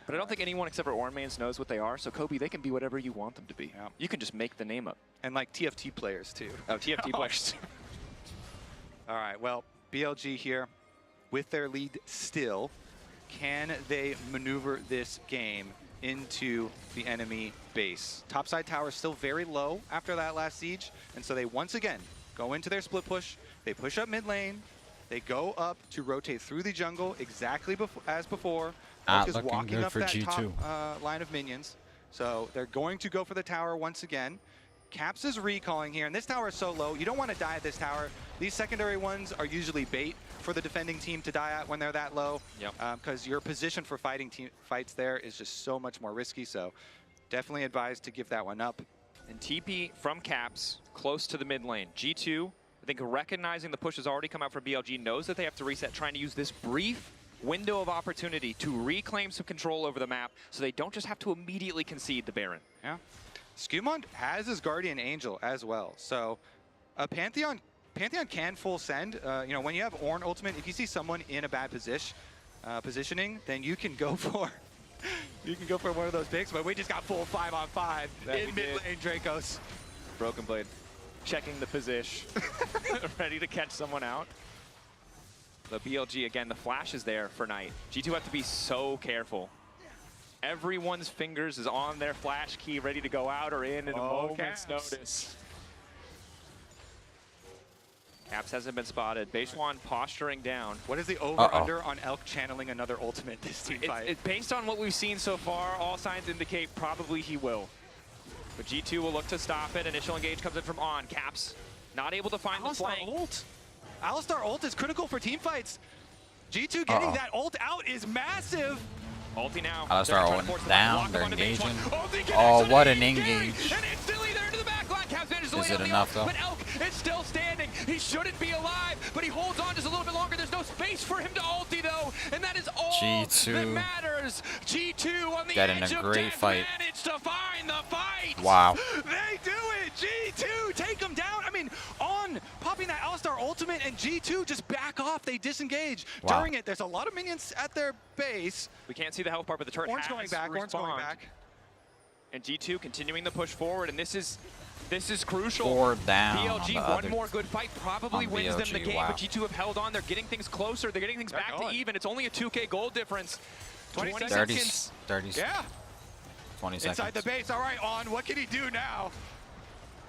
But I don't think anyone except for Ornmains knows what they are. So Kobe, they can be whatever you want them to be. Yeah. You can just make the name up. And like TFT players too. Oh, TFT players. All right, well, BLG here with their lead still. Can they maneuver this game into the enemy base? Topside tower is still very low after that last siege. And so they once again go into their split push. They push up mid lane. They go up to rotate through the jungle exactly as before. Not Is looking walking good up for that G2. top line of minions. So they're going to go for the tower once again. Caps is recalling here, and this tower is so low, you don't want to die at this tower. These secondary ones are usually bait for the defending team to die at when they're that low. Because your position for fights there is just so much more risky, so definitely advised to give that one up. And TP from Caps, close to the mid lane. G2, I think recognizing the push has already come out for BLG, knows that they have to reset, trying to use this brief window of opportunity to reclaim some control over the map so they don't just have to immediately concede the Baron. Yeah. Skumond has his Guardian Angel as well. So Pantheon can full send. You know, when you have Ornn ultimate, if you see someone in a bad positioning, then you can go for one of those picks. But we just got full 5-on-5 in mid lane Dracos. Broken Blade checking the position, ready to catch someone out. The BLG, again, the flash is there for Knight. G2 have to be so careful. Everyone's fingers is on their flash key, ready to go out or in a moment's notice. Caps hasn't been spotted. Beishuan posturing down. What is the over-under on Elk channeling another ultimate this team fight? Based on what we've seen so far, all signs indicate probably he will. But G2 will look to stop it. Initial engage comes in from On. Caps not able to find the flank. Alistar ult is critical for team fights. G2 getting that ult out is massive. Ulti now. Alistar ult down, they're engaging. Oh, what an engage. And instantly they're into the back line. Caps manages to lay Is it on the enough ult, though? But Elk is still standing. He shouldn't be alive, but he holds on just a little bit longer. There's no space for him to ulti though, and that is all G2 that matters. G2 on the getting edge a of great death fight. managed to find the fight. Wow. They do it! G2 take him down. I mean, On popping that Alistar ultimate and G2 just back off. They disengage. Wow. During it, there's a lot of minions at their base. We can't see the health bar, but the turret Ornn's has going back. Ornn's going respawned. back. And G2 continuing the push forward, and this is crucial. 4 down. BLG, on the one other. more good fight probably on wins them BLG, the game, wow. but G2 have held on. They're getting things closer. They're getting things back to even. It's only a 2K gold difference. 20 seconds. 30 Yeah. 20 seconds. Inside the base. All right, On. What can he do now?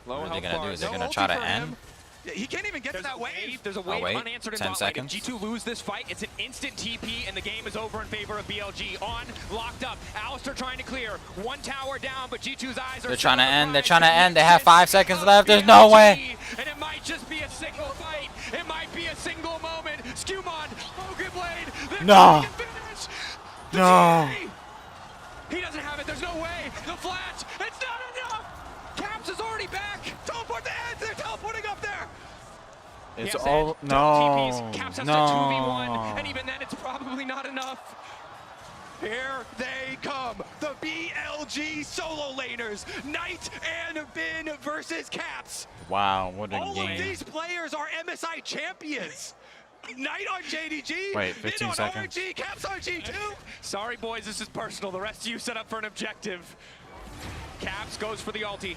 Low What are they health going to do? bar. Is they No going to ulti try to for end? him. Yeah, he can't even get to that wave. There's a wave wait. unanswered in 10 bot lane. seconds. If G2 lose this fight, it's an instant TP, and the game is over in favor of BLG. On, locked up. Alistar trying to clear. One tower down, but G2's eyes are They're trying to end. They're prize. trying to end. They have 5 seconds left. There's no way. And it might just be a single fight. It might be a single moment. Skumond, Broken Blade. No. Finish. No. He doesn't have it. There's no way. The flash. It's not enough. Caps is already back. Teleport the heads. They're teleporting up there. It's Yes, all and no. TPs. Caps has to 2v1, No. and even then it's probably not enough. Here they come, the BLG solo laners, Knight and Bin versus Caps. Wow, what a All game. of these players are MSI champions. Knight on JDG, Wait, Bin 15 on seconds. RNG, Caps on G2. Sorry, boys, this is personal. The rest of you set up for an objective. Caps goes for the ulti.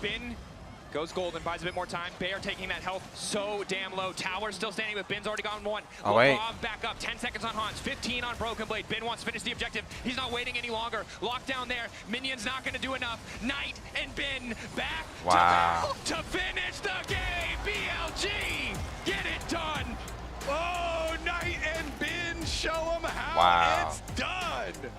Bin goes golden, buys a bit more time. Bear taking that health so damn low. Tower still standing, but Bin's already gone one. Oh, wait. Lavrov back up, 10 seconds on Hans, 15 on Broken Blade. Bin wants to finish the objective. He's not waiting any longer. Lockdown there. Minion's not going to do enough. Knight and Bin back Wow. to finish the game. BLG, get it done. Oh, Knight and Bin show them how Wow. it's done.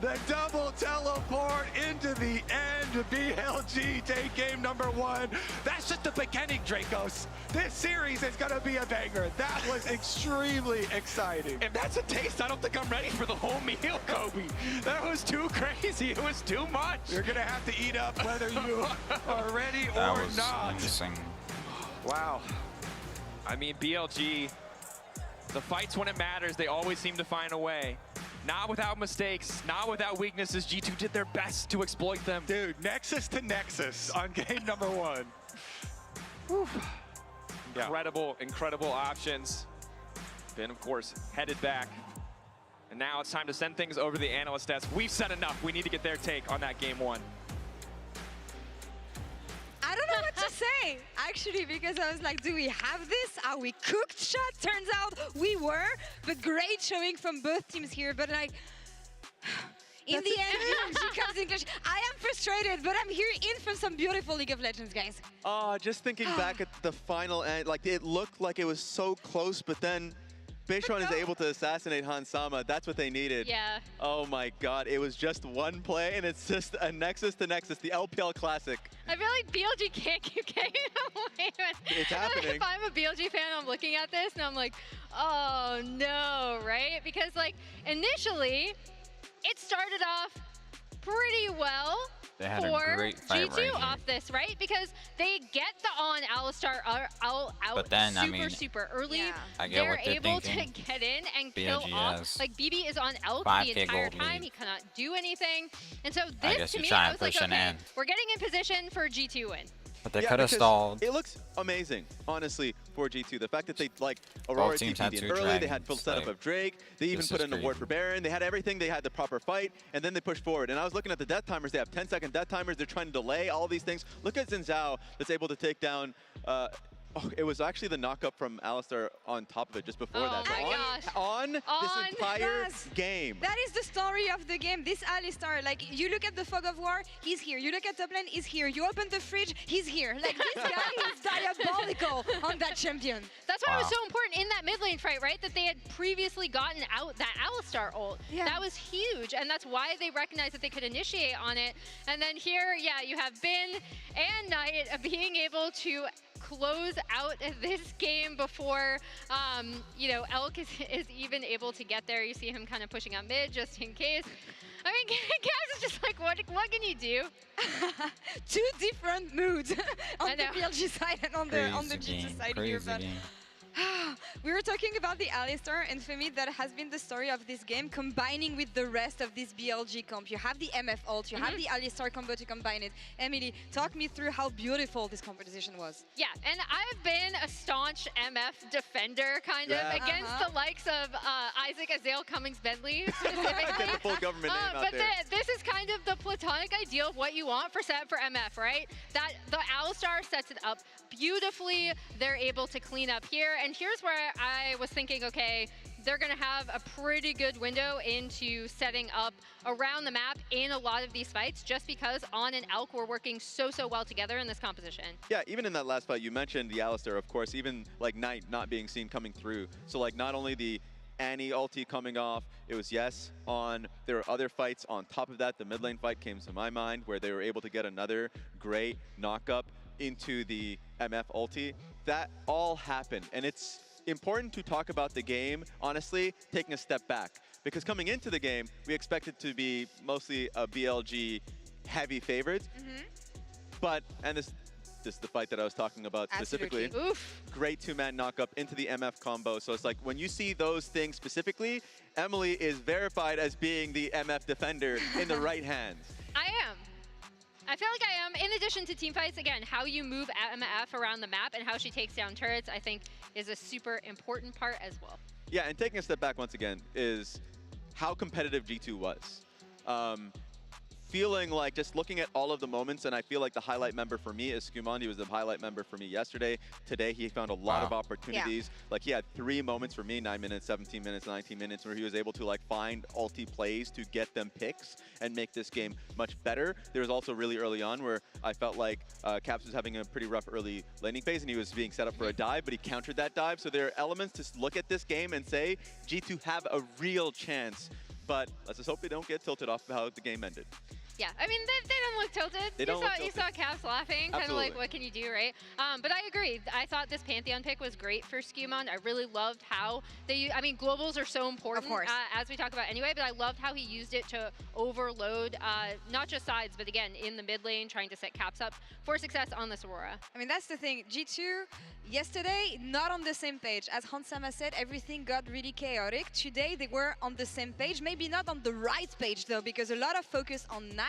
The double teleport into the end. BLG take game number 1. That's just the beginning, Dracos. This series is gonna be a banger. That was extremely exciting. If that's a taste, I don't think I'm ready for the whole meal, Kobe. That was too crazy. It was too much. You're gonna have to eat up whether you are ready That or was not. insane. Wow. I mean, BLG, the fights when it matters, they always seem to find a way. Not without mistakes, not without weaknesses. G2 did their best to exploit them. Dude, Nexus to Nexus on game number 1. Whew. Yeah. Incredible, incredible options. Bin, of course, headed back. And now it's time to send things over to the analyst desk. We've said enough. We need to get their take on that game one. I don't know what to say, actually, because I was like, do we have this? Are we cooked shot? Turns out we were, but great showing from both teams here. But like, in the end, BLG comes in clutch. I am frustrated, but I'm here in from some beautiful League of Legends, guys. Just thinking back at the final end, like it looked like it was so close, but then Beishon is able to assassinate Hansama. That's what they needed. Yeah. Oh my god, it was just one play, and it's just a Nexus to Nexus, the LPL Classic. I feel like BLG can't keep getting away with it. It's happening. If I'm a BLG fan, I'm looking at this, and I'm like, oh no, right? Because like, initially, it started off pretty well They had for a great fight G2 right here. off this, right? Because they get the on Alistar out But then, I mean, super early. Yeah. I get They're what they're able thinking. to get in and kill BLG off. has Like, BB is on Elk 5K the entire gold time. lead. He cannot do anything. And so I this, guess to you me, try I and was like, push an okay, end. we're getting in position for G2 win. But they Yeah, could have because stalled. It looks amazing, honestly, for G2. The fact that they, like, Aurora teams TP'd had in 2 early, they had full dragons, setup like, of Drake, they even this put is in a ward crazy. for Baron, they had everything, they had the proper fight, and then they pushed forward. And I was looking at the death timers, they have 10-second death timers, they're trying to delay all these things. Look at Xin Zhao that's able to take down, it was actually the knockup from Alistar on top of it just before Oh that. So my gosh. on this On. entire Yes. game. That is the story of the game. This Alistar, like, you look at the Fog of War, he's here. You look at top lane, he's here. You open the fridge, he's here. Like, this guy is diabolical on that champion. That's why it was Wow. so important in that mid lane fight, right? That they had previously gotten out that Alistar ult. Yeah. That was huge, and that's why they recognized that they could initiate on it. And then here, yeah, you have Bin and Knight being able to close out this game before, you know, Elk is even able to get there. You see him kind of pushing out mid just in case. I mean, Kaz is just like, what can you do? Two different moods I on the know. PLG side and on the G2 side here. Crazy But game. we were talking about the Alistar, and for me, that has been the story of this game, combining with the rest of this BLG comp. You have the MF ult, you have the Alistar combo to combine it. Emily, talk me through how beautiful this composition was. Yeah, and I've been a staunch MF defender, kind of, Yeah. against the likes of Isaac Azale Cummings Bentley, specifically. Get the full government name out But there. this is kind of the platonic ideal of what you want for set for MF, right? That the Alistar sets it up beautifully. They're able to clean up here, and here's where I was thinking, okay, they're going to have a pretty good window into setting up around the map in a lot of these fights, just because On and Elk were working so well together in this composition. Yeah, even in that last fight, you mentioned the Alistar, of course, even like Knight not being seen coming through. So like not only the Annie ulti coming off, it was On. There were other fights on top of that. The mid lane fight came to my mind where they were able to get another great knock-up into the MF ulti. That all happened, and it's important to talk about the game, honestly, taking a step back. Because coming into the game, we expected to be mostly a BLG heavy favorite. But, and this is the fight that I was talking about specifically. Absolutely. Oof. Great two-man knock-up into the MF combo. So it's like, when you see those things specifically, Emily is verified as being the MF defender in the right hands. I am. I feel like I am. In addition to team fights, again, how you move MF around the map and how she takes down turrets, I think, is a super important part as well. Yeah, and taking a step back once again is how competitive G2 was. Feeling like just looking at all of the moments, and I feel like the highlight member for me is Skumon. He was the highlight member for me yesterday. Today he found a lot of opportunities. Like he had 3 moments for me, 9 minutes, 17 minutes, 19 minutes, where he was able to like find ulti plays to get them picks and make this game much better. There was also really early on where I felt like Caps was having a pretty rough early laning phase and he was being set up for a dive, but he countered that dive. So there are elements to look at this game and say G2 have a real chance, but let's just hope they don't get tilted off of how the game ended. Yeah, I mean, they don't look tilted. They don't look You saw Caps laughing, kind of like, Absolutely. what can you do, right? But I agree. I thought this Pantheon pick was great for Skumon. I really loved how they, I mean, globals are so important, Of course. as we talk about anyway, but I loved how he used it to overload, not just sides, but again, in the mid lane, trying to set Caps up for success on this Aurora. I mean, that's the thing. G2, yesterday, not on the same page. As Hansama said, everything got really chaotic. Today, they were on the same page. Maybe not on the right page, though, because a lot of focus on Knight.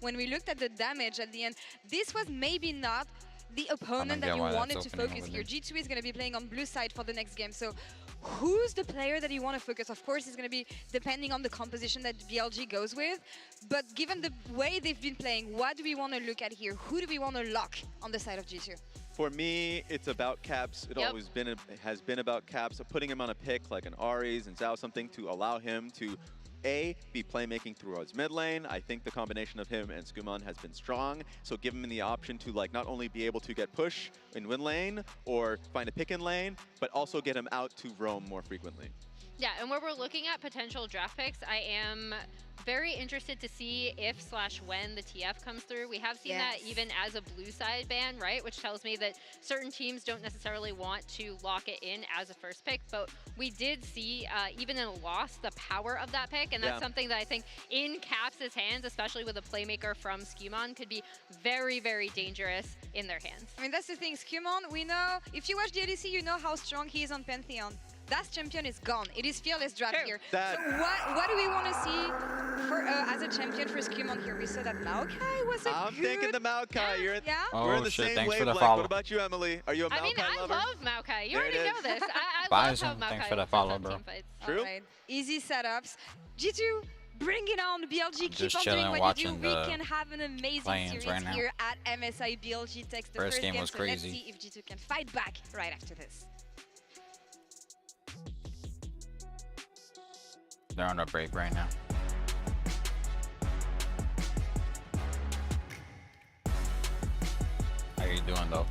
When we looked at the damage at the end, this was maybe not the opponent that get you why that's wanted to opening focus over here. there. G2 is going to be playing on blue side for the next game. So who's the player that you want to focus? Of course, it's going to be depending on the composition that BLG goes with. But given the way they've been playing, what do we want to look at here? Who do we want to lock on the side of G2? For me, it's about caps. It always has been about caps. So putting him on a pick like an Ares and Zhao, something to allow him to be playmaking through his mid lane. I think the combination of him and Skumon has been strong. So give him the option to like not only be able to get push in win lane or find a pick in lane, but also get him out to roam more frequently. Yeah, and where we're looking at potential draft picks, I am very interested to see if/when the TF comes through. We have seen that even as a blue side ban, right? Which tells me that certain teams don't necessarily want to lock it in as a first pick, but we did see, even in a loss, the power of that pick, and that's something that I think in Caps' hands, especially with a playmaker from Skumon, could be very, very dangerous in their hands. I mean, that's the thing. Skumon, we know, if you watch the ADC, you know how strong he is on Pantheon. That champion is gone. It is fearless draft here. So what do we want to see for as a champion for Skumon here? We saw that Maokai was a I'm thinking the Maokai. You're in, we're in the shit, same thanks for the wavelength. follow. What about you, Emily? Are you a Maokai I mean, I lover? love Maokai. You There already it know is. this. I Bison, love how Maokai thanks for the looks follow, on bro. teamfights. True. Alright. Easy setups. G2, bring it on. BLG, keep Just on chilling, doing what watching you do. We the can have an amazing play-ins series right now. here at MSI. BLG takes the First game was so let's crazy. see if G2 can fight back right after this. They're on a break right now. How you doing though?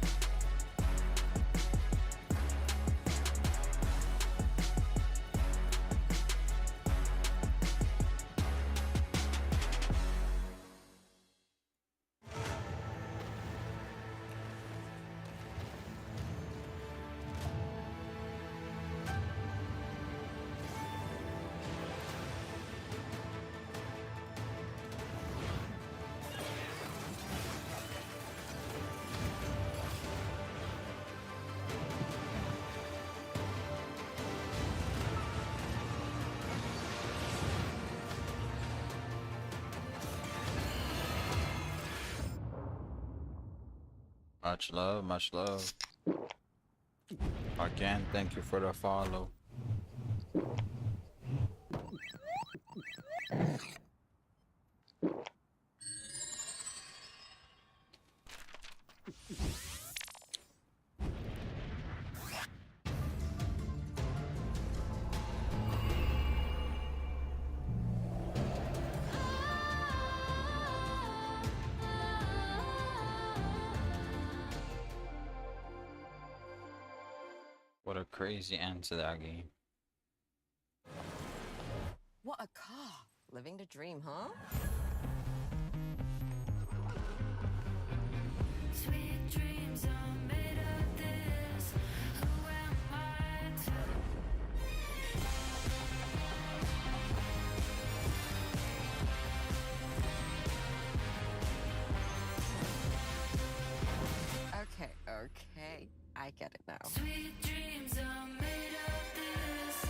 Much love, much love. Again, thank you for the follow. What a crazy end to that game. What a car. Living the dream, huh? Sweet dreams are made of this. Who am I to? Okay. I get it now. Sweet dreams are made of this.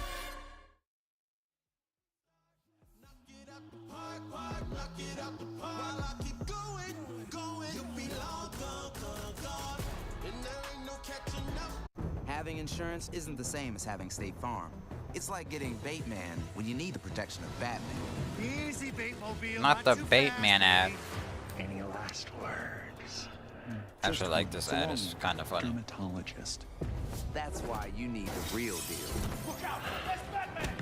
Having insurance isn't the same as having State Farm. It's like getting Bateman when you need the protection of Batman. Easy, Batemobile. Not the too Bateman fast, ad. Any last words? I actually like this ad. It's kind of funny. Dermatologist. That's why you need the real deal. Look out! That's Batman!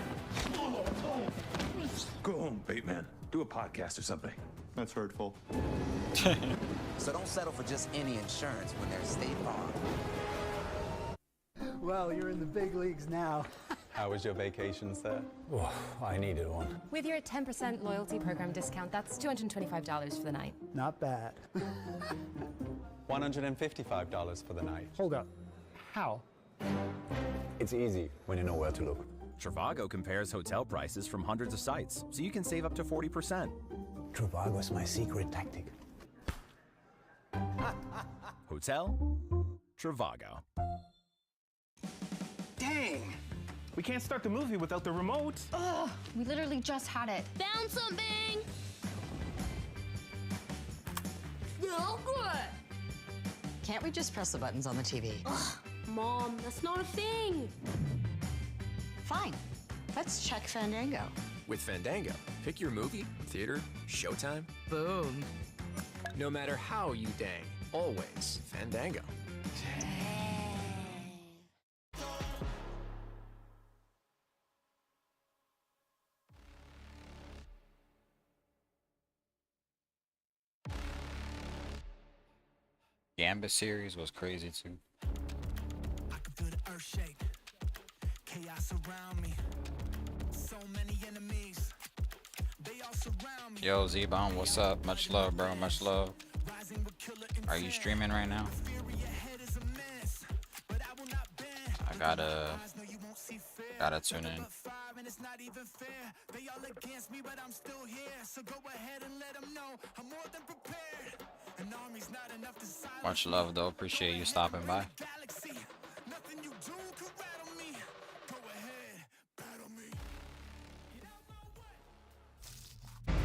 Go home, Bateman. Do a podcast or something. That's hurtful. So don't settle for just any insurance when there's State Farm. Well, you're in the big leagues now. How was your vacation, sir? Oh, I needed one. With your 10% loyalty program discount, that's $225 for the night. Not bad. $155 for the night. Hold up. How? It's easy when you know where to look. Trivago compares hotel prices from hundreds of sites, so you can save up to 40%. Trivago is my secret tactic. Hotel Trivago. Dang! We can't start the movie without the remote. Ugh, we literally just had it. Found something! So good! Can't we just press the buttons on the TV? Ugh, Mom, that's not a thing. Fine. Let's check Fandango. With Fandango, pick your movie, theater, showtime. Boom. No matter how you dang, always Fandango. Gambit series was crazy too. I can feel the earth shake. Chaos around me. So many enemies. They all surround me. Yo, Z-Bomb, what's up? Much love, bro. Much love. Are you streaming right now? I gotta tune in. Much love, though. Appreciate you stopping by.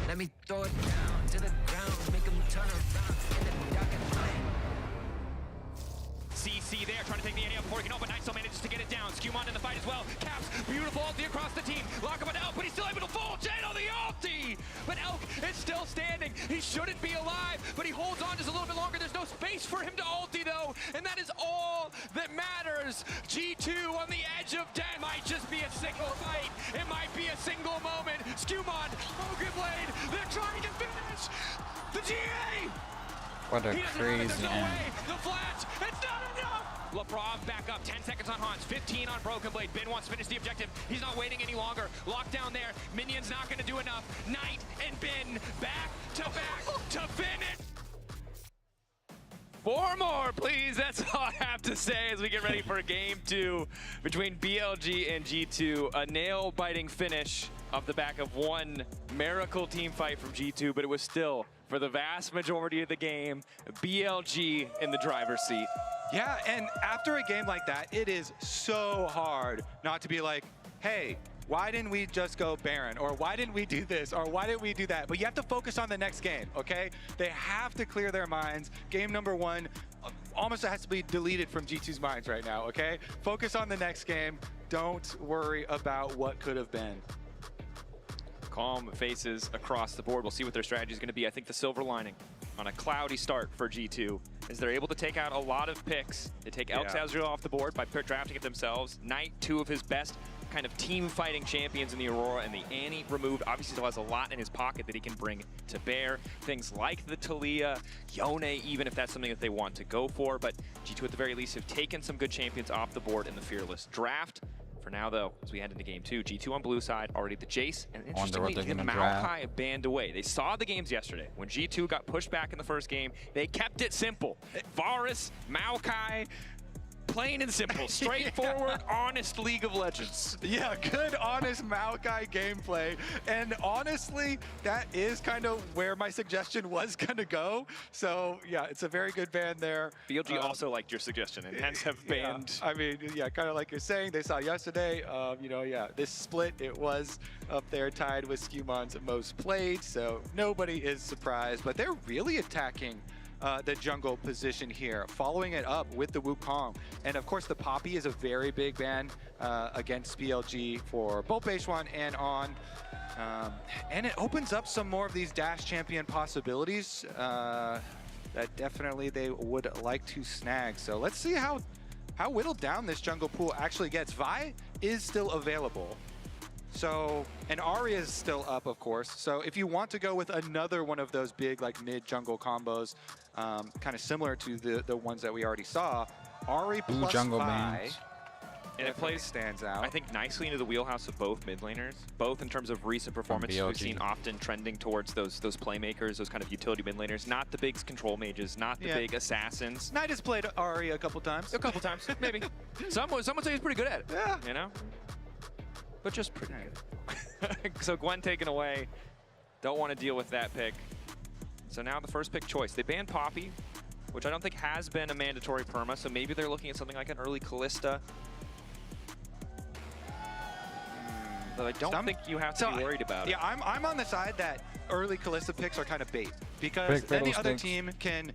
Let me throw it down to the ground, make them turn around in the dark and light. CC there, trying to take the AD up before he can open. Nice, still manages to get it down. Skewmon in the fight as well. Caps, beautiful ulti across the team. Lock him on Elk, but he's still able to full chain on the ulti. But Elk is still standing. He shouldn't be alive, but he holds on just a little bit longer. There's no space for him to ulti though, and that is all that matters. G2 on the edge of death. Might just be a single fight. It might be a single moment. Skewmon, Broken Blade, they're trying to finish the GA. What a crazy end. The flash, it's not enough! Laprov back up, 10 seconds on Hans, 15 on Broken Blade. Ben wants to finish the objective. He's not waiting any longer. Lockdown there. Minion's not going to do enough. Knight and Ben back to finish. 4 more, please. That's all I have to say as we get ready for game 2 between BLG and G2. A nail-biting finish off the back of one miracle team fight from G2, but it was still, for the vast majority of the game, BLG in the driver's seat. Yeah, and after a game like that, it is so hard not to be like, hey, why didn't we just go Baron? Or why didn't we do this? Or why didn't we do that? But you have to focus on the next game, okay? They have to clear their minds. Game number 1 almost has to be deleted from G2's minds right now, okay? Focus on the next game. Don't worry about what could have been. Calm faces across the board. We'll see what their strategy is going to be. I think the silver lining on a cloudy start for G2 is they're able to take out a lot of picks. They take Elk Azrael off the board by drafting it themselves. Knight, 2 of his best kind of team fighting champions in the Aurora, and the Annie removed. Obviously still has a lot in his pocket that he can bring to bear. Things like the Talia, Yone, even if that's something that they want to go for. But G2 at the very least have taken some good champions off the board in the Fearless draft. For now, though, as we head into game 2, G2 on blue side, already the Jace, and interestingly, Maokai banned away. They saw the games yesterday. When G2 got pushed back in the first game, they kept it simple. Varus, Maokai, plain and simple, straightforward, honest League of Legends. Yeah, good, honest Maokai gameplay. And honestly, that is kind of where my suggestion was going to go. So, yeah, it's a very good ban there. BLG also liked your suggestion and hence have banned. Yeah, I mean, yeah, kind of like you're saying, they saw yesterday, you know, yeah, this split, it was up there tied with Skewmon's most played. So nobody is surprised, but they're really attacking the jungle position here, following it up with the Wukong. And of course, the Poppy is a very big ban against BLG for both base 1 and on. And it opens up some more of these dash champion possibilities that definitely they would like to snag. So let's see how whittled down this jungle pool actually gets. Vi is still available. So, and Ahri is still up, of course. So if you want to go with another one of those big like mid jungle combos, kind of similar to the ones that we already saw, Ahri plus jungle Vi, and it plays stands out. I think nicely into the wheelhouse of both mid laners, both in terms of recent performance. We've seen often trending towards those playmakers, those kind of utility mid laners, not the big control mages, not the big assassins. Knight has played Ahri a couple times. A couple times, maybe. Some would say he's pretty good at it. Yeah. You know? But just pretty good. So Gwen taken away. Don't want to deal with that pick. So now the first pick choice. They banned Poppy, which I don't think has been a mandatory perma, so maybe they're looking at something like an early Callista. But I don't think you have to be worried about it. Yeah, I'm on the side that early Callista picks are kind of bait, because then the other team can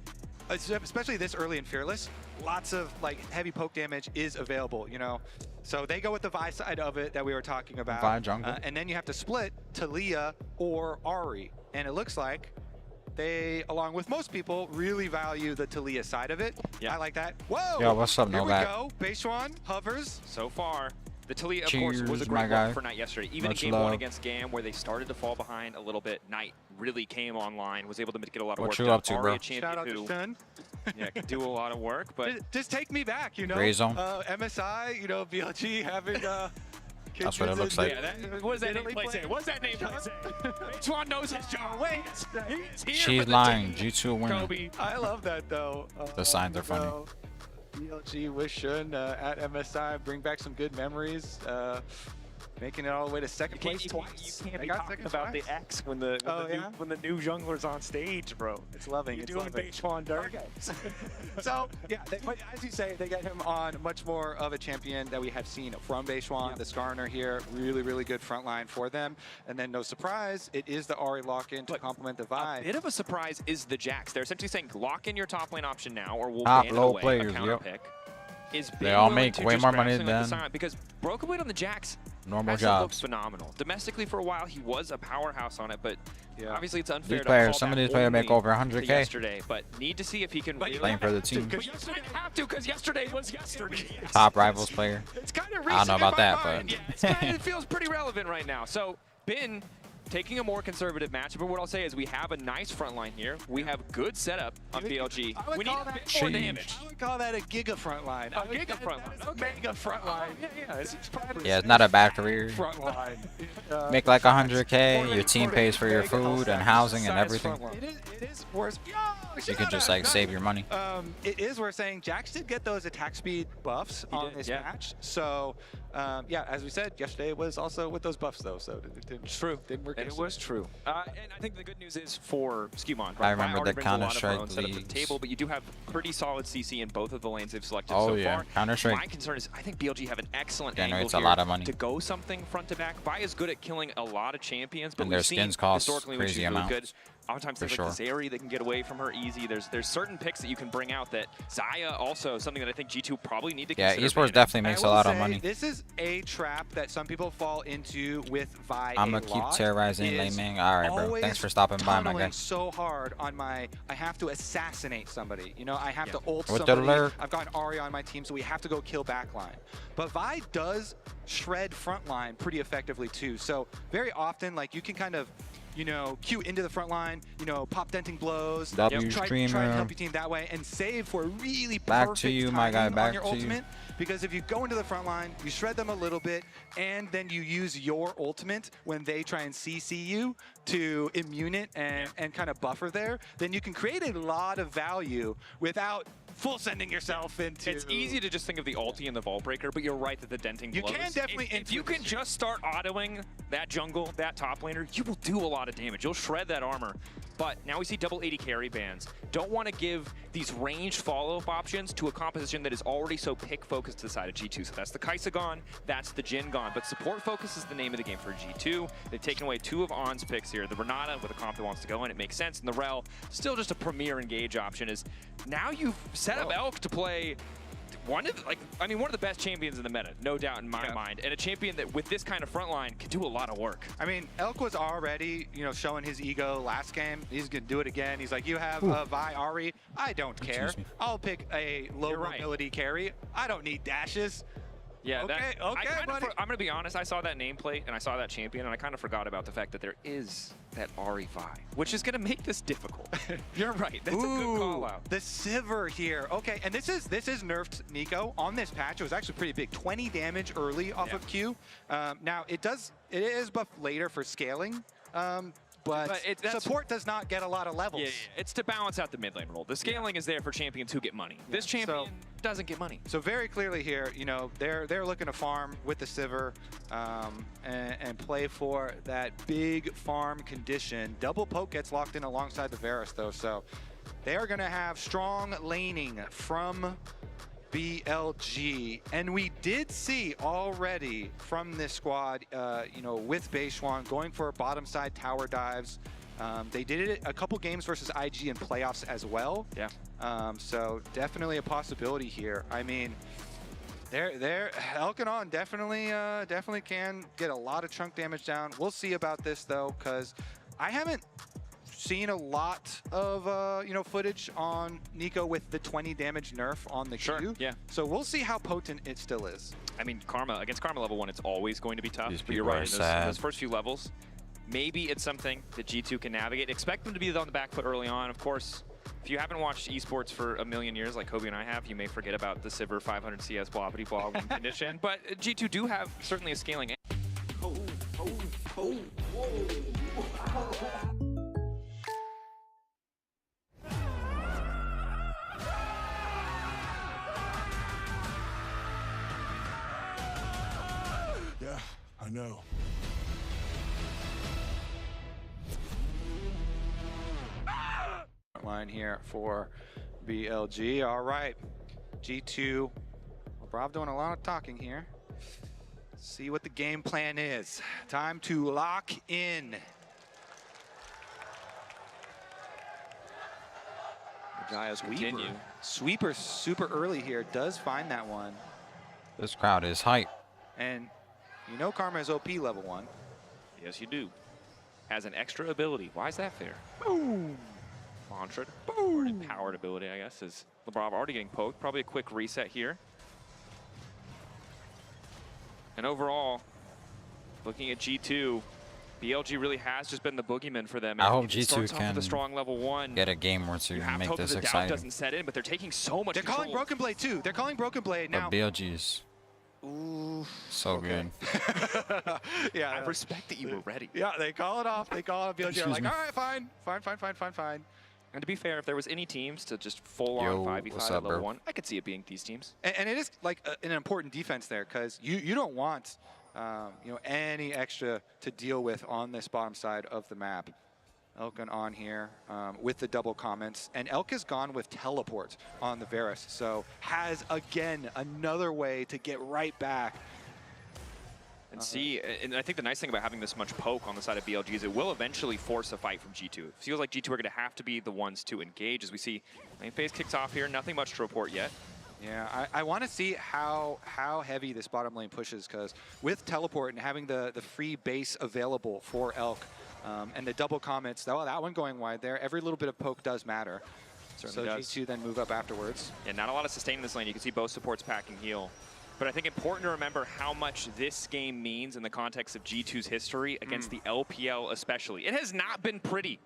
especially this early in Fearless, lots of like heavy poke damage is available, you know. So they go with the Vi side of it that we were talking about. Vi jungle. And then you have to split Talia or Ahri. And it looks like they, along with most people, really value the Talia side of it. Yeah. I like that. Whoa! Yo, what's up, Here we Novak? go. Beishuan hovers. So far, the Talia, of Cheers, course, was a my great guy. work for Knight yesterday. Even Much in game love. 1 against Gam, where they started to fall behind a little bit, Knight really came online, was able to get a lot of What work you done. up to, Ahri, bro? a champion Shout out who, to Shun. yeah, can do a lot of work, but Just take me back, you know. Gray zone. MSI, you know, BLG having That's what it looks like. yeah, what does that name play say? What's that name play say? Each one knows his job. Wait, he's here She's for the lying. team. G2 winning. Kobe. I love that though. The signs are funny. so, BLG with Shun at MSI, bring back some good memories. Making it all the way to second place twice. You can't They be got talking second about twice. the X when the new jungler's on stage, bro. It's loving. You're It's doing loving. Beishuan dirt. Okay. So yeah, but as you say, they get him on much more of a champion that we have seen from Beishuan. The Skarner here, really, really good front line for them. And then no surprise, it is the Ahri lock-in to complement the Vi. A bit of a surprise is the Jax. They're essentially saying lock in your top lane option now, or we'll Top ban it low away, players, a counter yep. pick. Is They being all willing make to way just more grab money something like the than Sion, because Broken Blade on the Jax normal actually jobs. looks phenomenal. Domestically for a while he was a powerhouse on it, but obviously it's unfair These to players, call some of that these players make only over to 100K. yesterday, but need to see if he can really Playing for the team. But yesterday have to, because yesterday was yesterday. Top rivals player. It's kind of I don't know about that, but yeah, it feels pretty relevant right now. So Bin taking a more conservative matchup, but what I'll say is we have a nice front line here. We have good setup on BLG. We need a bit more damage. I would call that a giga front line. A giga front line. Okay. Mega front line. Yeah, it's not a bad career. Front line. Make like 100K, your team pays for your food and housing and everything. It is worth. You can just like save your money. It is worth saying Jax did get those attack speed buffs on this match. So yeah, as we said, yesterday was also with those buffs though. So it didn't work. It was true. And I think the good news is for Skewmon. I remember the brings a lot of Counter-Strike their own setup to the leagues. table, but you do have pretty solid CC in both of the lanes they've selected Oh, so yeah. far. Counter-Strike My concern is I think BLG have an excellent generates angle a here lot of money. to go something front to back. Vi is good at killing a lot of champions, but And their we've seen skins cost historically when crazy she's really amounts. good. Oftentimes For there's like the Zeri that can get away from her easy. There's certain picks that you can bring out that Xayah also something that I think G2 probably need to Yeah, consider. esports banning. definitely makes a lot of say money. This is a trap that some people fall into with Vi. I'ma keep terrorizing lane man. All right, bro. Thanks for stopping by, my guy. So hard on my, I have to assassinate somebody. You know, I have to ult With the somebody. lurk. I've got Ahri on my team, so we have to go kill backline. But Vi does shred frontline pretty effectively too. So very often, like you can kind of, you know, queue into the front line, you know, pop denting blows, W try streamer. and help your team that way, and save for really Back to perfect you, my guy, timing back on your to you. ultimate. Because if you go into the front line, you shred them a little bit, and then you use your ultimate when they try and CC you to immune it and kind of buffer there, then you can create a lot of value without full sending yourself into... It's easy to just think of the ulti and the vault breaker, but you're right that the denting You blows. can definitely If you can just start autoing that jungle, that top laner, you will do a lot of damage. You'll shred that armor. But now we see double 80 carry bans. Don't want to give these ranged follow-up options to a composition that is already so pick-focused to the side of G2. So that's the Kai'Sa gone, that's the Jhin gone. But support focus is the name of the game for G2. They've taken away 2 of On's picks here. The Renata with a comp that wants to go in, it makes sense. And the Rel, still just a premier engage option, is now you've set up Elk to play one of the best champions in the meta, no doubt in my mind, and a champion that with this kind of front line can do a lot of work. I mean, Elk was already, you know, showing his ego last game. He's gonna do it again. He's like, you have Vi Ahri. I don't care. I'll pick a low mobility carry. I don't need dashes. Yeah, okay, buddy. I'm gonna be honest. I saw that nameplate and I saw that champion, and I kind of forgot about the fact that there is that Ahri Vi, which is gonna make this difficult. You're right. That's a good call out. The Sivir here. Okay, and this is nerfed Nico on this patch. It was actually pretty big. 20 damage early off of Q. Now it is buffed later for scaling. But support does not get a lot of levels. Yeah, it's to balance out the mid lane role. The scaling is there for champions who get money. This champion doesn't get money. So very clearly here, you know, they're looking to farm with the Sivir and play for that big farm condition. Double poke gets locked in alongside the Varus though, so they are going to have strong laning from BLG, and we did see already from this squad, you know, with Beishuan going for bottom side tower dives, They did it a couple games versus IG in playoffs as well. Yeah. So definitely a possibility here. I mean, they're Elkanon definitely can get a lot of chunk damage down. We'll see about this though, because I haven't seen a lot of footage on Nico with the 20 damage nerf on the Q. Yeah. So we'll see how potent it still is. I mean, against Karma level 1, it's always going to be tough. These But you're people right, are those first few levels, maybe it's something that G2 can navigate. Expect them to be on the back foot early on. Of course, if you haven't watched esports for a million years like Kobe and I have, you may forget about the Sivir 500 CS bloppity blah win condition. But G2 do have certainly a scaling. Yeah, I know. Line here for BLG. All right, G2. Brav doing a lot of talking here. See what the game plan is. Time to lock in. The guys continue. Sweeper super early here. Does find that one. This crowd is hype. And you know Karma is OP level 1. Yes, you do. Has an extra ability. Why is that fair? Boom. Mantra. Or empowered ability, I guess, is LeBron already getting poked. Probably a quick reset here. And overall, looking at G2, BLG really has just been the boogeyman for them. I hope It G2 starts off with can a strong level 1. get a game or two You to have to make hope this that the doubt exciting. doesn't set in, but they're taking so much They're control. calling Broken Blade too. They're calling Broken Blade now. But BLG's so good. Yeah, I respect that you were ready. Yeah, they call it off. They call it off. BLG are like, all right, fine. And to be fair, if there was any teams to just full Yo, on 5v5 what's at up, level bro? 1, I could see it being these teams. And it is like an important defense there, because you don't want any extra to deal with on this bottom side of the map. Elkin on here with the double comments, and Elk has gone with teleport on the Varus, so has again another way to get right back. And and I think the nice thing about having this much poke on the side of BLG is it will eventually force a fight from G2. It feels like G2 are going to have to be the ones to engage. As we see, lane phase kicks off here. Nothing much to report yet. Yeah, I want to see how heavy this bottom lane pushes, because with teleport and having the free base available for Elk, and the double comments, that one going wide there, every little bit of poke does matter. Certainly does. G2 then move up afterwards. Yeah, not a lot of sustain in this lane. You can see both supports packing heal. But I think important to remember how much this game means in the context of G2's history against the LPL especially. It has not been pretty,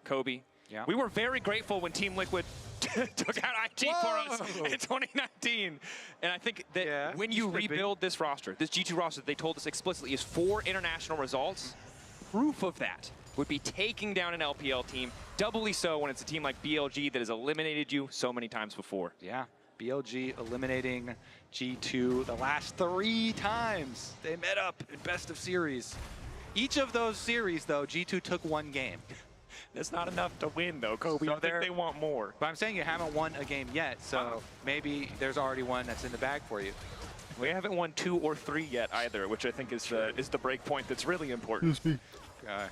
Kobe. Yeah. We were very grateful when Team Liquid took out IG for us in 2019. And I think that when you rebuild this roster, this G2 roster, they told us explicitly is 4 international results. Proof of that would be taking down an LPL team, doubly so when it's a team like BLG that has eliminated you so many times before. Yeah, BLG eliminating G2 the last 3 times they met up in best of series. Each of those series, though, G2 took 1 game. That's not enough to win, though, Kobe. So I think they want more. But I'm saying you haven't won a game yet, so maybe there's already one that's in the bag for you. We haven't won 2 or 3 yet either, which I think is the break point that's really important.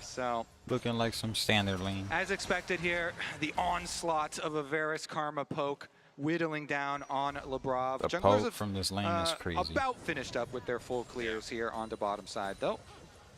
So Looking like some standard lane. as expected here, the onslaught of a Varus Karma poke whittling down on Lebrov. The Junglers poke have, from this lane is crazy. about finished up with their full clears here on the bottom side, though.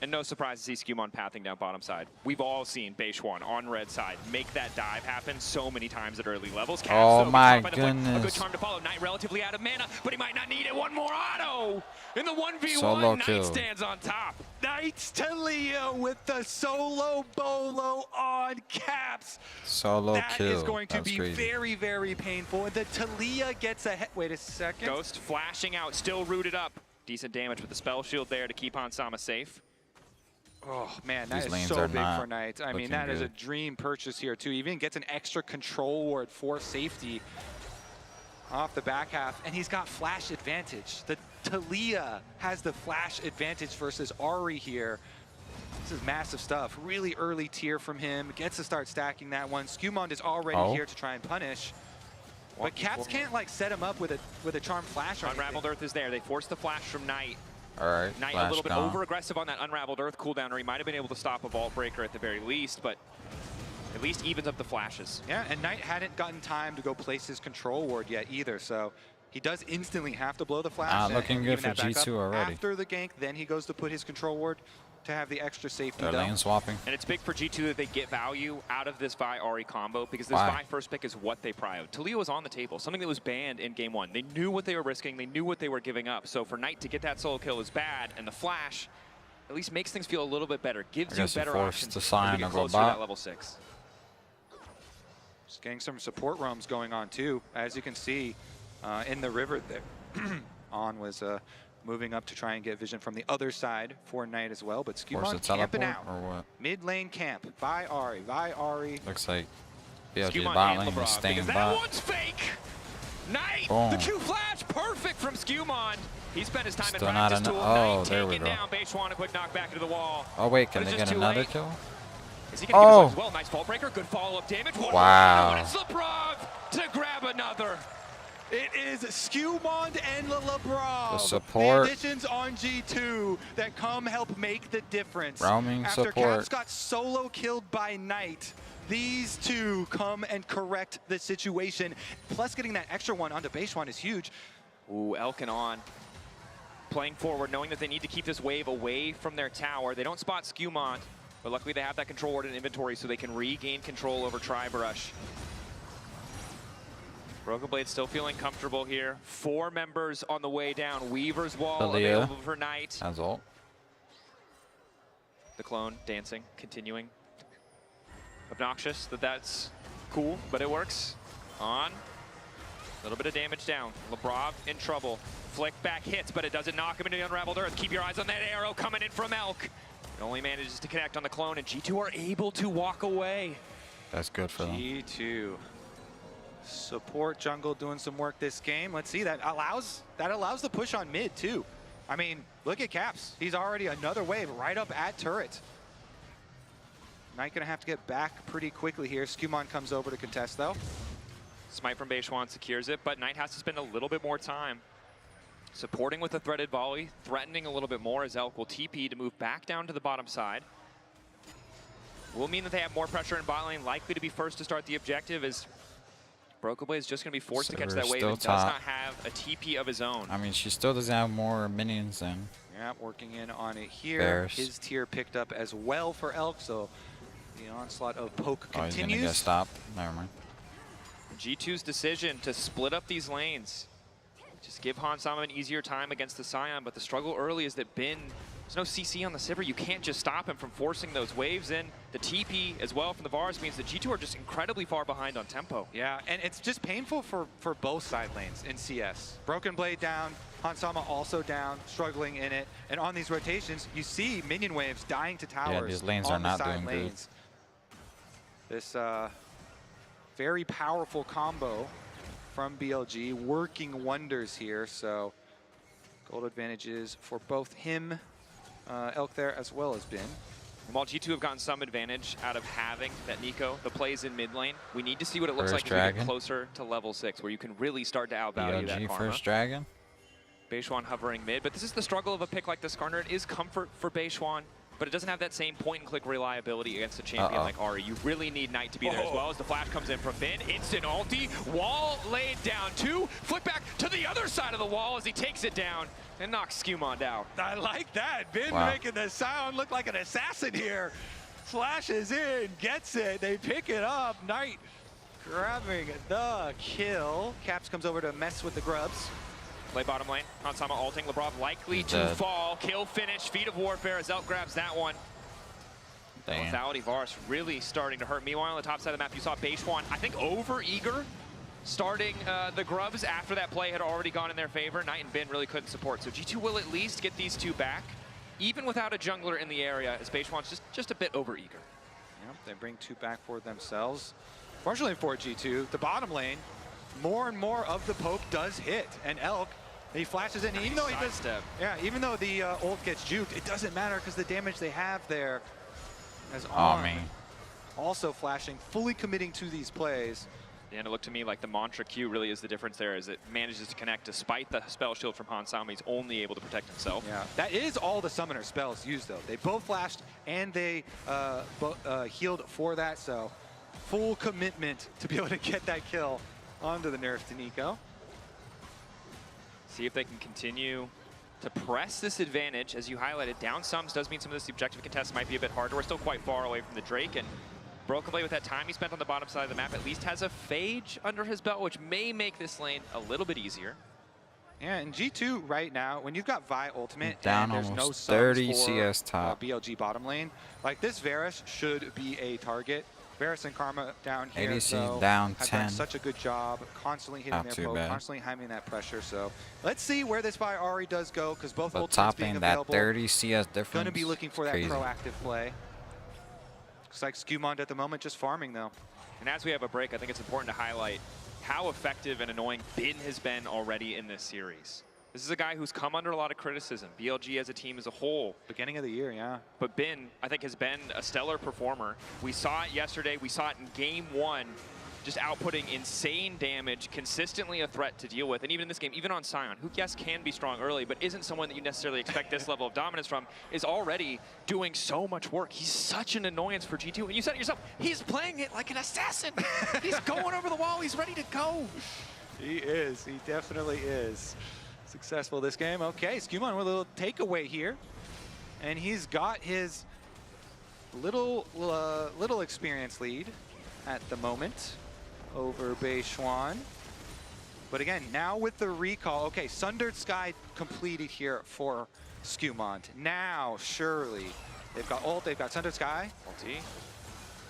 And no surprise to see Skumon pathing down bottom side. We've all seen Beishwan on red side make that dive happen so many times at early levels. Cavs, Oh though, my gets caught by the flick. A good goodness. charm to follow. Knight relatively out of mana, but he might not need it. One more auto in the 1v1. Solo Knight kill. stands on top. Knights to Leo with the solo bolo on Caps. Solo That kill. is going to That's be crazy. very, very painful. And the Talia gets ahead. Wait a second. Ghost flashing out, still rooted up. Decent damage with the spell shield there to keep Hansama safe. Oh, man, that These is lanes so are big not for Knights. I mean, looking that is a good. dream purchase here, too. Even gets an extra control ward for safety off the back half. And he's got flash advantage. The Talia has the flash advantage versus Ari here. This is massive stuff. Really early tier from him. Gets to start stacking that one. Skumond is already here to try and punish. But Caps can't, like, set him up with a charm flash or Unraveled anything. Earth is there. They force the flash from Knight. All right, Knight a flash little bit gone. over-aggressive on that Unraveled Earth cooldown, or he might have been able to stop a Vault Breaker at the very least, but at least evens up the flashes. Yeah, and Knight hadn't gotten time to go place his control ward yet either, so he does instantly have to blow the flash. Looking good for even that back up. G2 already. After the gank, then he goes to put his control ward to have the extra safety. They're lane swapping. And it's big for G2 that they get value out of this Vi Ahri combo, because this Vi first pick is what they prio. Taliyah was on the table, something that was banned in game 1. They knew what they were risking, they knew what they were giving up. So for Knight to get that solo kill is bad, and the flash at least makes things feel a little bit better, gives you better options to sign to get or go closer to bot. that level 6. Just getting some support roams going on too. As you can see in the river there, On was moving up to try and get vision from the other side for Knight as well, but Skewmon camping out. Or what? Mid lane camp, Vi Ahri. Looks like BLG Skewmon bot and lane is LeBron, staying because that bot. one's fake! Knight, Boom. the Q flash, perfect from Skewmon. He spent his time Still in not practice enough. tool. Oh, Knight there we taken go. down. Beishwan, a quick knockback into the wall. Oh wait, can But they it's get just too another late. kill? Is he going to get this Oh! as well? Nice Vault Breaker, good follow-up damage. Wow. And it's Lebrov to grab another. It is Skewmon and LeBron. The support. The additions on G2 that come help make the difference. Roaming After support. Caps got solo killed by Knight, these two come and correct the situation. Plus getting that extra one onto Beishwan is huge. Ooh, Elkin on. Playing forward, knowing that they need to keep this wave away from their tower. They don't spot Skewmon, but luckily they have that control ward in inventory so they can regain control over Tribrush. Broken Blade still feeling comfortable here. 4 members on the way down. Weaver's Wall Taliyah available for Knight. has ult. The clone dancing, continuing. Obnoxious that that's cool, but it works. On. A little bit of damage down. Lebrov in trouble. Flick back hits, but it doesn't knock him into the Unraveled Earth. Keep your eyes on that arrow coming in from Elk. It only manages to connect on the clone, and G2 are able to walk away. That's good for them. G2. Support jungle doing some work this game. Let's see, that allows the push on mid too. I mean, look at Caps. He's already another wave right up at turret. Knight gonna have to get back pretty quickly here. Skewmon comes over to contest though. Smite from Beishwan secures it, but Knight has to spend a little bit more time supporting with a threaded volley, threatening a little bit more as Elk will TP to move back down to the bottom side. Will mean that they have more pressure in bot lane, likely to be first to start the objective as Broken Blade is just going to be forced to catch that wave and does not have a TP of his own. I mean, she still doesn't have more minions than. Yeah, working in on it here. Bears. His tier picked up as well for Elk, so the onslaught of poke Oh, he's continues. gonna get stopped. Never mind. G2's decision to split up these lanes. Just give Han Sama an easier time against the Scion, but the struggle early is that Bin, there's no CC on the Sivir. You can't just stop him from forcing those waves in. The TP as well from the Varus means that G2 are just incredibly far behind on tempo. Yeah, and it's just painful for both side lanes in CS. Broken Blade down, Hansama also down, struggling in it. And on these rotations, you see minion waves dying to towers. Yeah, these lanes on are the not side doing lanes. This very powerful combo from BLG working wonders here. So gold advantages for both him, Elk there, as well as Bin. And while G2 have gotten some advantage out of having that Nico, the plays in mid lane, we need to see what it looks like as we get closer to level 6, where you can really start to outvalue that BLG Karma. first dragon. Beishwan hovering mid, but this is the struggle of a pick like this, Garner. It is comfort for Beishwan, but it doesn't have that same point-and-click reliability against a champion like Ahri. You really need Knight to be there as well as the flash comes in from Bin. Instant ulti, wall laid down 2, flip back to the other side of the wall as he takes it down and knocks Skewmon down. I like that. Bin making the sound look like an assassin here. Flashes in, gets it, they pick it up. Knight grabbing the kill. Caps comes over to mess with the grubs. Play bottom lane. Hansama ulting. Lebrov likely to fall. Kill finish. Feet of Warfare as Elk grabs that one. Lethality Varus really starting to hurt. Meanwhile, on the top side of the map, you saw Beishwan, I think, over-eager starting the grubs after that play had already gone in their favor. Knight and Bin really couldn't support. So G2 will at least get these two back, even without a jungler in the area, as Beishwan's just a bit over-eager. Yep, they bring 2 back for themselves. Fortunately for G2, the bottom lane, more and more of the poke does hit, and Elk, he flashes in. Even though he does, even though the ult gets juked, it doesn't matter because the damage they have there, as also flashing, fully committing to these plays. And it looked to me like the mantra Q really is the difference there, as it manages to connect despite the spell shield from Hansama. He's only able to protect himself. Yeah, that is all the summoner spells used though. They both flashed and they healed for that, so full commitment to be able to get that kill onto the nerf to Nico. See if they can continue to press this advantage. As you highlighted, down sums does mean some of this objective contests might be a bit harder. We're still quite far away from the Drake, and Broken Blade, with that time he spent on the bottom side of the map, at least has a Phage under his belt, which may make this lane a little bit easier. Yeah, in G2 right now, when you've got Vi ultimate Down and there's no almost subs 30 for, CS top. BLG bottom lane, like this Varus should be a target. Varus and Karma down here, ADC's though, down have 10. done such a good job, constantly hitting Not their too poke, bad. constantly having that pressure. So let's see where this Vi Ahri does go, because both But ultimates top being lane, that available. 30 CS difference. Gonna be looking for that crazy. proactive play. Looks like Skumond at the moment just farming though. And as we have a break, I think it's important to highlight how effective and annoying Bin has been already in this series. This is a guy who's come under a lot of criticism, BLG as a team as a whole. Beginning of the year, yeah. But Bin, I think, has been a stellar performer. We saw it yesterday. We saw it in game 1, just outputting insane damage, consistently a threat to deal with. And even in this game, even on Sion, who, yes, can be strong early, but isn't someone that you necessarily expect this level of dominance from, is already doing so much work. He's such an annoyance for G2. And you said it yourself, he's playing it like an assassin. He's going over the wall. He's ready to go. He is. He definitely is. Successful this game. Okay, Skumon with a little takeaway here. And he's got his little experience lead at the moment over Beishuan. But again, now with the recall, okay, Sundered Sky completed here for Skumon. Now, surely, they've got ult, they've got Sundered Sky. Ulti.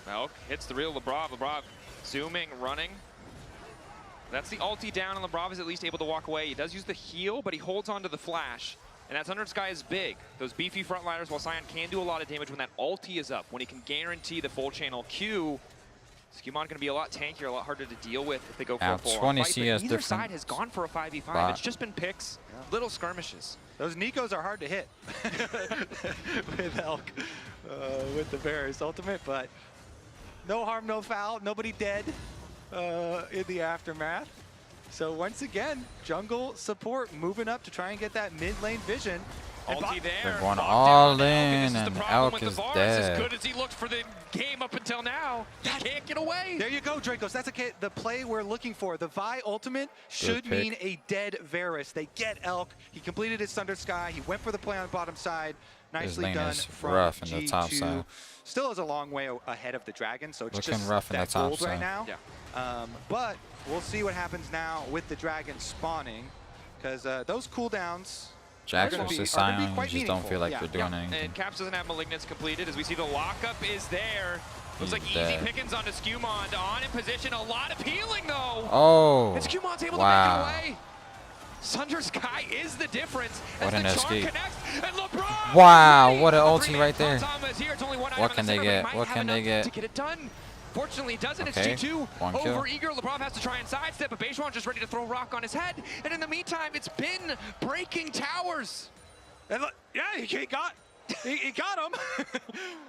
Melk hits the real Lebrov. Lebrov zooming, running. That's the ulti down, and Lebrov is at least able to walk away. He does use the heal, but he holds on to the flash. And that Sundered Sky is big. Those beefy frontliners, while Sion can do a lot of damage when that ulti is up, when he can guarantee the full channel Q, Skumon going to be a lot tankier, a lot harder to deal with if they go for a full 20 fight. CS Neither difference. side has gone for a 5v5. But it's just been picks, little skirmishes. Those Nikos are hard to hit with Elk, with the Varus ultimate, but no harm, no foul, nobody dead in the aftermath. So once again, jungle support moving up to try and get that mid lane vision. Ulti there. They're going all in, and Elk is As dead. good as he looked for the game up until now, he can't get away. There you go, Dracos. That's the play we're looking for. The Vi ultimate should mean a dead Varus. They get Elk. He completed his Sundered Sky. He went for the play on the bottom side. Nicely lane done is from rough in G2. the top side. Still is a long way ahead of the Dragon, so it's Looking just rough in that the top gold right side. now. Yeah. But we'll see what happens now with the Dragon spawning, because those cooldowns Jax are gonna versus be quite Sion, you just don't meaningful. feel like Yeah. they're doing anything. And Caps doesn't have Malignance completed, as we see the lockup is there. Looks He's like easy dead. pickings onto Skumond. On in position, a lot of healing though. Oh, And Skumond's able wow. to make it away. Sundered Sky is the difference. What as an the charm escape. connects, and LeBron Wow, what an the ulti three-man right there. Hansama is here. It's only one item What in can the they center, but get? might What have can they enough get? to get it done? Fortunately, it doesn't. Okay, It's G2 one kill. over eager. Lebrov has to try and sidestep, but Beishuan's just ready to throw rock on his head. And in the meantime, it's been breaking towers. And look, yeah, he got him.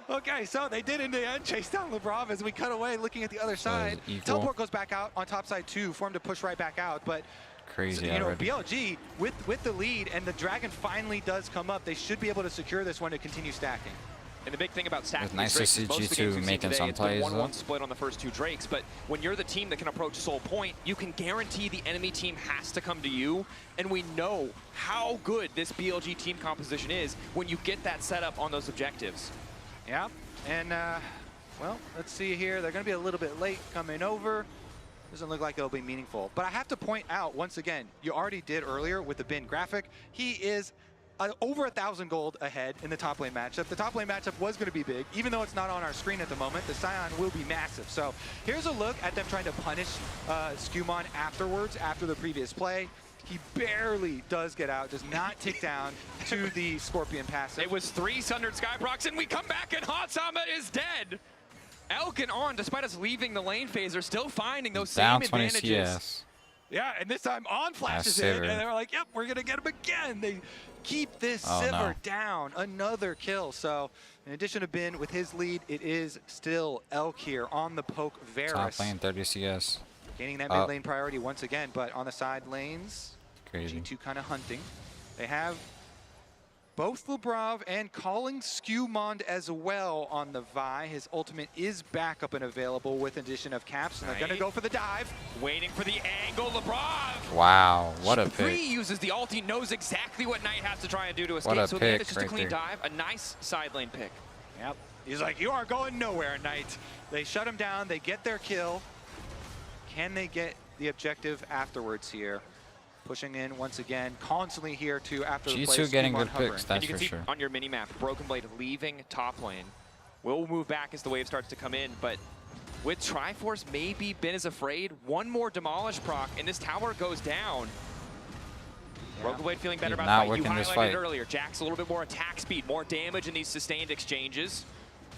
Okay, so they did in the end chase down Lebrov as we cut away looking at the other side. equal. Teleport goes back out on top side too for him to push right back out, but Crazy you know, already. BLG with the lead and the Dragon finally does come up, they should be able to secure this one to continue stacking. And the big thing about stacking It's nice these to Drakes see is most of the G2 games we've seen making today, some it's been plays, 1-1 though. split on the first two Drakes, but when you're the team that can approach Soul Point, you can guarantee the enemy team has to come to you, and we know how good this BLG team composition is when you get that setup on those objectives. Yeah, and well, let's see here. They're going to be a little bit late coming over. Doesn't look like it'll be meaningful. But I have to point out, once again, you already did earlier with the Bin graphic, he is over 1,000 gold ahead in the top lane matchup. The top lane matchup was going to be big, even though it's not on our screen at the moment. The Sion will be massive. So here's a look at them trying to punish Skumon afterwards, after the previous play. He barely does get out, does not tick down to the Scorpion passive. It was 3 Sundered Sky procs, and we come back and Hansama is dead. Elk and On, despite us leaving the lane phase, are still finding those Down same 20 advantages. CS. Yeah, and this time On flashes in, Sivir. and they were like, yep, we're going to get him again. They keep this Oh, Sivir no. down. Another kill. So in addition to Bin with his lead, it is still Elk here on the poke Varus. Top lane 30 CS. gaining that mid lane priority once again. But on the side lanes, Crazy. G2 kind of hunting. They have both Lebrov and calling Skewmond as well on the Vi. His ultimate is back up and available with addition of Caps, and they're going to go for the dive. Waiting for the angle, Lebrov. Wow, what a Free pick. uses the ult. He knows exactly what Knight has to try and do to escape. What a So again, pick it's just a right clean there. dive, a nice side lane pick. Yep. He's like, you are going nowhere, Knight. They shut him down. They get their kill. Can they get the objective afterwards here? Pushing in once again, constantly here to after the play. G2 getting good hovering. picks, And that's you can for see sure. on your mini map, Broken Blade leaving top lane. Will move back as the wave starts to come in, but with Triforce maybe Ben is afraid. One more demolish proc and this tower goes down. Broken Blade feeling better He's about not the fight. You working this highlighted fight. it earlier. Jack's a little bit more attack speed, more damage in these sustained exchanges.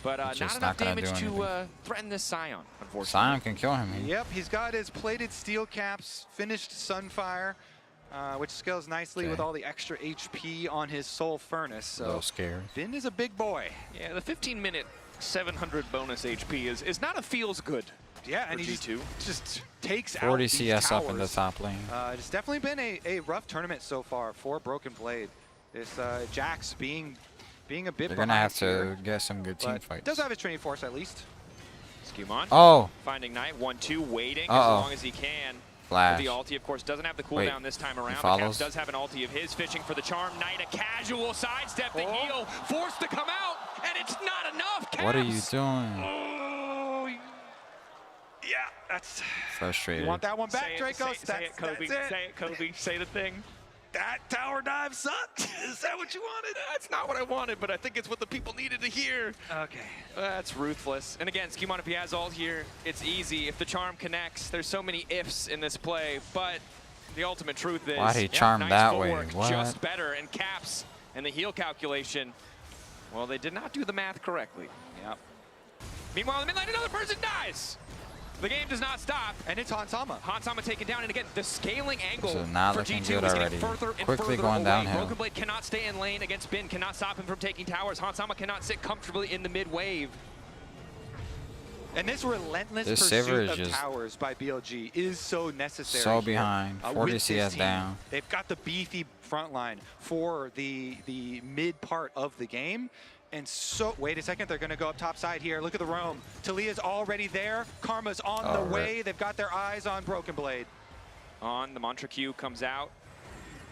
But It's not just enough not gonna damage do to threaten this Scion, unfortunately. Scion can kill him. Yep, he's got his plated steel caps, finished Sunfire, which scales nicely with all the extra HP on his Soul Furnace. So A little scary. Ben is a big boy. Yeah, the 15-minute 700 bonus HP is not a feels good. Yeah, and for he G2. just takes 40 out these CS up in the towers. top lane. It's definitely been a rough tournament so far for Broken Blade. This Jax being a bit They're gonna behind have to here, get some good team but fights. does have his training force at least. Skewmon. Oh. Finding Knight, 1-2, waiting Uh-oh. as long as he can. Flash. The ulti, of course, doesn't have the Wait, cooldown this time he around. But follows? Caps does have an ulti of his, fishing for the charm. Knight, a casual sidestep, the heal, forced to come out, and it's not enough. Caps. What are you doing? Oh, yeah, that's Frustrated. You want that one back, Say it, Draco? say it, Kobe. That's it. Say it, Kobe. Say the thing. That tower dive sucked. Is that what you wanted? That's not what I wanted, but I think it's what the people needed to hear. Okay. That's ruthless. And again, Skewmon, if he has ult here, it's easy. If the charm connects, there's so many ifs in this play, but the ultimate truth is, Why'd he charm nice that way? footwork, What? just better. And Caps and the heal calculation, well, they did not do the math correctly. Yep. Meanwhile, in the mid lane, another person dies. The game does not stop. And it's Hansama. Hansama taken down, and again, the scaling angle This is not for looking G2 good is already. getting further and Quickly further going away. downhill. Broken Blade cannot stay in lane against Ben, cannot stop him from taking towers. Hansama cannot sit comfortably in the mid wave. And this relentless This pursuit Sivir is of just towers by BLG is so necessary. so here, behind. 40 with this CS team. down. They've got the beefy front line for the mid part of the game. And so, wait a second, they're going to go up top side here. Look at the roam. Talia's already there. Karma's on the way. They've got their eyes on Broken Blade. On, the Mantra Q comes out.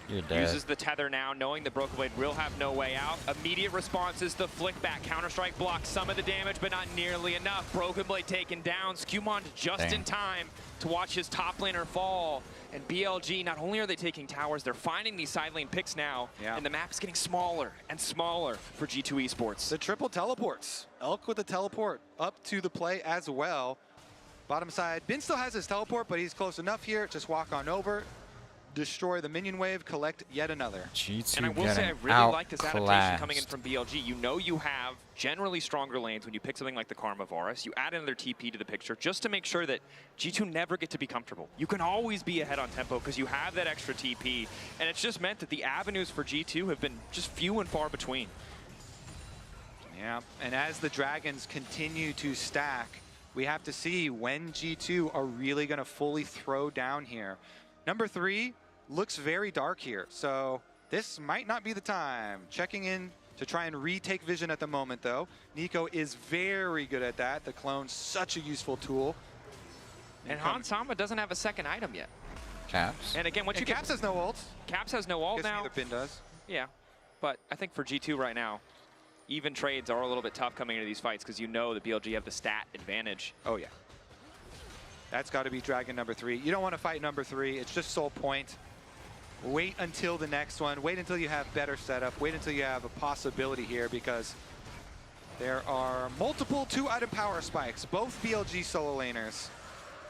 You're dead. Uses the tether now, knowing that Broken Blade will have no way out. Immediate responses, the flick back. Counter-strike blocks some of the damage, but not nearly enough. Broken Blade taken down. Skewmon just in time to watch his top laner fall. And BLG, not only are they taking towers, they're finding these side lane picks now. Yeah. And the map is getting smaller and smaller for G2 Esports. The triple teleports. Elk with the teleport up to the play as well. Bottom side, Ben still has his teleport, but he's close enough here. Just walk on over. Destroy the minion wave, collect yet another. G2 And I will say, I really like this adaptation coming in from BLG. You know you have generally stronger lanes when you pick something like the Karma Varus. You add another TP to the picture just to make sure that G2 never get to be comfortable. You can always be ahead on tempo because you have that extra TP. And it's just meant that the avenues for G2 have been just few and far between. Yeah, and as the Dragons continue to stack, we have to see when G2 are really going to fully throw down here. Number 3 looks very dark here, so this might not be the time. Checking in to try and retake vision at the moment, though. Nico is very good at that. The clone's such a useful tool. And Hansama doesn't have a second item yet. Caps. And again, Caps has no ult. Caps has no ult now. Neither Pin does. Yeah, but I think for G2 right now, even trades are a little bit tough coming into these fights because you know that BLG have the stat advantage. Oh, yeah. That's got to be Dragon number 3. You don't want to fight number 3. It's just soul point. Wait until the next one. Wait until you have better setup. Wait until you have a possibility here because there are multiple 2-item power spikes. Both BLG solo laners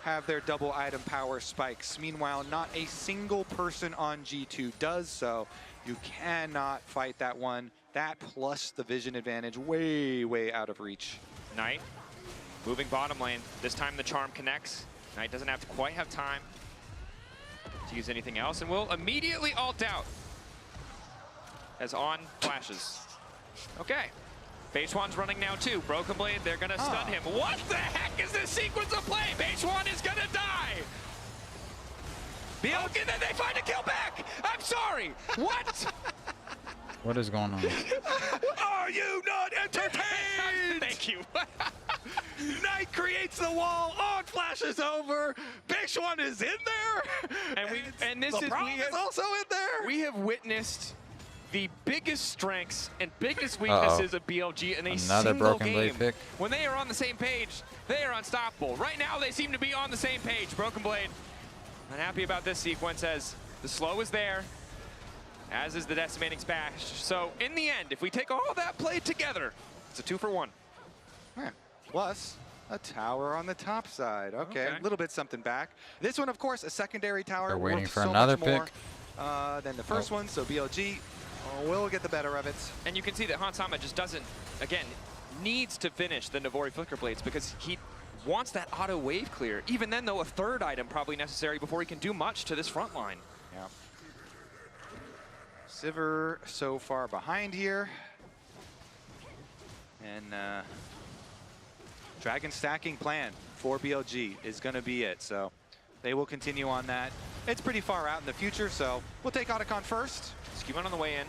have their double item power spikes. Meanwhile, not a single person on G2 does so. You cannot fight that one. That plus the vision advantage way, way out of reach. Knight moving bottom lane. This time the charm connects. Knight doesn't have to quite have time to use anything else and will immediately ult out as on flashes. Okay. Beichuan's running now too. Broken Blade, they're gonna stun him. What the heck is this sequence of play? Beichuan is gonna die! BLG, and then they find a kill back. I'm sorry. What? What is going on? Are you not entertained? Thank you. Knight creates the wall. On flashes over. Bishwan is in there. And this LeBron is also in there. We have witnessed the biggest strengths and biggest weaknesses of BLG in a Another single Broken game. Blade pick. When they are on the same page, they are unstoppable. Right now, they seem to be on the same page. Broken Blade, unhappy about this sequence as the slow is there, as is the decimating smash. So in the end, if we take all that played together, it's a 2-for-1. Yeah. Plus a tower on the top side. Okay, a little bit something back. This one, of course, a secondary tower. They're waiting worth for so another much more, pick. than the first one, so BLG will get the better of it. And you can see that Hansama just doesn't, again, needs to finish the Navori Flicker Blades because he wants that auto wave clear. Even then, though, a third item probably necessary before he can do much to this front line. Yeah. Sivir so far behind here. And Dragon stacking plan for BLG is going to be it. So they will continue on that. It's pretty far out in the future, so we'll take Otacon first. Skewmon on the way in.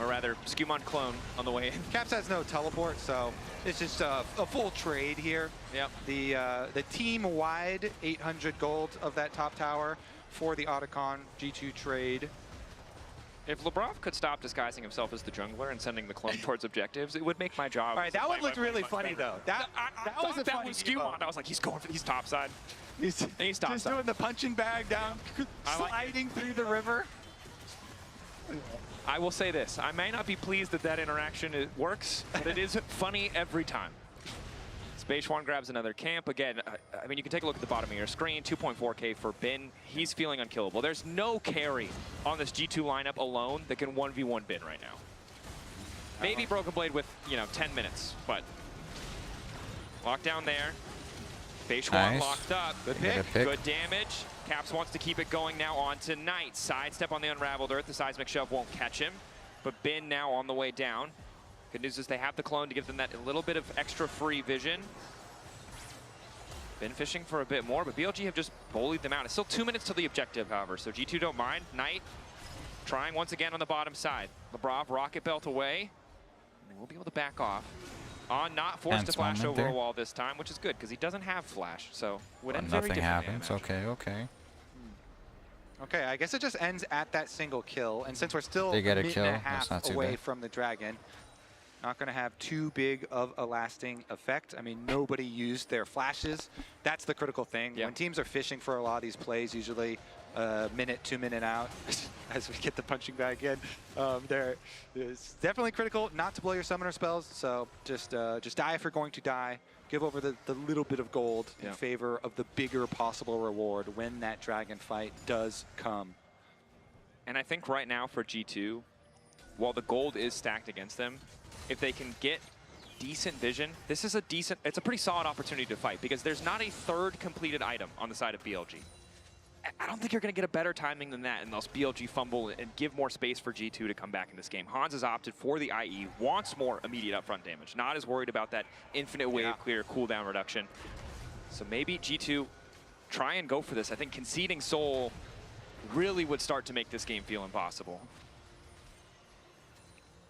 Or rather, Skewmon clone on the way in. Caps has no teleport, so it's just a full trade here. Yep. The team-wide 800 gold of that top tower for the Otacon G2 trade. If Lebrov could stop disguising himself as the jungler and sending the clone towards objectives, it would make my job. All right, that one looked really funny, though. That was a funny Skewmon. I was like, he's going for, he's topside. He's topside. Just doing the punching bag down, sliding through the river. I will say this, I may not be pleased that that interaction works, but it is funny every time. Spacewan grabs another camp. Again, I mean, you can take a look at the bottom of your screen, 2.4K for Bin. He's feeling unkillable. There's no carry on this G2 lineup alone that can 1v1 Bin right now. Maybe Broken Blade with, 10 minutes, but lockdown there. Spacewan Nice. locked up. Good Get a pick. pick. Good damage. Caps wants to keep it going now on to Knight. Sidestep on the Unraveled Earth. The Seismic Shove won't catch him, but Bin now on the way down. Good news is they have the clone to give them that little bit of extra free vision. Been fishing for a bit more, but BLG have just bullied them out. It's still 2 minutes to the objective, however, so G2 don't mind. Knight trying once again on the bottom side. Lebrov, rocket belt away. And we'll be able to back off. On not forced to flash over a wall this time, which is good, because he doesn't have flash, so would end very Nothing differently, happens. Okay, okay. Okay, I guess it just ends at that single kill, and since we're still They get a minute kill. and a That's half not too away bad. from the Dragon, not going to have too big of a lasting effect. I mean, nobody used their flashes. That's the critical thing. Yeah. When teams are fishing for a lot of these plays, usually a minute, 2 minute out, as we get the punching bag in, it's definitely critical not to blow your summoner spells. So just die if you're going to die. Give over the little bit of gold in favor of the bigger possible reward when that Dragon fight does come. And I think right now for G2, while the gold is stacked against them, if they can get decent vision, this is it's a pretty solid opportunity to fight because there's not a third completed item on the side of BLG. I don't think you're going to get a better timing than that unless BLG fumble and give more space for G2 to come back in this game. Hans has opted for the IE, wants more immediate upfront damage, not as worried about that infinite wave clear cooldown reduction. So maybe G2 try and go for this. I think conceding Soul really would start to make this game feel impossible.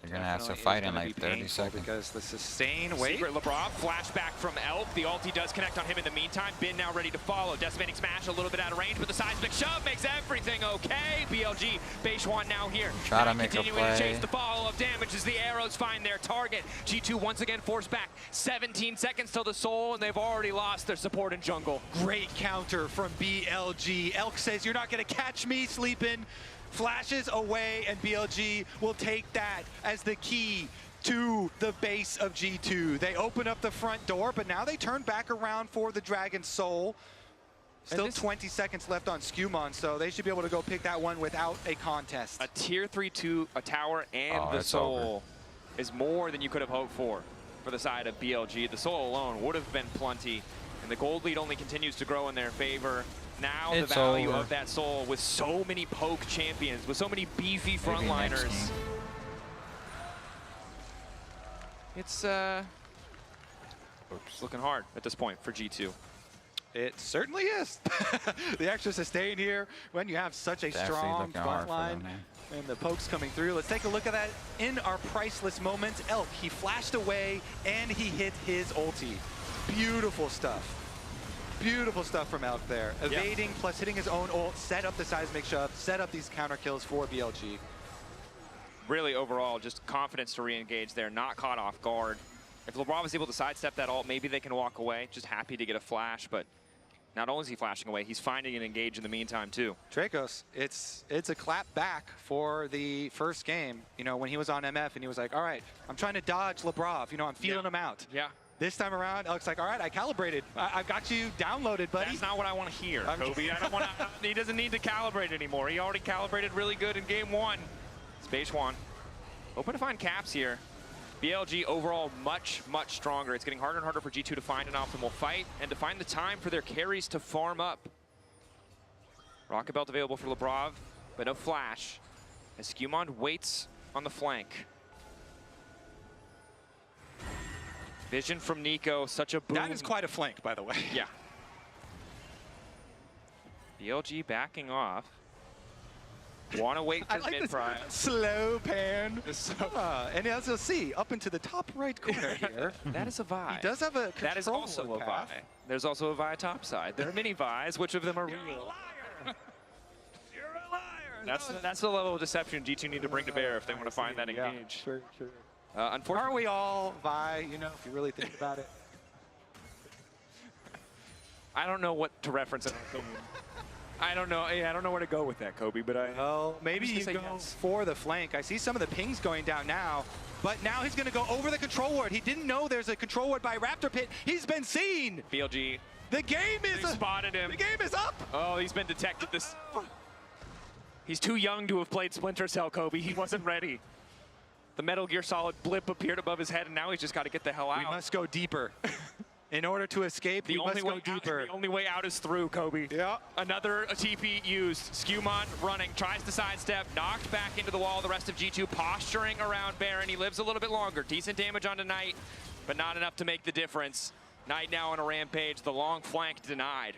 You're going to have to fight in like 30 seconds. Because the sustain wave. Secret Lebrov, flashback from Elf. The ulti does connect on him in the meantime. Bin now ready to follow. Decimating Smash a little bit out of range, but the Seismic Shove makes everything okay. BLG, Beishwan now here. Try to make a continuing to play. chase the follow-up damage as the arrows find their target. G2 once again forced back. 17 seconds till the Soul, and they've already lost their support in jungle. Great counter from BLG. Elk says, you're not going to catch me sleeping. Flashes away, and BLG will take that as the key to the base of G2. They open up the front door, but now they turn back around for the Dragon Soul. Still 20 seconds left on Skewmon, so they should be able to go pick that one without a contest. A tier 3-2, a tower, and the it's Soul is more than you could have hoped for the side of BLG. The Soul alone would have been plenty, and the gold lead only continues to grow in their favor. Now It's the value over. of that Soul with so many poke champions, with so many beefy frontliners. It's looking hard at this point for G2. It certainly is. The extra sustain here when you have such a Definitely strong looking hard front for line them, man. and the pokes coming through. Let's take a look at that in our priceless moments. Elk, he flashed away and he hit his ulti. Beautiful stuff. Beautiful stuff from Elk there. Evading plus hitting his own ult, set up the seismic shove, set up these counter kills for BLG. Really, overall, just confidence to re-engage there, not caught off guard. If LeBron was able to sidestep that ult, maybe they can walk away. Just happy to get a flash, but not only is he flashing away, he's finding an engage in the meantime, too. Dracos, it's a clap back for the first game. You know, when he was on MF and he was like, all right, I'm trying to dodge Lebrov. You know, I'm feeling him out. Yeah. This time around, Elk's like, all right, I calibrated. I've got you downloaded, buddy. That's not what I want to hear, Kobe. I don't want to. He doesn't need to calibrate anymore. He already calibrated really good in game one. Space one. Open to find caps here. BLG overall much, much stronger. It's getting harder and harder for G2 to find an optimal fight and to find the time for their carries to farm up. Rocket Belt available for Lebrov, but no flash. As Skewmond waits on the flank. Vision from Nico, such a boom. That is quite a flank, by the way. Yeah. BLG backing off. Want to wait for I like mid this prime. slow pan. And as you'll see, up into the top right corner here. That is a Vi. He does have a That is also a Vi. path. There's also a Vi top side. There are manyVis. Which of them are real? You're a liar. That's the level of deception G2 need to bring to bear if they want to find that engage. Sure. Unfortunately, Aren't we all Vi, you know, if you really think about it? I don't know what to reference in our opinion. I don't know. I don't know where to go with that, Kobe. But Maybe you go for the flank. I see some of the pings going down now, but now he's going to go over the control ward. He didn't know there's a control ward by Raptor Pit. He's been seen. BLG. The game is spotted him. The game is up. Oh, he's been detected. He's too young to have played Splinter Cell, Kobe. He wasn't ready. The Metal Gear Solid blip appeared above his head, and now he's just got to get the hell out. We must go deeper. In order to escape, we must go deeper. The only way out is through, Kobe. Yeah. Another TP used. Skewmon running, tries to sidestep, knocked back into the wall. The rest of G2 posturing around Baron. He lives a little bit longer. Decent damage onto Knight, but not enough to make the difference. Knight now on a rampage. The long flank denied.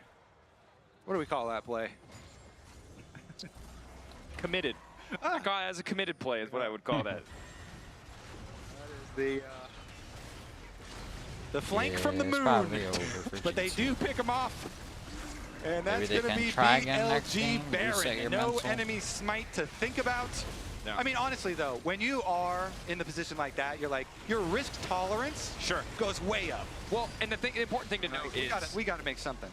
What do we call that play? Committed. As a committed play is what I would call that. That is the flank from the moon, but they do pick him off. And that's going to be BLG Baron. No enemy smite to think about. No. I mean, honestly, though, when you are in the position like that, you're like, your risk tolerance goes way up. Well, and the important thing to note is we got to make something.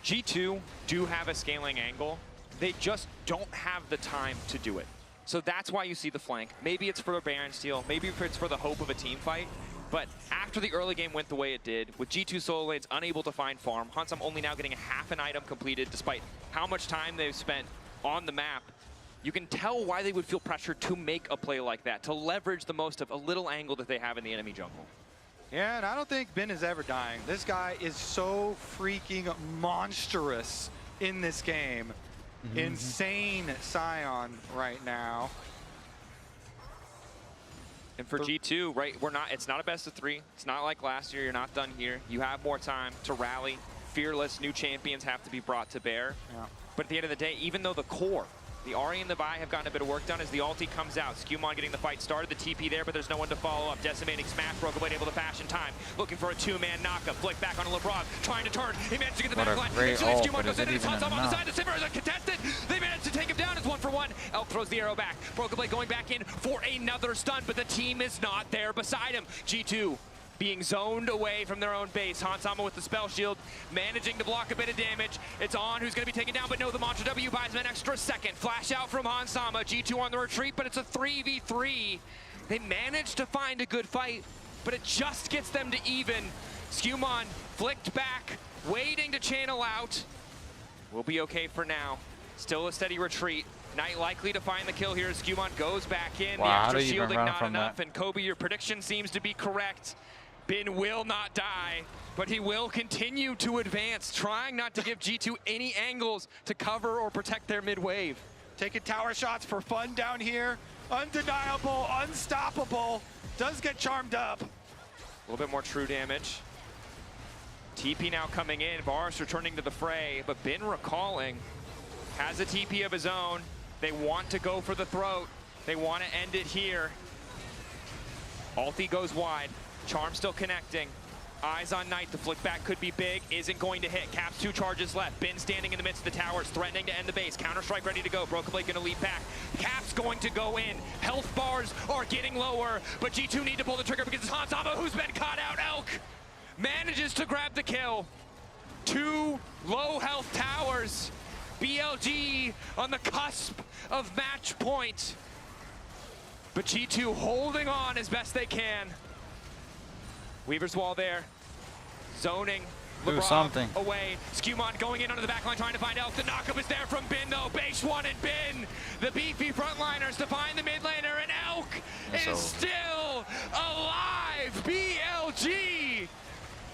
G2 do have a scaling angle. They just don't have the time to do it. So that's why you see the flank. Maybe it's for the Baron steal. Maybe it's for the hope of a team fight. But after the early game went the way it did, with G2 solo lanes unable to find farm, Hansam only now getting a half an item completed despite how much time they've spent on the map, you can tell why they would feel pressured to make a play like that, to leverage the most of a little angle that they have in the enemy jungle. Yeah, and I don't think Ben is ever dying. This guy is so freaking monstrous in this game. Insane Scion right now. And for G2, right, it's not a best of 3. It's not like last year, you're not done here. You have more time to rally. Fearless, new champions have to be brought to bear. Yeah. But at the end of the day, even though the core, the Ahri and the Vi have gotten a bit of work done as the ulti comes out. Skewmon getting the fight started, the TP there, but there's no one to follow up. Decimating Smash, Broken Blade able to pass in time. Looking for a two-man knockup. Flick back on Lebrov, trying to turn. He managed to get the back line. Skewmon goes in and it's Hansam on the side. The Simmer is contested. They managed to take him down as 1-for-1. Elk throws the arrow back. Broken Blade going back in for another stun, but the team is not there beside him. G2 being zoned away from their own base. Hansama with the spell shield, managing to block a bit of damage. It's On who's going to be taken down, but no, the Mantra W buys him an extra second. Flash out from Hansama. G2 on the retreat, but it's a 3v3. They managed to find a good fight, but it just gets them to even. Skewmon flicked back, waiting to channel out. We'll be okay for now. Still a steady retreat. Knight likely to find the kill here as Skewmon goes back in. Wow, the extra shielding not enough, and Kobe, your prediction seems to be correct. Bin will not die, but he will continue to advance, trying not to give G2 any angles to cover or protect their mid-wave. Taking tower shots for fun down here. Undeniable, unstoppable. Does get charmed up. A little bit more true damage. TP now coming in, Varus returning to the fray, but Bin recalling, has a TP of his own. They want to go for the throat. They want to end it here. Ulti goes wide, Charm still connecting. Eyes on Knight, the flick back could be big, isn't going to hit. Caps 2 charges left. Bin standing in the midst of the towers, threatening to end the base. Counter-strike ready to go. Broken Blade gonna lead back. Caps going to go in. Health bars are getting lower, but G2 need to pull the trigger because it's Hanzama who's been caught out. Elk manages to grab the kill. 2 low health towers. BLG on the cusp of match point. But G2 holding on as best they can. Weaver's Wall there, zoning, LeBron away. Skewmon going in under the backline trying to find Elk. The knockup is there from Bin though. Base 1 and Bin, the beefy frontliners to find the mid laner, and Elk is still alive. BLG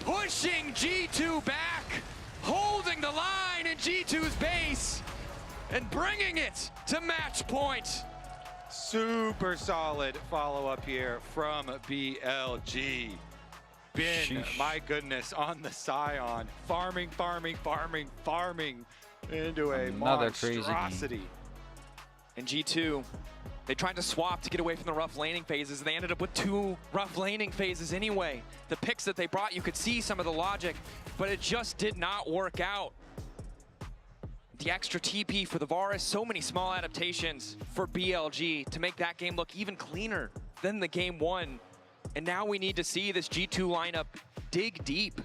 pushing G2 back, holding the line in G2's base, and bringing it to match point. Super solid follow-up here from BLG. Bin, my goodness, on the Scion, farming into a monstrosity. And G2, they tried to swap to get away from the rough laning phases, and they ended up with 2 rough laning phases anyway. The picks that they brought, you could see some of the logic, but it just did not work out. The extra TP for the Varus, so many small adaptations for BLG to make that game look even cleaner than the game 1. And now we need to see this G2 lineup dig deep,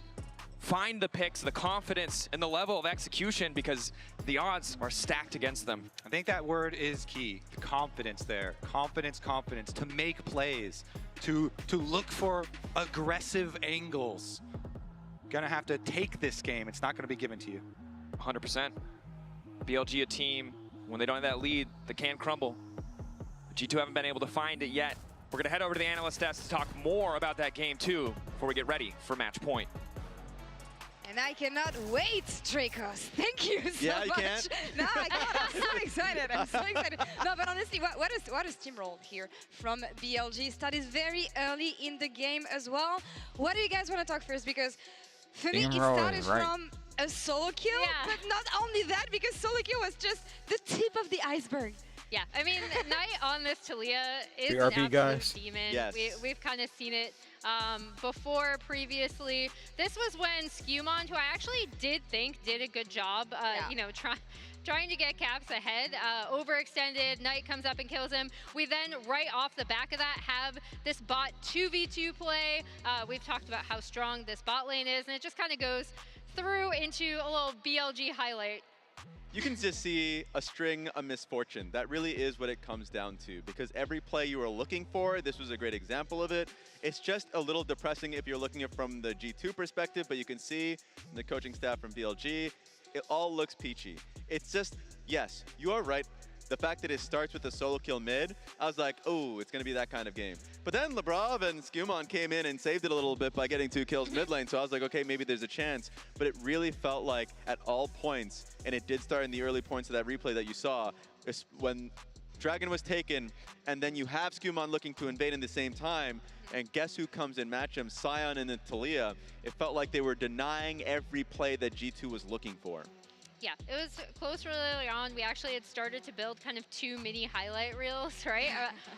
find the picks, the confidence, and the level of execution, because the odds are stacked against them. I think that word is key, the confidence there. Confidence, to make plays, to look for aggressive angles. Gonna have to take this game. It's not gonna be given to you. 100%. BLG a team, when they don't have that lead, they can crumble. G2 haven't been able to find it yet. We're going to head over to the analyst desk to talk more about that game too before we get ready for match point. And I cannot wait, Dracos. Thank you so yeah, you much. Can't. No, I can't. I'm so excited. I'm so excited. No, but honestly, what a steamroll here from BLG. Started very early in the game as well. What do you guys want to talk first? Because for me, it started from a solo kill, but not only that, because solo kill was just the tip of the iceberg. Yeah, I mean, Knight on this Talia is BRB an absolute guys. demon. Yes. We've kind of seen it before previously. This was when Skewmon, who I actually did think did a good job, you know, trying to get Caps ahead, overextended, Knight comes up and kills him. We then, right off the back of that, have this bot 2v2 play. We've talked about how strong this bot lane is, and it just kind of goes through into a little BLG highlight. You can just see a string of misfortune. That really is what it comes down to, because every play you were looking for, this was a great example of it. It's just a little depressing if you're looking at it from the G2 perspective, but you can see the coaching staff from BLG, it all looks peachy. It's just, yes, you are right. The fact that it starts with a solo kill mid, I was like, oh, it's going to be that kind of game. But then Lebrav and Skewmon came in and saved it a little bit by getting 2 kills mid lane, so I was like, okay, maybe there's a chance. But it really felt like at all points, and it did start in the early points of that replay that you saw, when Dragon was taken, and then you have Skewmon looking to invade in the same time, and guess who comes in match him? Sion and then Talia. It felt like they were denying every play that G2 was looking for. Yeah, it was close really early on. We actually had started to build kind of 2 mini highlight reels, right,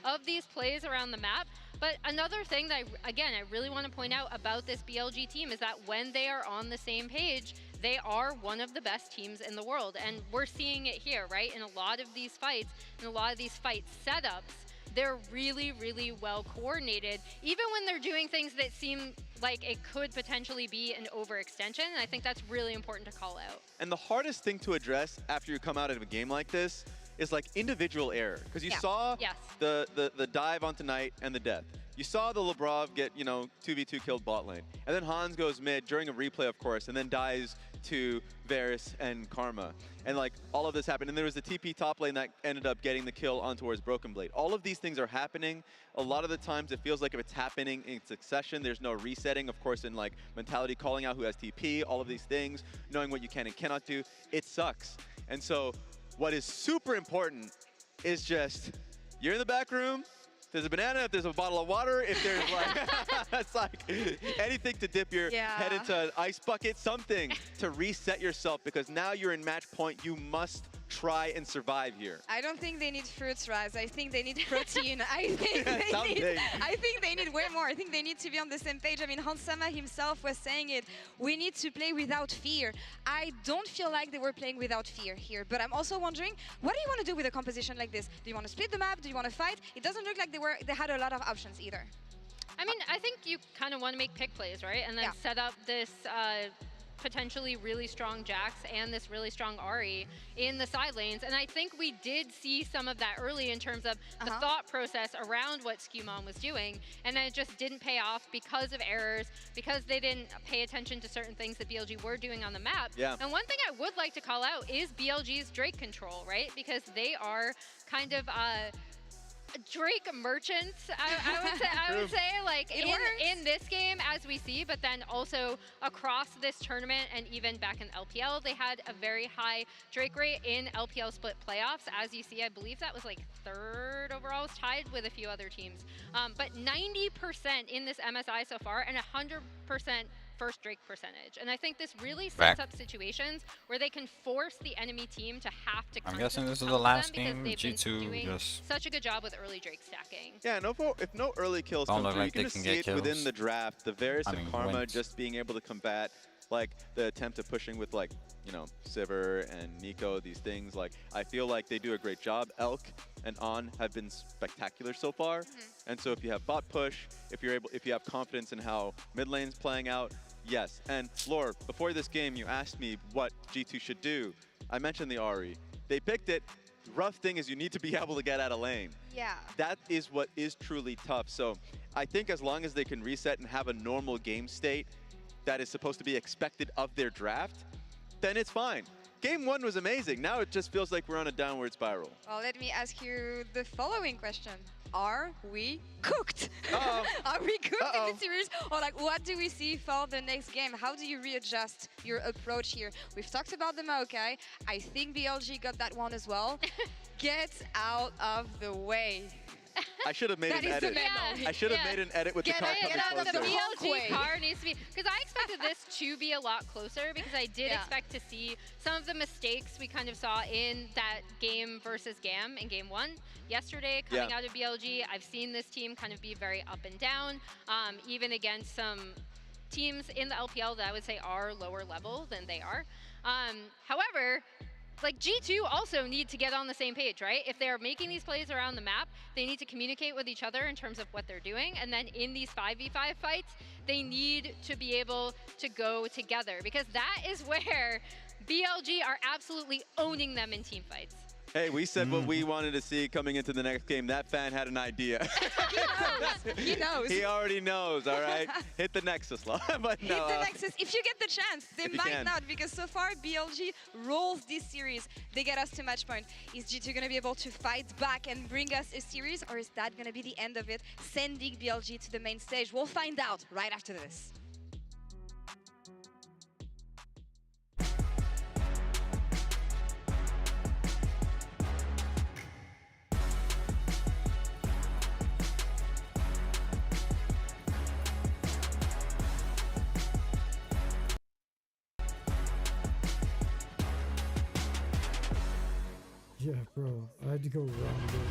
of these plays around the map. But another thing that, I really want to point out about this BLG team is that when they are on the same page, they are one of the best teams in the world. And we're seeing it here, right? In a lot of these fights, in a lot of these fight setups, they're really, really well coordinated, even when they're doing things that seem like it could potentially be an overextension. And I think that's really important to call out. And the hardest thing to address after you come out of a game like this is like individual error. Because you saw the dive onto Knight and the death. You saw the Lebrav get, 2v2 killed bot lane. And then Hans goes mid during a replay, of course, and then dies to Varus and Karma. And like all of this happened. And there was the TP top lane that ended up getting the kill on towards Broken Blade. All of these things are happening. A lot of the times it feels like if it's happening in succession, there's no resetting. Of course, in like mentality, calling out who has TP, all of these things, knowing what you can and cannot do, it sucks. And so what is super important is just, you're in the back room, there's a banana, if there's a bottle of water, if there's like, it's like anything to dip your head into an ice bucket, something to reset yourself, because now you're in match point. You must try and survive here. I don't think they need fruits, Raz. I think they need protein. I think they need way more. I think they need to be on the same page. I mean, Hansama himself was saying it. We need to play without fear. I don't feel like they were playing without fear here, but I'm also wondering, what do you want to do with a composition like this? Do you want to split the map? Do you want to fight? It doesn't look like they had a lot of options either. I mean, I think you kind of want to make pick plays, right? And then set up this potentially really strong Jax and this really strong Ahri in the side lanes. And I think we did see some of that early in terms of the thought process around what Skumon was doing. And then it just didn't pay off because of errors, because they didn't pay attention to certain things that BLG were doing on the map. Yeah. And one thing I would like to call out is BLG's Drake control, right? Because they are kind of Drake merchants, I would say, like in this game as we see, but then also across this tournament and even back in LPL, they had a very high Drake rate in LPL split playoffs. As you see, I believe that was like 3rd overall, was tied with a few other teams. But 90% in this MSI so far and 100% first Drake percentage. And I think this really sets up situations where they can force the enemy team to have to I'm guessing this is the last game. G2 just such a good job with early Drake stacking. Yeah, if no early kills Don't come look through, like you they can can just see get it within kills. the draft. The Varus I and mean, Karma wins. just being able to combat like the attempt of pushing with like, you know, Sivir and Nico, these things. Like, I feel like they do a great job. Elk and On have been spectacular so far. And so if you have bot push, if you have confidence in how mid lane's playing out, yes. And Lore, before this game, you asked me what G2 should do. I mentioned the Ahri. They picked it. The rough thing is you need to be able to get out of lane. Yeah. That is what is truly tough. So I think as long as they can reset and have a normal game state that is supposed to be expected of their draft, then it's fine. Game 1 was amazing. Now it just feels like we're on a downward spiral. Well, let me ask you the following question. Are we cooked? Are we cooked in the series? Or like, what do we see for the next game? How do you readjust your approach here? We've talked about the Maokai. I think BLG got that one as well. Get out of the way. I should have made an edit. I should have made an edit with the car coming closer. The BLG car needs to be, because I expected this to be a lot closer, because I did expect to see some of the mistakes we kind of saw in that game versus GAM in game 1 yesterday coming out of BLG. I've seen this team kind of be very up and down, even against some teams in the LPL that I would say are lower level than they are. However, like G2 also need to get on the same page, right? If they're making these plays around the map, they need to communicate with each other in terms of what they're doing. And then in these 5v5 fights, they need to be able to go together, because that is where BLG are absolutely owning them in team fights. Hey, we said what we wanted to see coming into the next game. That fan had an idea. He knows. He already knows, all right? Hit the Nexus, but no, hit the Nexus. If you get the chance, they might not, because so far BLG rolls this series. They get us to match point. Is G2 going to be able to fight back and bring us a series, or is that going to be the end of it, sending BLG to the main stage? We'll find out right after this. Yeah, bro, I had to go wrong again.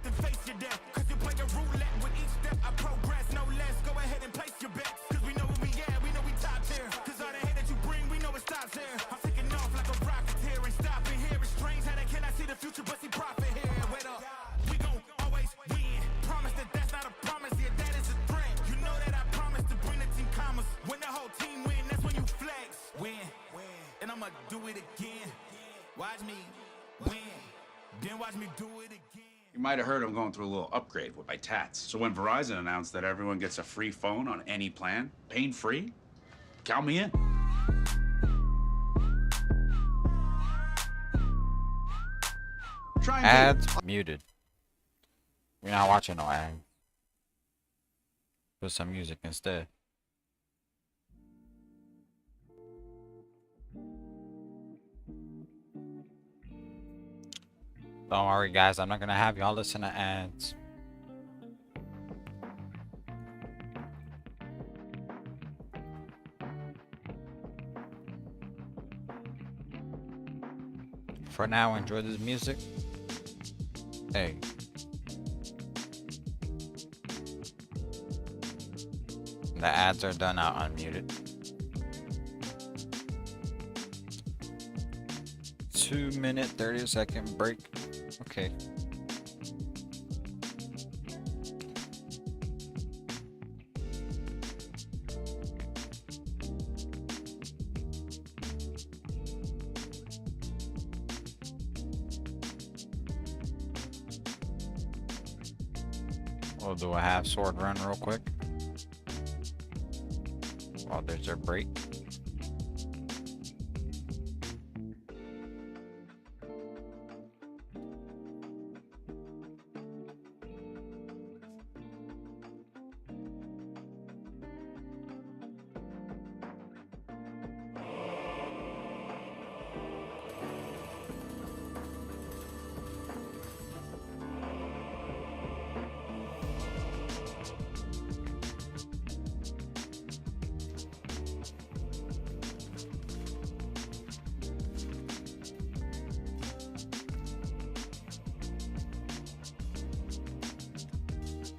Then face your death, cause you play a roulette with each step. I progress, no less. Go ahead and place your bets, cause we know where we at, we know we top tier. Cause all the hate that you bring, we know it stops here. I'm taking off like a rocket here, ain't stopping here. It's strange how they cannot see the future, but see profit here. Wait up, we gon' always win. Promise that that's not a promise, yeah, that is a threat. You know that I promise to bring the team commas. When the whole team win, that's when you flex. Win, and I'ma do it again. Watch me win, then watch me do it again. You might have heard I'm going through a little upgrade with my tats. So when Verizon announced that everyone gets a free phone on any plan, pain-free, count me in. Try and Ads muted. We're not watching no ad. Put some music instead. Don't worry, guys. I'm not gonna have y'all listen to ads. For now, enjoy this music. Hey. The ads are done. I'll unmute it. 2-minute, 30-second break. Okay. We'll do a half sword run real quick while there's a break.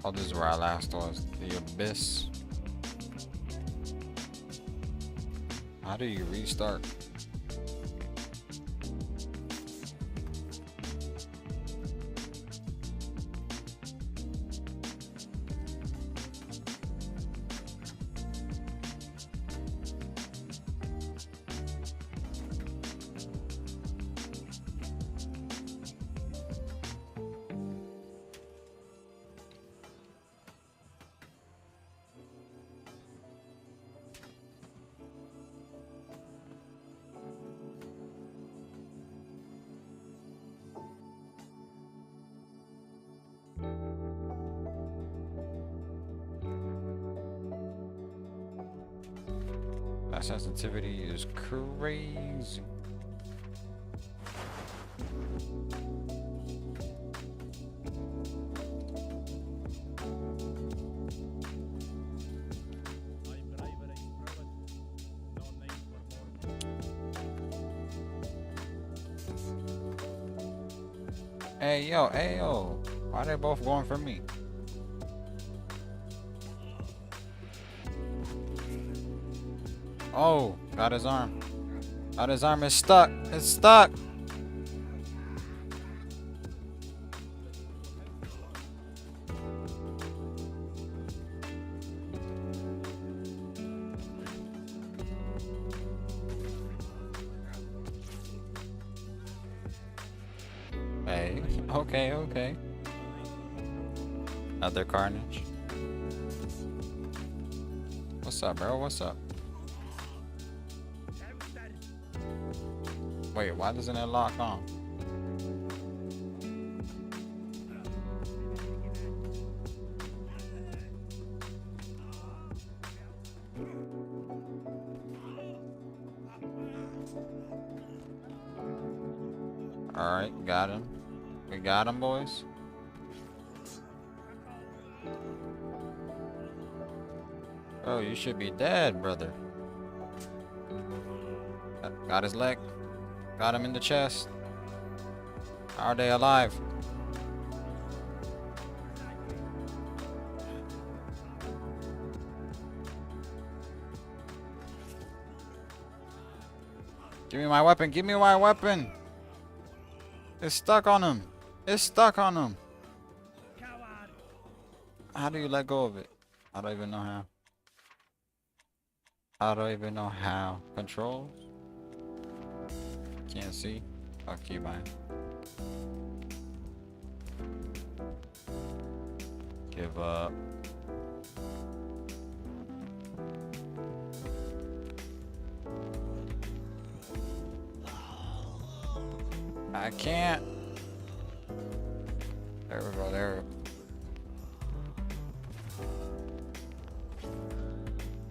Oh, this is where I last was. The Abyss. How do you restart? That sensitivity is crazy. Hey yo, why they both going for me? Oh, got his arm. Got his arm, it's stuck. It's stuck. Hey, okay. Another carnage. What's up, bro? What's up? Wait, why doesn't it lock on? Alright, got him. We got him, boys. Oh, you should be dead, brother. Got his leg. Got him in the chest. Are they alive? Give me my weapon. Give me my weapon. It's stuck on him. It's stuck on him. How do you let go of it? I don't even know how. I don't even know how. Controls? Can't see. Oh, keybind. Give up. I can't. There we go, there we go.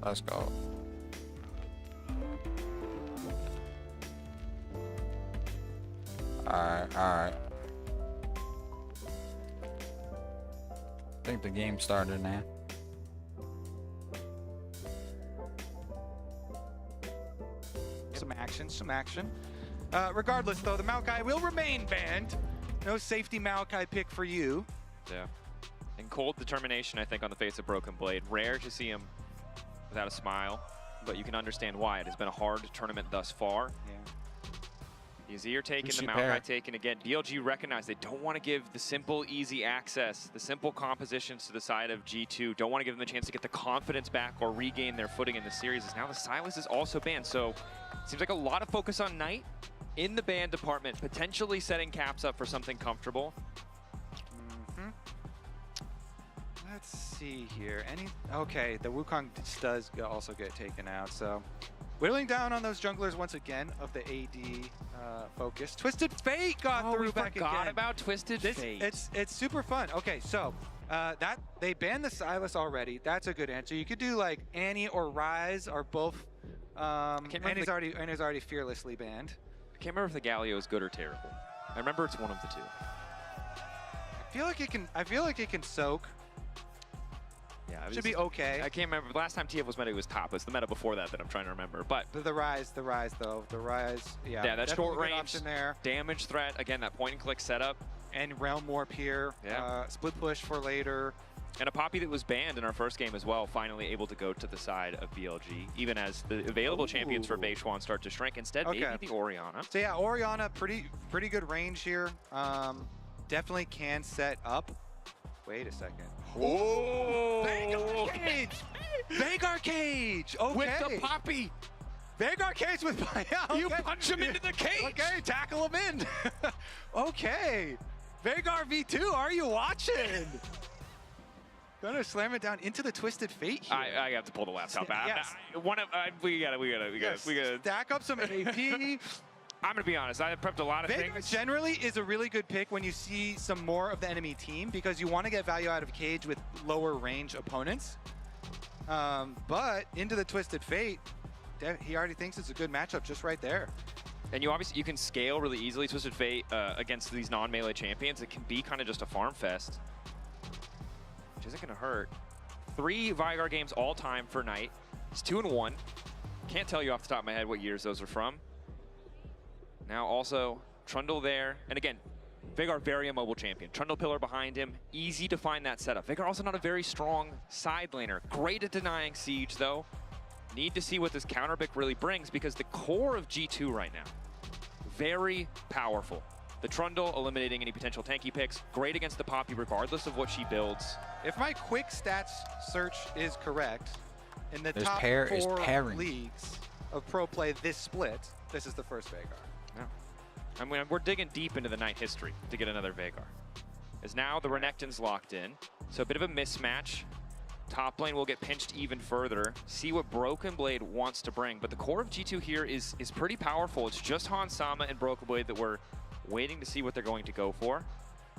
Let's go. Alright, alright. I think the game started now. Some action, some action. Regardless, though, the Maokai will remain banned. No safety Maokai pick for you. Yeah. And cold determination, I think, on the face of Broken Blade. Rare to see him without a smile, but you can understand why. It has been a hard tournament thus far. Yeah. Azir taking, the Maokai taken again. BLG recognize they don't want to give the simple, easy access, the simple compositions to the side of G2. Don't want to give them the chance to get the confidence back or regain their footing in the series. As now the Sylas is also banned, so it seems like a lot of focus on Knight in the ban department, potentially setting Caps up for something comfortable. Let's see here. Okay, the Wukong does also get taken out, so whittling down on those junglers once again of the AD focus. Twisted Fate got through back again. Forgot about Twisted Fate. It's super fun. Okay, so that they banned the Sylas already. That's a good answer. You could do like Annie or Ryze are both. Annie's already fearlessly banned. I can't remember if the Galio is good or terrible. I remember it's one of the two. I feel like it can soak. Yeah, should be okay. I can't remember. The last time TF was meta, it was top. It's the meta before that I'm trying to remember. But the Ryze though. The Ryze, yeah. Yeah, that short range option there. Damage threat. Again, that point and click setup. And Realm Warp here. Yeah. Split push for later. And a Poppy that was banned in our first game as well, finally able to go to the side of BLG, even as the available champions for Beichuan start to shrink. Instead, maybe the Orianna. So yeah, Orianna, pretty good range here. Definitely can set up. Wait a second. Oh! Veigar Cage! Veigar Cage! Okay. With the Poppy! Veigar Cage with yeah, okay. You punch him into the cage! Okay, tackle him in. Okay. Veigar V2, are you watching? Gonna slam it down into the Twisted Fate here. I have to pull the laptop out. Yes. We gotta stack up some AP. I'm gonna be honest, I prepped a lot of things. Generally is a really good pick when you see some more of the enemy team because you want to get value out of Cage with lower range opponents. But into the Twisted Fate, he already thinks it's a good matchup just right there. And you can scale really easily Twisted Fate against these non-melee champions. It can be kind of just a farm fest, which isn't gonna hurt. 3 Veigar games all time for Knight. It's 2-1. Can't tell you off the top of my head what years those are from. Now also Trundle there, and again, Veigar very immobile champion. Trundle pillar behind him, easy to find that setup. Veigar also not a very strong side laner. Great at denying siege though. Need to see what this counter pick really brings because the core of G2 right now, very powerful. The Trundle eliminating any potential tanky picks, great against the Poppy regardless of what she builds. If my quick stats search is correct, in the This top pair is 4 pairing. leagues of pro play this split, this is the first Veigar. No. I mean, we're digging deep into the Knight history to get another Veigar. As now the Renekton's locked in, so a bit of a mismatch. Top lane will get pinched even further. See what Broken Blade wants to bring, but the core of G2 here is pretty powerful. It's just Hans Sama and Broken Blade that we're waiting to see what they're going to go for.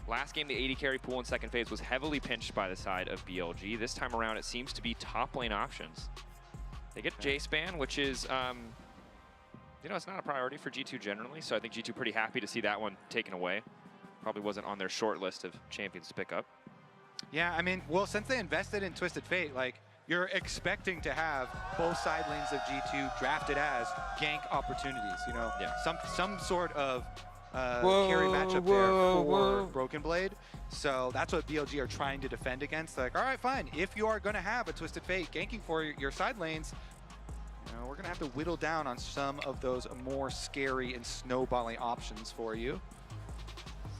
Last game, the AD carry pool in second phase was heavily pinched by the side of BLG. This time around, it seems to be top lane options. They get Jace ban, which is, you know, it's not a priority for G2 generally, so I think G2 pretty happy to see that one taken away. Probably wasn't on their short list of champions to pick up. Yeah, I mean, well, since they invested in Twisted Fate, like, you're expecting to have both side lanes of G2 drafted as gank opportunities, you know? Yeah. Some sort of carry matchup there for Broken Blade. So that's what BLG are trying to defend against. Like, all right, fine. If you are going to have a Twisted Fate ganking for your side lanes, you know, we're going to have to whittle down on some of those more scary and snowballing options for you.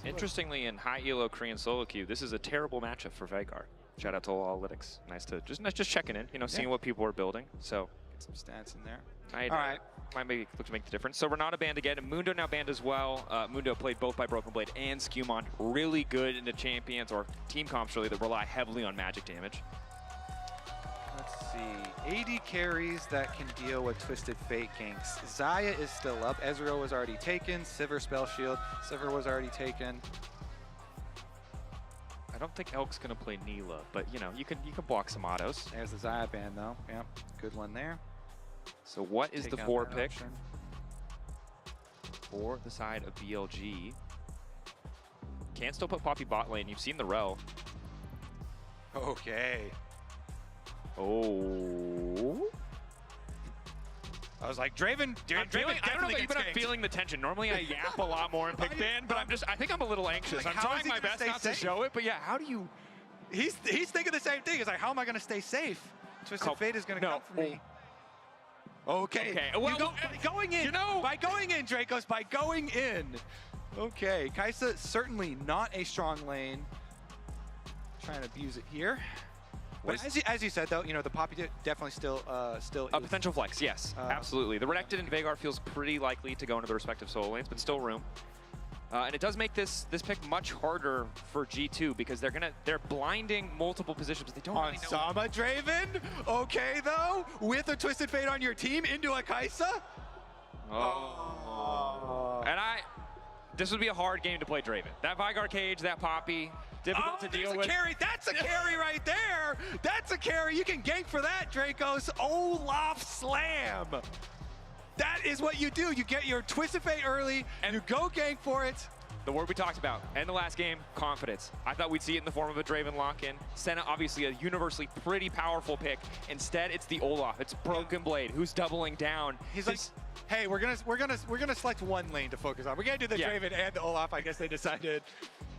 Interestingly, in high elo Korean solo queue, this is a terrible matchup for Veigar. Shout out to Analytics. Nice to just checking in, you know, seeing what people are building. So get some stats in there. All right, might look to make the difference. So Renata banned again, and Mundo now banned as well. Mundo played both by Broken Blade and Skumond. Really good into champions, or team comps really, that rely heavily on magic damage. Let's see. AD carries that can deal with Twisted Fate ganks. Xayah is still up. Ezreal was already taken. Sivir Spell Shield. Sivir was already taken. I don't think Elk's gonna play Neela, but you know, you can block some autos. There's the Xayah ban though. Yep, good one there. So what is the Take out 4 that pick option. for the side of BLG? Can still put Poppy bot lane. You've seen the rel. Okay. Oh. I was like, Draven. I don't know about you, but I'm feeling the tension. Normally I yap a lot more in pick ban, but I think I'm a little anxious. Like, I'm trying my best not to show it, but yeah, how do you? He's thinking the same thing. He's like, how am I going to stay safe? Twisted Fate is going to come for me. Okay. Well, by going in. By going in, Dracos. By going in. Okay. Kai'Sa certainly not a strong lane. Trying to abuse it here. But as you said, though, you know, the Poppy definitely still a potential flex, yes, absolutely. The Renekton and Veigar feels pretty likely to go into the respective solo lanes, but still room. And it does make this pick much harder for G2 because they're blinding multiple positions, but they don't really know. Sama Draven, okay though, with a Twisted Fate on your team into a Kai'Sa. And this would be a hard game to play Draven. That Veigar cage, that Poppy, difficult to deal with. Carry. That's a carry right there. That's a carry. You can gank for that, Dracos. Olaf Slam. That is what you do. You get your Twisted Fate early, and you go gank for it. The word we talked about in the last game, confidence. I thought we'd see it in the form of a Draven lock-in. Senna, obviously a universally pretty powerful pick. Instead, it's the Olaf. It's Broken Blade, who's doubling down. He's like, hey, we're gonna select one lane to focus on. We're gonna do the Draven and the Olaf. I guess they decided.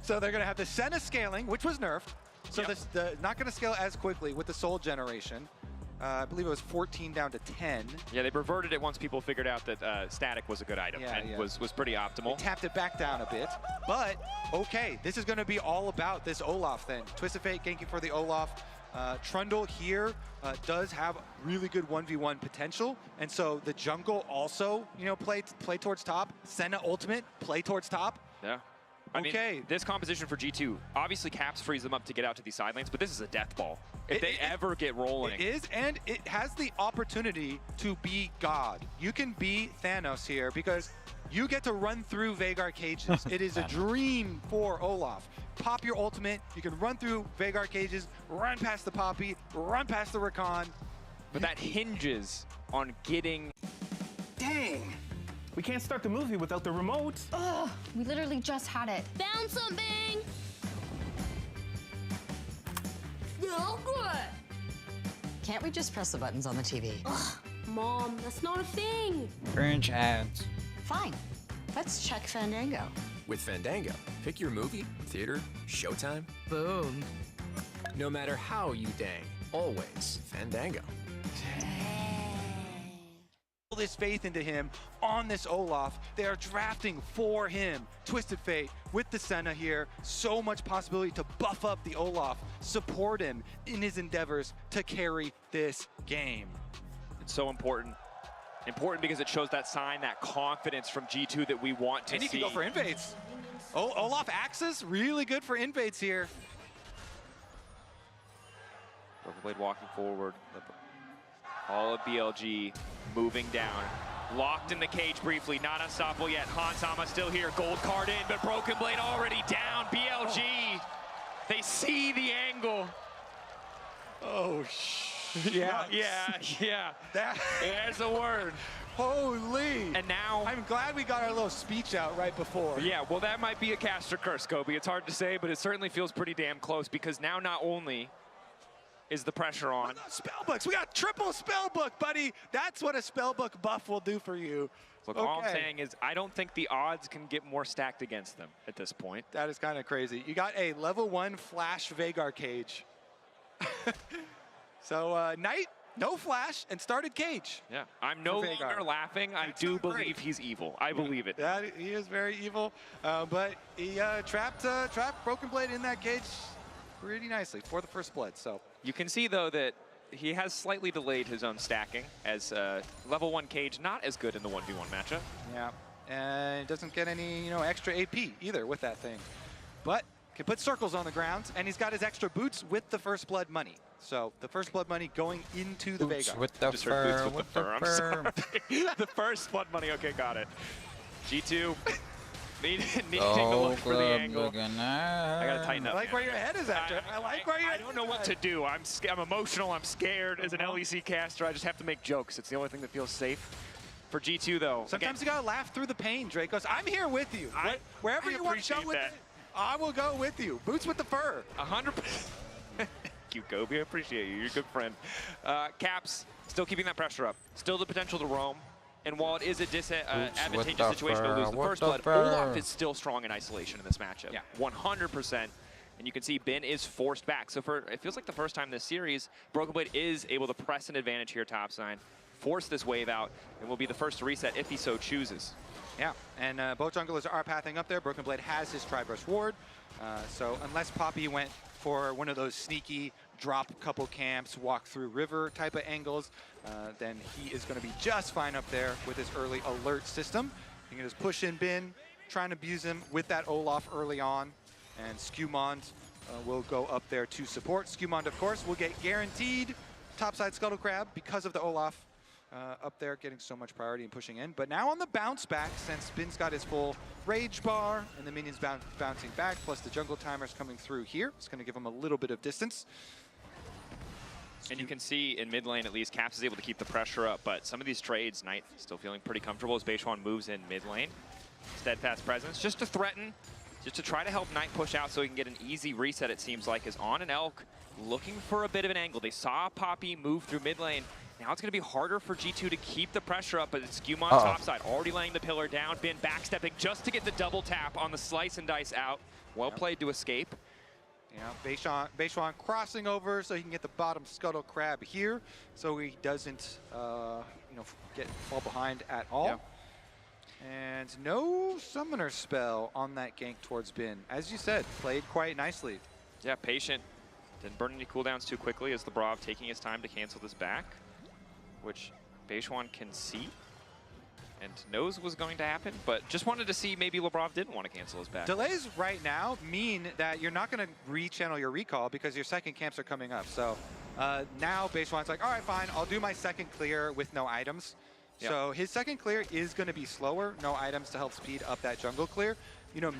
So they're gonna have the Senna scaling, which was nerfed. So the not gonna scale as quickly with the Soul Generation. I believe it was 14 down to 10. Yeah, they reverted it once people figured out that static was a good item and was pretty optimal. They tapped it back down a bit, but okay, this is going to be all about this Olaf then. Twisted Fate ganking for the Olaf. Trundle here does have really good 1v1 potential, and so the jungle also, you know, play towards top. Senna ultimate, play towards top. Yeah. I mean, this composition for G2, obviously Caps frees them up to get out to these side lanes, but this is a death ball. If they ever get rolling. It is, and it has the opportunity to be God. You can be Thanos here because you get to run through Veigar cages. It is a dream for Olaf. Pop your ultimate, you can run through Veigar cages, run past the Poppy, run past the Rakan. But that hinges on getting... Dang! We can't start the movie without the remote. Ugh, we literally just had it. Found something! No good! Can't we just press the buttons on the TV? Ugh, Mom, that's not a thing! Cringe ads. Fine. Let's check Fandango. With Fandango, pick your movie, theater, showtime. Boom. No matter how you dang, always Fandango. This faith into him on this Olaf. They are drafting for him. Twisted Fate with the Senna here. So much possibility to buff up the Olaf, support him in his endeavors to carry this game. It's so important. Important because it shows that sign, that confidence from G2 that we want to see. And he can go for invades. Olaf Axis, really good for invades here. Broken Blade walking forward. All of BLG moving down. Locked in the cage briefly, not unstoppable yet. Hansama still here, gold card in, but Broken Blade already down. BLG, they see the angle. Oh, yeah. There's a word. Holy. And now... I'm glad we got our little speech out right before. Yeah, well, that might be a caster curse, Kobe. It's hard to say, but it certainly feels pretty damn close because now not only is the pressure on. Spellbooks, we got triple spellbook, buddy. That's what a spellbook buff will do for you. Look, all I'm saying is I don't think the odds can get more stacked against them at this point. That is kind of crazy. You got a level 1 flash Veigar cage. So Knight, no flash, and started cage. Yeah, I'm no longer laughing. I do believe he's evil. I believe it. Yeah, he is very evil, but he trapped Broken Blade in that cage pretty nicely for the first blood. So you can see though that he has slightly delayed his own stacking as level 1 Cage not as good in the 1v1 matchup. Yeah, and doesn't get any, extra AP either with that thing. But can put circles on the ground, and he's got his extra boots with the First Blood money. So the First Blood money going into the Boots Veigar. with the Just heard fur, boots with the fur. I'm sorry. The First Blood money. Okay, got it. G2 needing to look for the angle. I gotta tighten up. I like where your head is at. I like where your I don't know what to do. I'm emotional. I'm scared. As an LEC caster, I just have to make jokes. It's the only thing that feels safe. For G2 though, Sometimes you gotta laugh through the pain, Dracos. I'm here with you. Wherever you want to go with it, I will go with you. Boots with the fur. 100%. Thank you, Kobe. I appreciate you. You're a good friend. Caps still keeping that pressure up. Still the potential to roam. And while it is a disadvantageous situation to lose the First Blood, Olaf is still strong in isolation in this matchup. Yeah. 100%. And you can see Bin is forced back. So it feels like the first time this series, Broken Blade is able to press an advantage here topside, force this wave out, and will be the first to reset if he so chooses. Yeah, and both junglers are pathing up there. Broken Blade has his Tri-Brush ward. So unless Poppy went for one of those sneaky drop couple camps, walk through river type of angles, then he is going to be just fine up there with his early alert system. You can just push in Bin, try and abuse him with that Olaf early on, and Skumond will go up there to support. Skumond, of course, will get guaranteed topside Scuttle Crab because of the Olaf up there getting so much priority and pushing in. But now on the bounce back, since Bin's got his full rage bar and the minions bouncing back, plus the jungle timers coming through here, it's going to give him a little bit of distance. And you can see in mid lane, at least, Caps is able to keep the pressure up, but some of these trades, Knight still feeling pretty comfortable as Beishuan moves in mid lane. Steadfast presence, just to threaten, just to try to help Knight push out so he can get an easy reset, it seems like, is on an Elk, looking for a bit of an angle. They saw Poppy move through mid lane. Now it's going to be harder for G2 to keep the pressure up, but it's Skumon topside, already laying the pillar down. Bin backstepping just to get the double tap on the slice and dice out. Well played to escape. Yeah, Beishuan crossing over so he can get the bottom Scuttle Crab here, so he doesn't, fall behind at all. Yeah. And no summoner spell on that gank towards Bin. As you said, played quite nicely. Yeah, patient. Didn't burn any cooldowns too quickly as the Brav taking his time to cancel this back, which Beishuan can see and knows was going to happen, but just wanted to see maybe LeBron didn't want to cancel his back. Delays right now mean that you're not going to re-channel your recall because your second camps are coming up. So now Beishuan's like, all right, fine, I'll do my second clear with no items. Yep. So his second clear is going to be slower, no items to help speed up that jungle clear.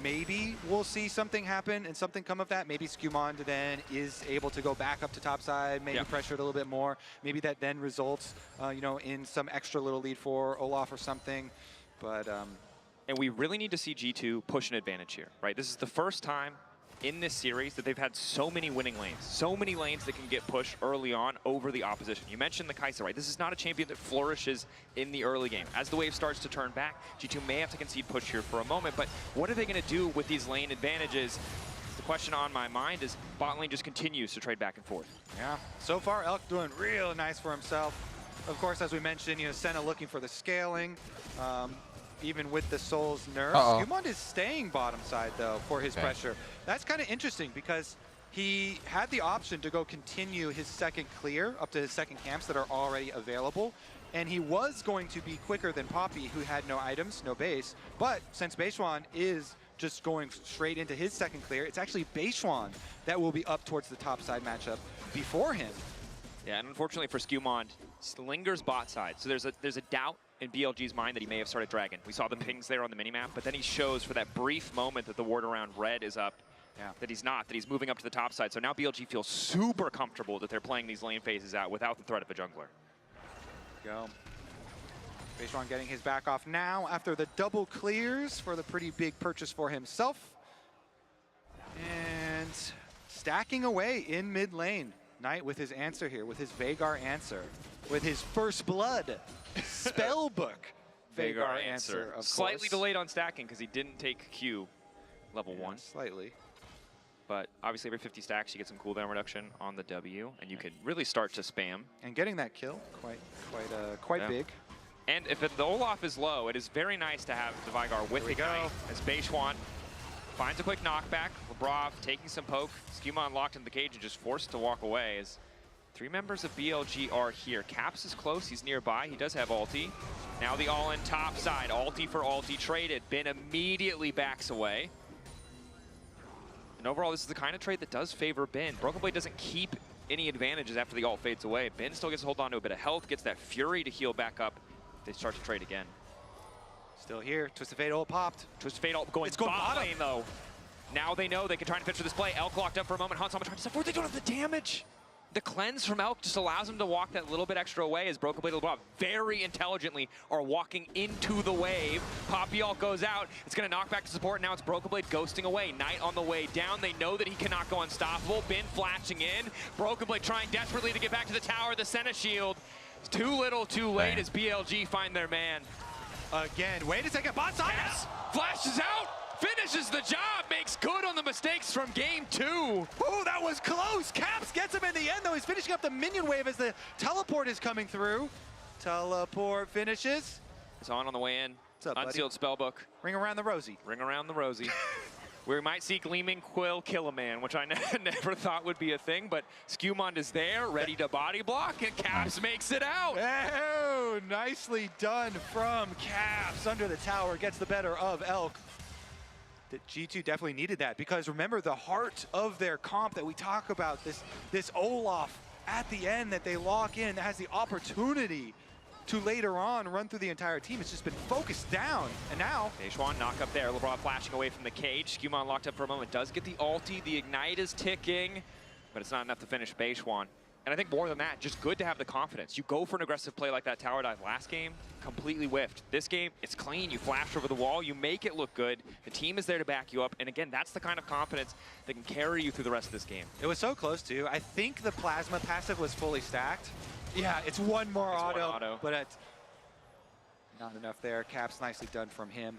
Maybe we'll see something happen and something come of that. Maybe Skumond then is able to go back up to topside, maybe pressure it a little bit more. Maybe that then results, in some extra little lead for Olaf or something. But and we really need to see G2 push an advantage here, right? This is the first time in this series that they've had so many winning lanes, so many lanes that can get pushed early on over the opposition. You mentioned the Kai'Sa, right? This is not a champion that flourishes in the early game. As the wave starts to turn back, G2 may have to concede push here for a moment, but what are they going to do with these lane advantages? The question on my mind is bot lane just continues to trade back and forth. Yeah, so far Elk doing real nice for himself. Of course, as we mentioned, Senna looking for the scaling. Even with the Soul's nerf. Skumond is staying bottom side, though, for his pressure. That's kind of interesting because he had the option to go continue his second clear up to his second camps that are already available. And he was going to be quicker than Poppy, who had no items, no base. But since Beishuan is just going straight into his second clear, it's actually Beishuan that will be up towards the top side matchup before him. Yeah, and unfortunately for Skumond, lingers bot side. So there's a doubt in BLG's mind that he may have started Dragon. We saw the pings there on the minimap, but then he shows for that brief moment that the ward around red is up, that he's not, that he's moving up to the top side. So now BLG feels super comfortable that they're playing these lane phases out without the threat of a jungler. Go. Beishuan getting his back off now after the double clears for the pretty big purchase for himself. And stacking away in mid lane. Knight with his answer here, with his Veigar answer, with his First Blood spellbook Veigar answer, of Slightly course. delayed on stacking because he didn't take Q level 1. Slightly. But obviously every 50 stacks you get some cooldown reduction on the W, and you can really start to spam. And getting that kill, quite big. And if the Olaf is low, it is very nice to have the Veigar with the Knight as Beishuan finds a quick knockback. Lebrov taking some poke. Skumon locked in the cage and just forced to walk away as 3 members of BLG are here. Caps is close, he's nearby, he does have ulti. Now the all-in top side, ulti for ulti traded. Bin immediately backs away. And overall, this is the kind of trade that does favor Bin. Broken Blade doesn't keep any advantages after the ult fades away. Bin still gets to hold on to a bit of health, gets that Fury to heal back up. They start to trade again. Still here, Twisted Fate ult popped. Twisted Fate ult going bot lane though. Now they know they can try and finish this play. Elk locked up for a moment. Hans trying to step forward. They don't have the damage. The cleanse from Elk just allows him to walk that little bit extra away as Broken Blade very intelligently are walking into the wave. Poppy ult goes out. It's going to knock back to support. Now it's Broken Blade ghosting away. Knight on the way down. They know that he cannot go unstoppable. Bin flashing in. Broken Blade trying desperately to get back to the tower. The Senna shield. It's too little, too late as BLG find their man. Again, wait a second. Bot side. Yes. Flashes out. Finishes the job, makes good on the mistakes from game 2. Ooh, that was close. Caps gets him in the end, though. He's finishing up the minion wave as the teleport is coming through. Teleport finishes. It's on the way in. What's up, Unsealed spellbook. Ring around the rosy. Ring around the rosy. We might see Gleaming Quill kill a man, which I never thought would be a thing, but Skumond is there, ready to body block, and Caps makes it out. Oh, nicely done from Caps. Under the tower, gets the better of Elk. G2 definitely needed that, because remember the heart of their comp that we talk about, this Olaf at the end that they lock in, that has the opportunity to later on run through the entire team. It's just been focused down, and now Beishwan knock up there. LeBron flashing away from the cage. Skumon locked up for a moment, does get the ulti. The ignite is ticking, but it's not enough to finish Beishwan. And I think more than that, just good to have the confidence. You go for an aggressive play like that tower dive last game, completely whiffed. This game, it's clean. You flash over the wall, you make it look good. The team is there to back you up. And again, that's the kind of confidence that can carry you through the rest of this game. It was so close too. I think the plasma passive was fully stacked. Yeah, it's one more auto, but it's not enough there. Caps nicely done from him.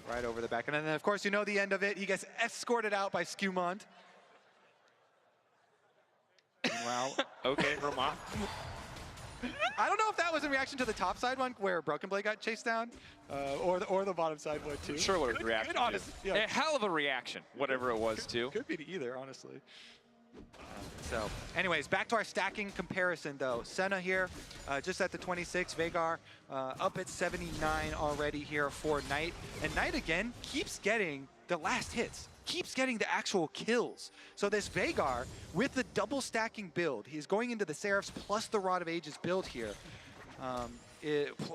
Right over the back. And then, of course, you know the end of it. He gets escorted out by Skumond. Wow. Okay, Roman. I don't know if that was in reaction to the top side one where Broken Blade got chased down, or the bottom side one too. Sure, what a reaction. Yeah. A hell of a reaction, whatever it was too. Could be to either, honestly. So, anyways, back to our stacking comparison though. Senna here, just at the 26. Veigar up at 79 already here for Knight. And Knight again keeps getting the last hits. Keeps getting the actual kills. So this Veigar, with the double stacking build, he's going into the Seraphs plus the Rod of Ages build here.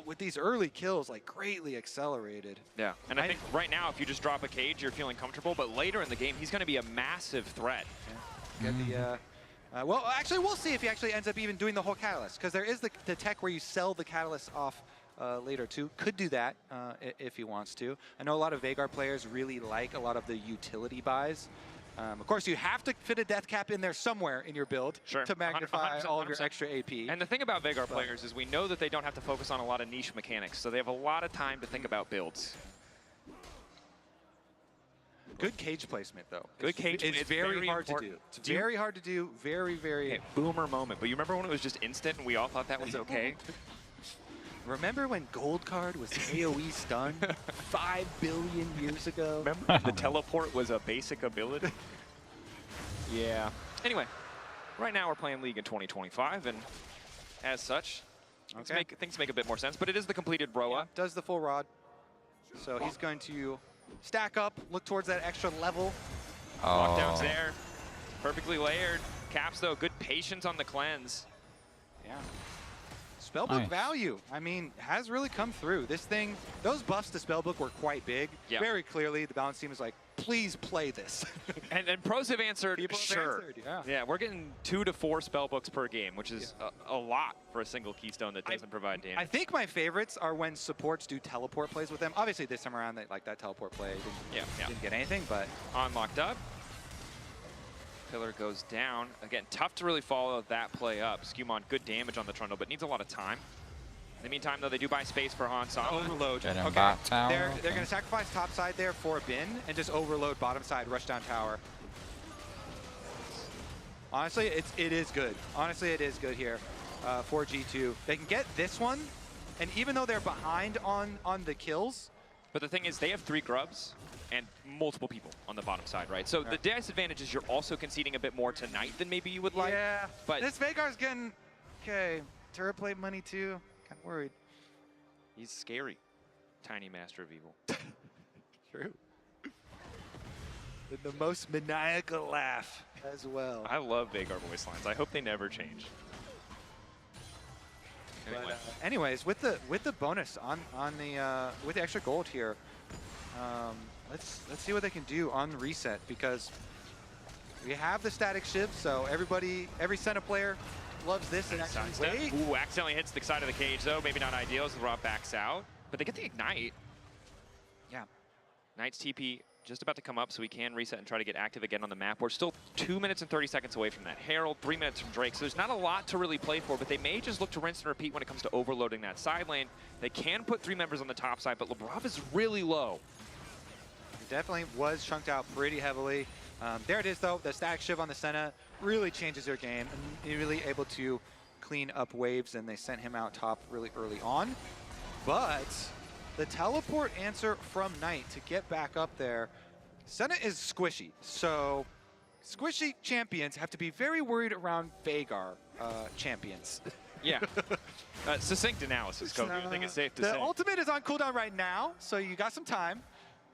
With these early kills, like greatly accelerated. Yeah, and I think right now, if you just drop a cage, you're feeling comfortable. But later in the game, he's going to be a massive threat. Yeah. Get the, well, actually, we'll see if he actually ends up even doing the whole catalyst, because there is the tech where you sell the catalyst off later too. Could do that if he wants to. I know a lot of Veigar players really like a lot of the utility buys. Of course, you have to fit a death cap in there somewhere in your build to magnify 100%, all of your extra AP. And the thing about Veigar players is we know that they don't have to focus on a lot of niche mechanics, so they have a lot of time to think about builds. Good cage placement, though. Good cage placement. It's very hard to do. It's very hard to do. Very. Okay, boomer moment. But you remember when it was just instant and we all thought that was okay? Remember when Gold Card was AoE stun 5 billion years ago? Remember the teleport was a basic ability? Yeah. Anyway, right now we're playing League in 2025, and as such, things make a bit more sense. But it is the completed Roa. Yeah, does the full rod. So he's going to stack up, look towards that extra level. Lockdown's there. Perfectly layered. Caps, though, good patience on the cleanse. Yeah. Spellbook value, I mean, has really come through. This thing, those buffs to Spellbook were quite big. Yeah. Very clearly, the balance team is like, please play this. and pros have answered, sure. Yeah. Yeah, we're getting 2 to 4 Spellbooks per game, which is a lot for a single Keystone that doesn't provide damage. I think my favorites are when supports do teleport plays with them. Obviously, this time around, they like that teleport play. Didn't get anything, but unlocked up. Pillar goes down. Again, tough to really follow that play up. Skumon, good damage on the Trundle, but needs a lot of time. In the meantime, though, they do buy space for Hans. Overload. Okay. They're going to sacrifice top side there for Bin and just overload bottom side, rush down tower. Honestly, it is good. Honestly, it is good here for G2. They can get this one, and even though they're behind on the kills, But the thing is, they have 3 grubs and multiple people on the bottom side, right? So the disadvantage is you're also conceding a bit more tonight than maybe you would like. Yeah, but this Veigar's getting, okay, turret plate money too. Kind of worried. He's scary. Tiny Master of Evil. True. With the most maniacal laugh as well. I love Veigar voice lines. I hope they never change. Anyway. But, anyways, with the bonus on the with the extra gold here, let's see what they can do on reset, because we have the static shift, so every Senna player loves this. And actually, wait. Ooh, accidentally hits the side of the cage though. Maybe not ideal as the Rob backs out, but they get the ignite. Yeah. Knight's TP just about to come up, so we can reset and try to get active again on the map. We're still 2 minutes and 30 seconds away from that Herald, 3 minutes from Drake, so there's not a lot to really play for, but they may just look to rinse and repeat when it comes to overloading that side lane. They can put 3 members on the top side, but Labrov is really low. He definitely was chunked out pretty heavily. There it is though, the static shiv on the Senna really changes their game, and you're really able to clean up waves, and they sent him out top really early on. But the teleport answer from Knight to get back up there, Senna is squishy, so squishy champions have to be very worried around Veigar champions. Yeah. Succinct analysis, Kobe. I think it's safe to the say. ultimate is on cooldown right now, so you got some time.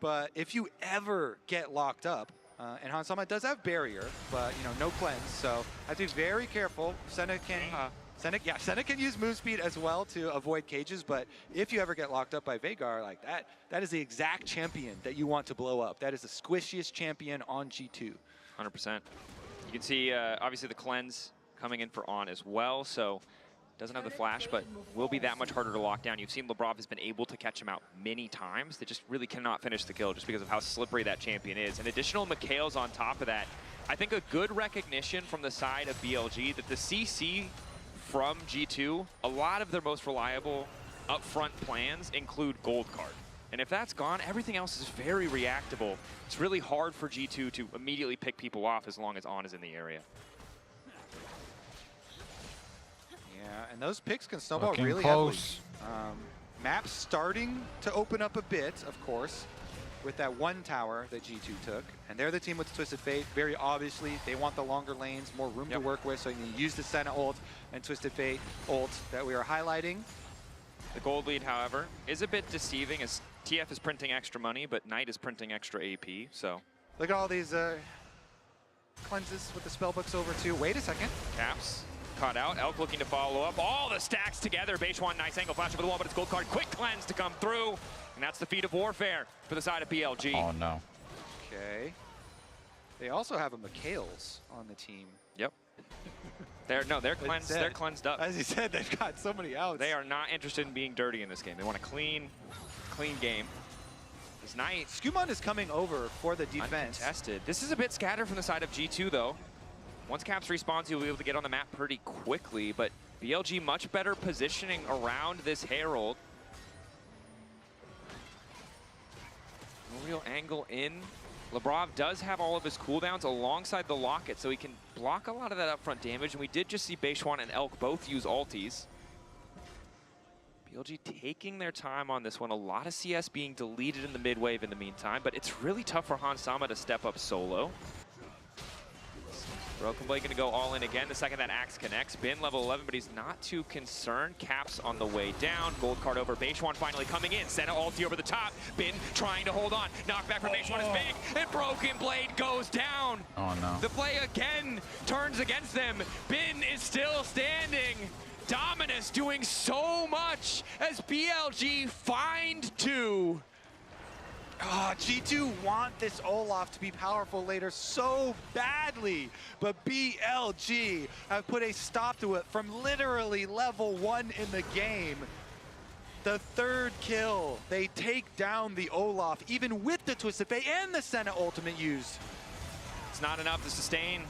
But if you ever get locked up, and Hansama does have barrier, but no cleanse, so I have to be very careful. Senna can use move speed as well to avoid cages, but if you ever get locked up by Veigar like that is the exact champion that you want to blow up. That is the squishiest champion on G2. 100%. You can see, obviously, the cleanse coming in for On as well, so doesn't have the flash, but will be that much harder to lock down. You've seen Labrov has been able to catch him out many times. They just really cannot finish the kill just because of how slippery that champion is. And additional Mikhail's on top of that. I think a good recognition from the side of BLG that the CC from G2, a lot of their most reliable upfront plans include gold card. And if that's gone, everything else is very reactable. It's really hard for G2 to immediately pick people off as long as On is in the area. Yeah, and those picks can snowball Looking really close. heavily. Map's starting to open up a bit, of course, with that one tower that G2 took. And they're the team with Twisted Fate. Very obviously, they want the longer lanes, more room to work with, so you can use the Senna ult and Twisted Fate ult that we are highlighting. The gold lead, however, is a bit deceiving as TF is printing extra money, but Knight is printing extra AP, so. Look at all these cleanses with the spellbooks over too. Wait a second. Caps caught out. Elk looking to follow up. All the stacks together. Beishwan, nice angle flash over the wall, but it's gold card. Quick cleanse to come through. And that's the feat of warfare for the side of BLG. Oh, no. Okay. They also have a Mikhail's on the team. Yep. They're cleansed. They're cleansed up. As you said, they've got so many outs. They are not interested in being dirty in this game. They want a clean game. This Knight. Skumon is coming over for the defense. Untested. This is a bit scattered from the side of G2, though. Once Caps respawns, you'll be able to get on the map pretty quickly, but BLG much better positioning around this Herald. No real angle in. Labrov does have all of his cooldowns alongside the Locket, so he can block a lot of that upfront damage, and we did just see Beishwan and Elk both use ultis. BLG taking their time on this one. A lot of CS being deleted in the mid wave in the meantime, but it's really tough for Hansama to step up solo. Broken Blade gonna go all in again the second that Axe connects. Bin level 11, but he's not too concerned. Caps on the way down. Gold card over. Beishwan finally coming in. Senna ulti over the top. Bin trying to hold on. Knockback from Beishwan is big, and Broken Blade goes down. Oh no. The play again turns against them. Bin is still standing. Dominus doing so much as BLG find 2. G2 want this Olaf to be powerful later so badly, but BLG have put a stop to it from literally level 1 in the game. The third kill, they take down the Olaf, even with the Twisted Fate and the Senna ultimate used. It's not enough to sustain.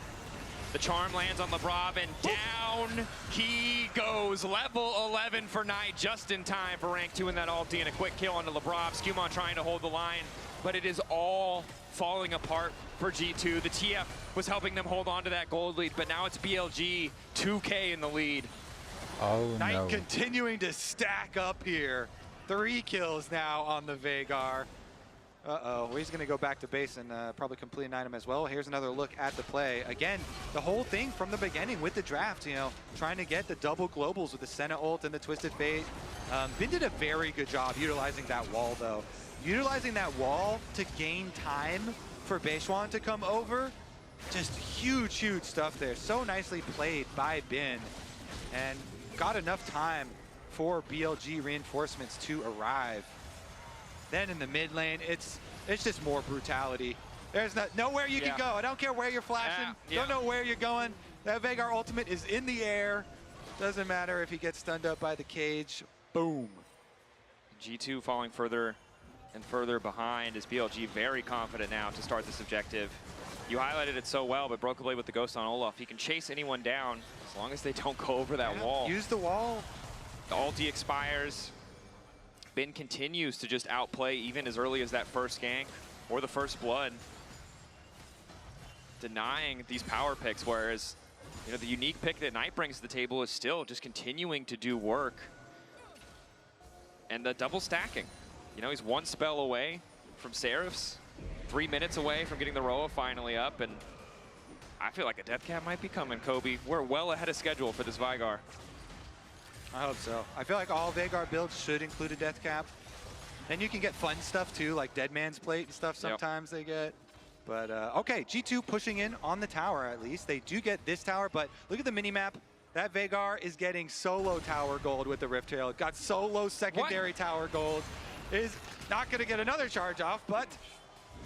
The charm lands on Labrov, and down he goes. Level 11 for Knight, just in time for rank 2 in that ulti, and a quick kill onto Labrov. Skumon trying to hold the line, but it is all falling apart for G2. The TF was helping them hold on to that gold lead, but now it's BLG, 2K in the lead. Oh, Knight no. continuing to stack up here. 3 kills now on the Veigar. Uh-oh, well, he's going to go back to base and probably complete an item as well. Here's another look at the play. Again, the whole thing from the beginning with the draft, you know, trying to get the double globals with the Senna ult and the Twisted Fate. Bin did a very good job utilizing that wall, though. Utilizing that wall to gain time for Beishwan to come over. Just huge, huge stuff there. So nicely played by Bin. And got enough time for BLG reinforcements to arrive. Then in the mid lane, it's just more brutality. There's nowhere you can go. I don't care where you're flashing. Don't know where you're going. That Veigar ultimate is in the air. Doesn't matter if he gets stunned up by the cage. Boom. G2 falling further and further behind is BLG very confident now to start this objective. You highlighted it so well, but Broken Blade with the Ghost on Olaf, he can chase anyone down as long as they don't go over that wall. Use the wall. The ulti expires. Bin continues to just outplay even as early as that first gank or the first blood, denying these power picks, whereas you know the unique pick that Knight brings to the table is still just continuing to do work. And the double stacking. You know, he's 1 spell away from Seraphs, 3 minutes away from getting the Roa finally up, and I feel like a death cap might be coming, Kobe. We're well ahead of schedule for this Veigar. I hope so. I feel like all Veigar builds should include a death cap. And you can get fun stuff too, like Dead Man's Plate and stuff sometimes they get. But okay, G2 pushing in on the tower at least. They do get this tower, but look at the mini-map. That Veigar is getting solo tower gold with the Rift Trail. Got solo secondary tower gold. Is not gonna get another charge off, but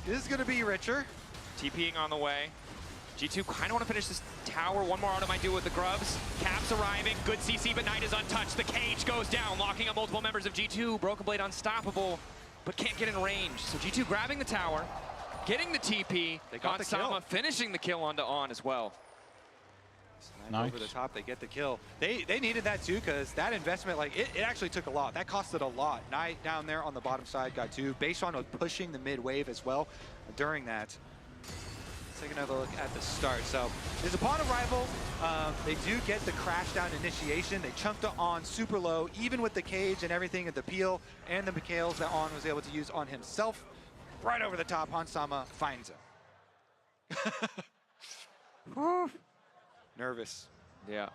is gonna be richer. TPing on the way. G2 kind of want to finish this tower. One more auto might do with the grubs. Caps arriving. Good CC, but Knight is untouched. The cage goes down, locking up multiple members of G2. Broken Blade unstoppable, but can't get in range. So G2 grabbing the tower, getting the TP. They got the Sama kill. finishing the kill onto On as well. Nice. Over the top, they get the kill. They needed that too, because that investment, like it actually took a lot. That costed a lot. Knight down there on the bottom side got 2. Beishwan was pushing the mid wave as well during that. Let's take another look at the start. So, is upon arrival, they do get the crash down initiation. They chunked it on super low, even with the cage and everything, and the peel and the Mikhails that On was able to use on himself. Right over the top, Hansama finds him. Nervous. Yeah.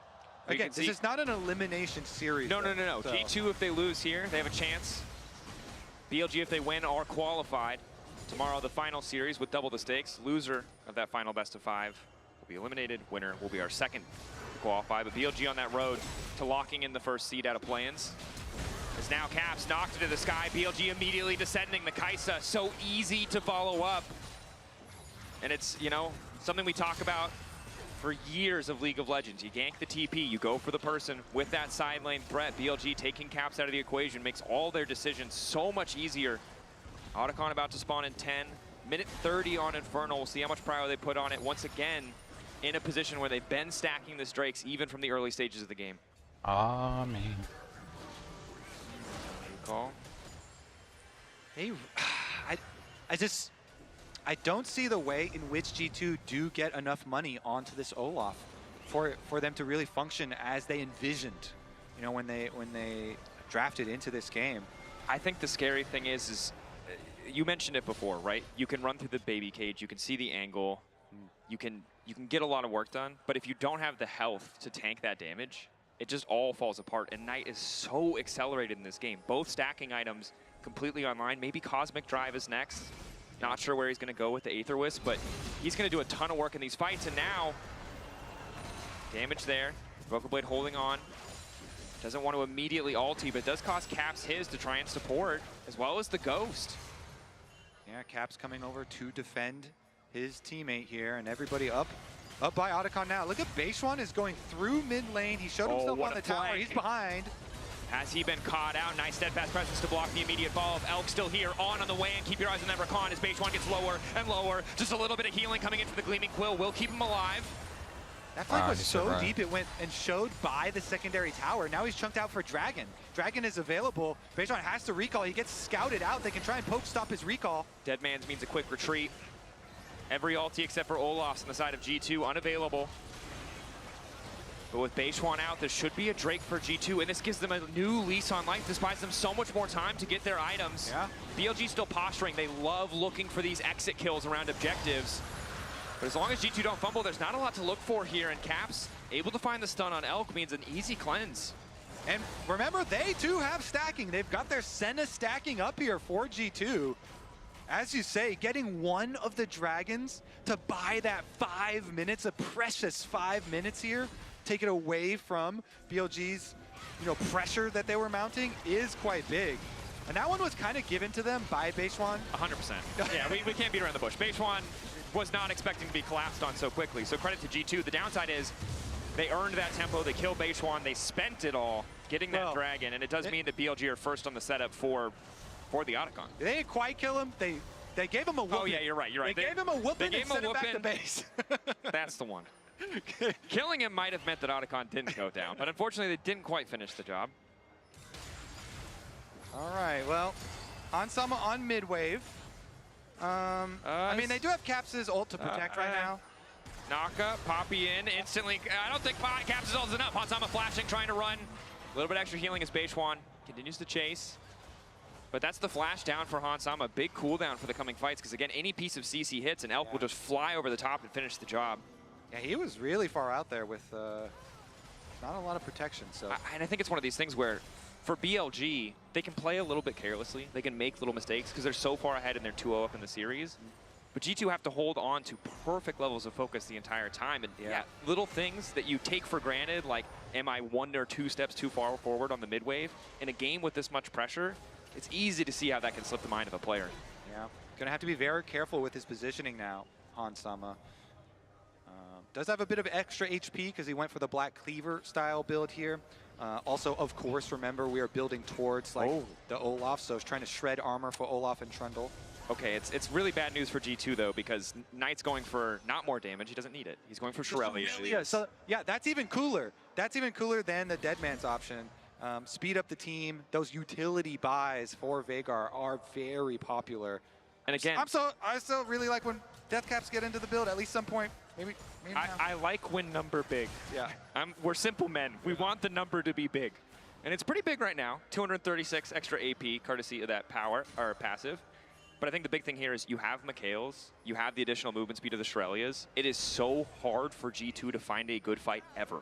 Again, this is not an elimination series. No. So. G2, if they lose here, they have a chance. BLG, if they win, are qualified. Tomorrow, the final series with double the stakes. Loser of that final best of 5 will be eliminated. Winner will be our second to qualify. But BLG on that road to locking in the first seed out of play-ins. As now Caps knocked into the sky. BLG immediately descending the Kaisa. So easy to follow up. And it's, you know, something we talk about for years of League of Legends. You gank the TP, you go for the person with that side lane threat. BLG taking Caps out of the equation makes all their decisions so much easier. Otacon about to spawn in 10. Minute 30 on Infernal. We'll see how much prior they put on it. Once again, in a position where they've been stacking this Drakes even from the early stages of the game. Amen. Call. Hey, I don't see the way in which G2 do get enough money onto this Olaf for them to really function as they envisioned, you know, when they drafted into this game. I think the scary thing is you mentioned it before, right? You can run through the baby cage, you can see the angle, you can get a lot of work done, but if you don't have the health to tank that damage, it just all falls apart. And Knight is so accelerated in this game. Both stacking items completely online. Maybe Cosmic Drive is next. Not sure where he's going to go with the Aether Wisp, but he's going to do a ton of work in these fights. And now, damage there. Broken Blade holding on. Doesn't want to immediately ulti, but does cost Caps his to try and support, as well as the Ghost. Yeah, Caps coming over to defend his teammate here, and everybody up by Otacon now. Look at Beishwan is going through mid lane. He showed himself on the tower. He's behind. Has he been caught out? Nice steadfast presence to block the immediate fall of Elk. Still here, on the way, and keep your eyes on that Rakan as Beishwan gets lower and lower. Just a little bit of healing coming into the Gleaming Quill will keep him alive. That flank was so deep, it went and showed by the secondary tower. Now he's chunked out for Dragon. Dragon is available. Beishwan has to recall. He gets scouted out. They can try and poke stop his recall. Dead Man's means a quick retreat. Every ulti except for Olaf's on the side of G2 unavailable. But with Beishuan out, there should be a Drake for G2, and this gives them a new lease on life. This buys them so much more time to get their items. Yeah. BLG still posturing. They love looking for these exit kills around objectives. But as long as G2 don't fumble, there's not a lot to look for here, and Caps able to find the stun on Elk means an easy cleanse. And remember, they too have stacking. They've got their Senna stacking up here for G2. As you say, getting one of the dragons to buy that 5 minutes, a precious 5 minutes here, take it away from BLG's pressure that they were mounting is quite big. And that one was kind of given to them by Beishuan. 100%. Yeah, we can't beat around the bush. Beishuan was not expecting to be collapsed on so quickly. So credit to G2. The downside is they earned that tempo. They killed Beishuan. They spent it all getting that dragon. And it does mean that BLG are first on the setup for the Otacon. They didn't quite kill him. They gave him a whooping. Oh, yeah, you're right. You're right. They gave him a whooping and sent him back to base. That's the one. Killing him might have meant that Otacon didn't go down, but unfortunately they didn't quite finish the job. All right, well, Hansama on mid-wave. I mean, they do have Caps' ult to protect right now. Naka, Poppy in instantly. I don't think Caps' ult is enough. Hansama flashing, trying to run. A little bit extra healing as Beishuan continues to chase. But that's the flash down for Hansama. Big cooldown for the coming fights, because again, any piece of CC hits and Elk will just fly over the top and finish the job. Yeah, he was really far out there with not a lot of protection. So, and I think it's one of these things where, for BLG, they can play a little bit carelessly. They can make little mistakes because they're so far ahead and they're 2-0 up in the series. But G2 have to hold on to perfect levels of focus the entire time. And yeah, little things that you take for granted, like, am I 1 or 2 steps too far forward on the mid wave? In a game with this much pressure, it's easy to see how that can slip the mind of a player. Yeah, gonna have to be very careful with his positioning now, Hansama. Does have a bit of extra HP because he went for the Black Cleaver style build here. Also, of course, remember we are building towards the Olaf, so it's trying to shred armor for Olaf and Trundle. Okay, it's really bad news for G2 though, because Knight's going for not more damage. He doesn't need it. He's going for Shirelli. So yeah, that's even cooler. That's even cooler than the Deadman's option. Speed up the team. Those utility buys for Veigar are very popular. And again, I still really like when Deathcaps get into the build at least some point. Maybe I like when number big. Yeah. We're simple men. We want the number to be big. And it's pretty big right now. 236 extra AP, courtesy of that power, or passive. But I think the big thing here is you have Mikhails, you have the additional movement speed of the Shirelias. It is so hard for G2 to find a good fight ever.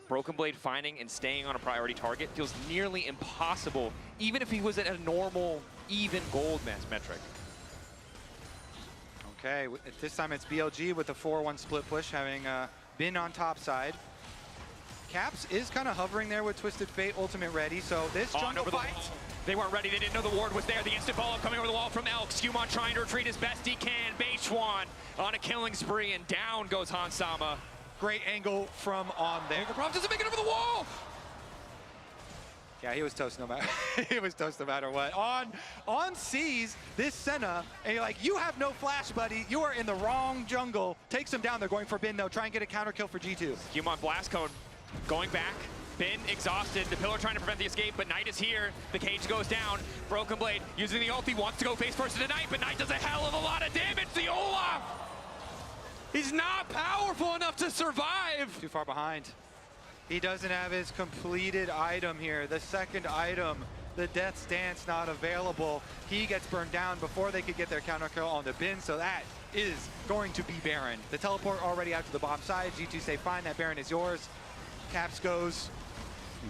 Broken Blade finding and staying on a priority target feels nearly impossible, even if he was at a normal, even gold metric. Okay, this time it's BLG with the 4-1 split push, having been on top side. Caps is kind of hovering there with Twisted Fate ultimate ready, so this jungle fight. They weren't ready, they didn't know the ward was there. The instant follow-up coming over the wall from Elk. Skumon trying to retreat as best he can. Beishuan on a killing spree, and down goes Hansama. Great angle from on there. Prof doesn't make it over the wall! Yeah, he was toast no matter. He was toast no matter what. On sees this Senna, and you're like, you have no flash, buddy. You are in the wrong jungle. Takes him down. They're going for Bin though. Try and get a counter kill for G2. Skumon blast cone going back. Bin exhausted. The pillar trying to prevent the escape, but Knight is here. The cage goes down. Broken Blade using the ulti, wants to go face first into Knight, but Knight does a hell of a lot of damage. The Olaf! He's not powerful enough to survive. Too far behind. He doesn't have his completed item here. The second item, the Death's Dance, not available. He gets burned down before they could get their counter kill on the Bin, so that is going to be Baron. The teleport already out to the bottom side. G2 say, fine, that Baron is yours. Caps goes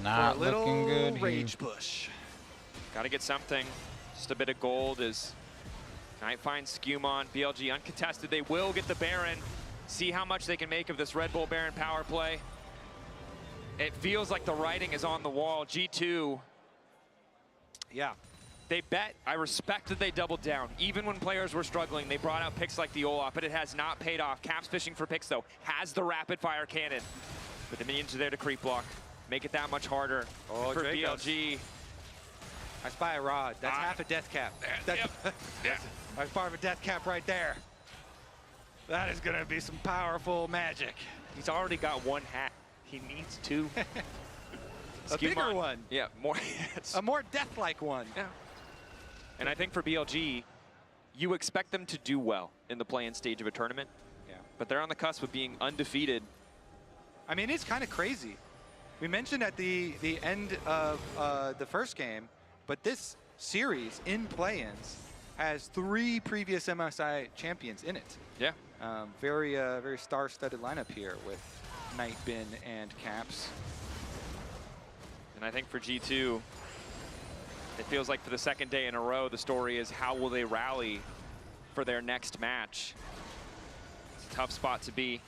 not for a little looking good rage push. Gotta get something. Just a bit of gold as Knight finds Skumon. BLG uncontested. They will get the Baron. See how much they can make of this Red Bull Baron power play. It feels like the writing is on the wall. G2. Yeah. They bet. I respect that they doubled down. Even when players were struggling, they brought out picks like the Olaf, but it has not paid off. Caps fishing for picks, though. Has the rapid fire cannon. But the minions are there to creep block. Make it that much harder for BLG. I spy a rod. That's half a death cap. That's part of a death cap right there. That is going to be some powerful magic. He's already got one hat. He needs two. A bigger one. Yeah, more. A more death-like one. Yeah. And I think for BLG, you expect them to do well in the play-in stage of a tournament. Yeah. But they're on the cusp of being undefeated. I mean, it's kind of crazy. We mentioned at the end of the first game, but this series in play-ins has 3 previous MSI champions in it. Yeah. Very star-studded lineup here with Knight, Bin, and Caps. And I think for G2, it feels like for the second day in a row, the story is how will they rally for their next match. It's a tough spot to be.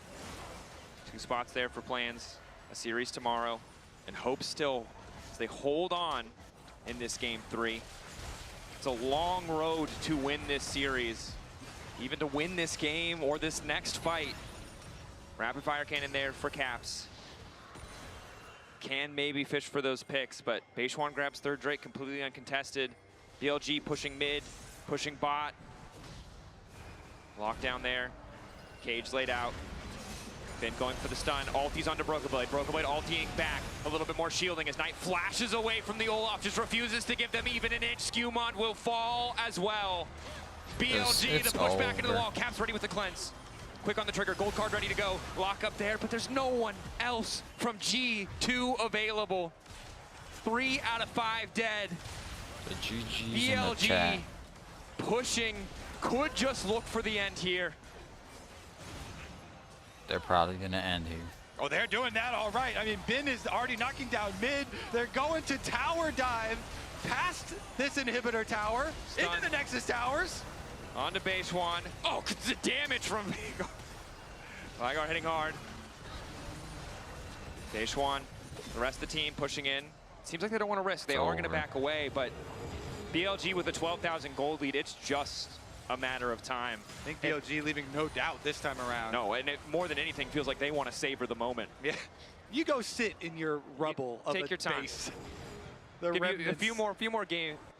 2 spots there for plans, a series tomorrow, and hope still as they hold on in this game 3. It's a long road to win this series, even to win this game or this next fight. Rapid fire cannon there for Caps. Can maybe fish for those picks, but Beishuan grabs third Drake completely uncontested. BLG pushing mid, pushing bot. Lockdown there. Cage laid out. Finn going for the stun. Ulti's onto Broken Blade. Broken Blade ultiing back. A little bit more shielding as Knight flashes away from the Olaf. Just refuses to give them even an inch. Skewmon will fall as well. BLG, the push back into the wall. Caps ready with the cleanse. Quick on the trigger. Gold card ready to go. Lock up there, but there's no one else from G2 available. 3 out of 5 dead. The GG's BLG in the chat. pushing. Could just look for the end here. They're probably gonna end here. Oh, they're doing that all right. I mean, Bin is already knocking down mid. They're going to tower dive past this inhibitor tower into the Nexus towers. On to Beishuan. Oh, the damage from Vigar. Vigar hitting hard. Beishuan, the rest of the team pushing in. Seems like they don't want to risk. They are going to back away, but BLG with a 12,000 gold lead, it's just a matter of time. I think BLG leaving no doubt this time around. No, and it more than anything feels like they want to savor the moment. Yeah, you go sit in your rubble of Take a your time. base. Give you a few more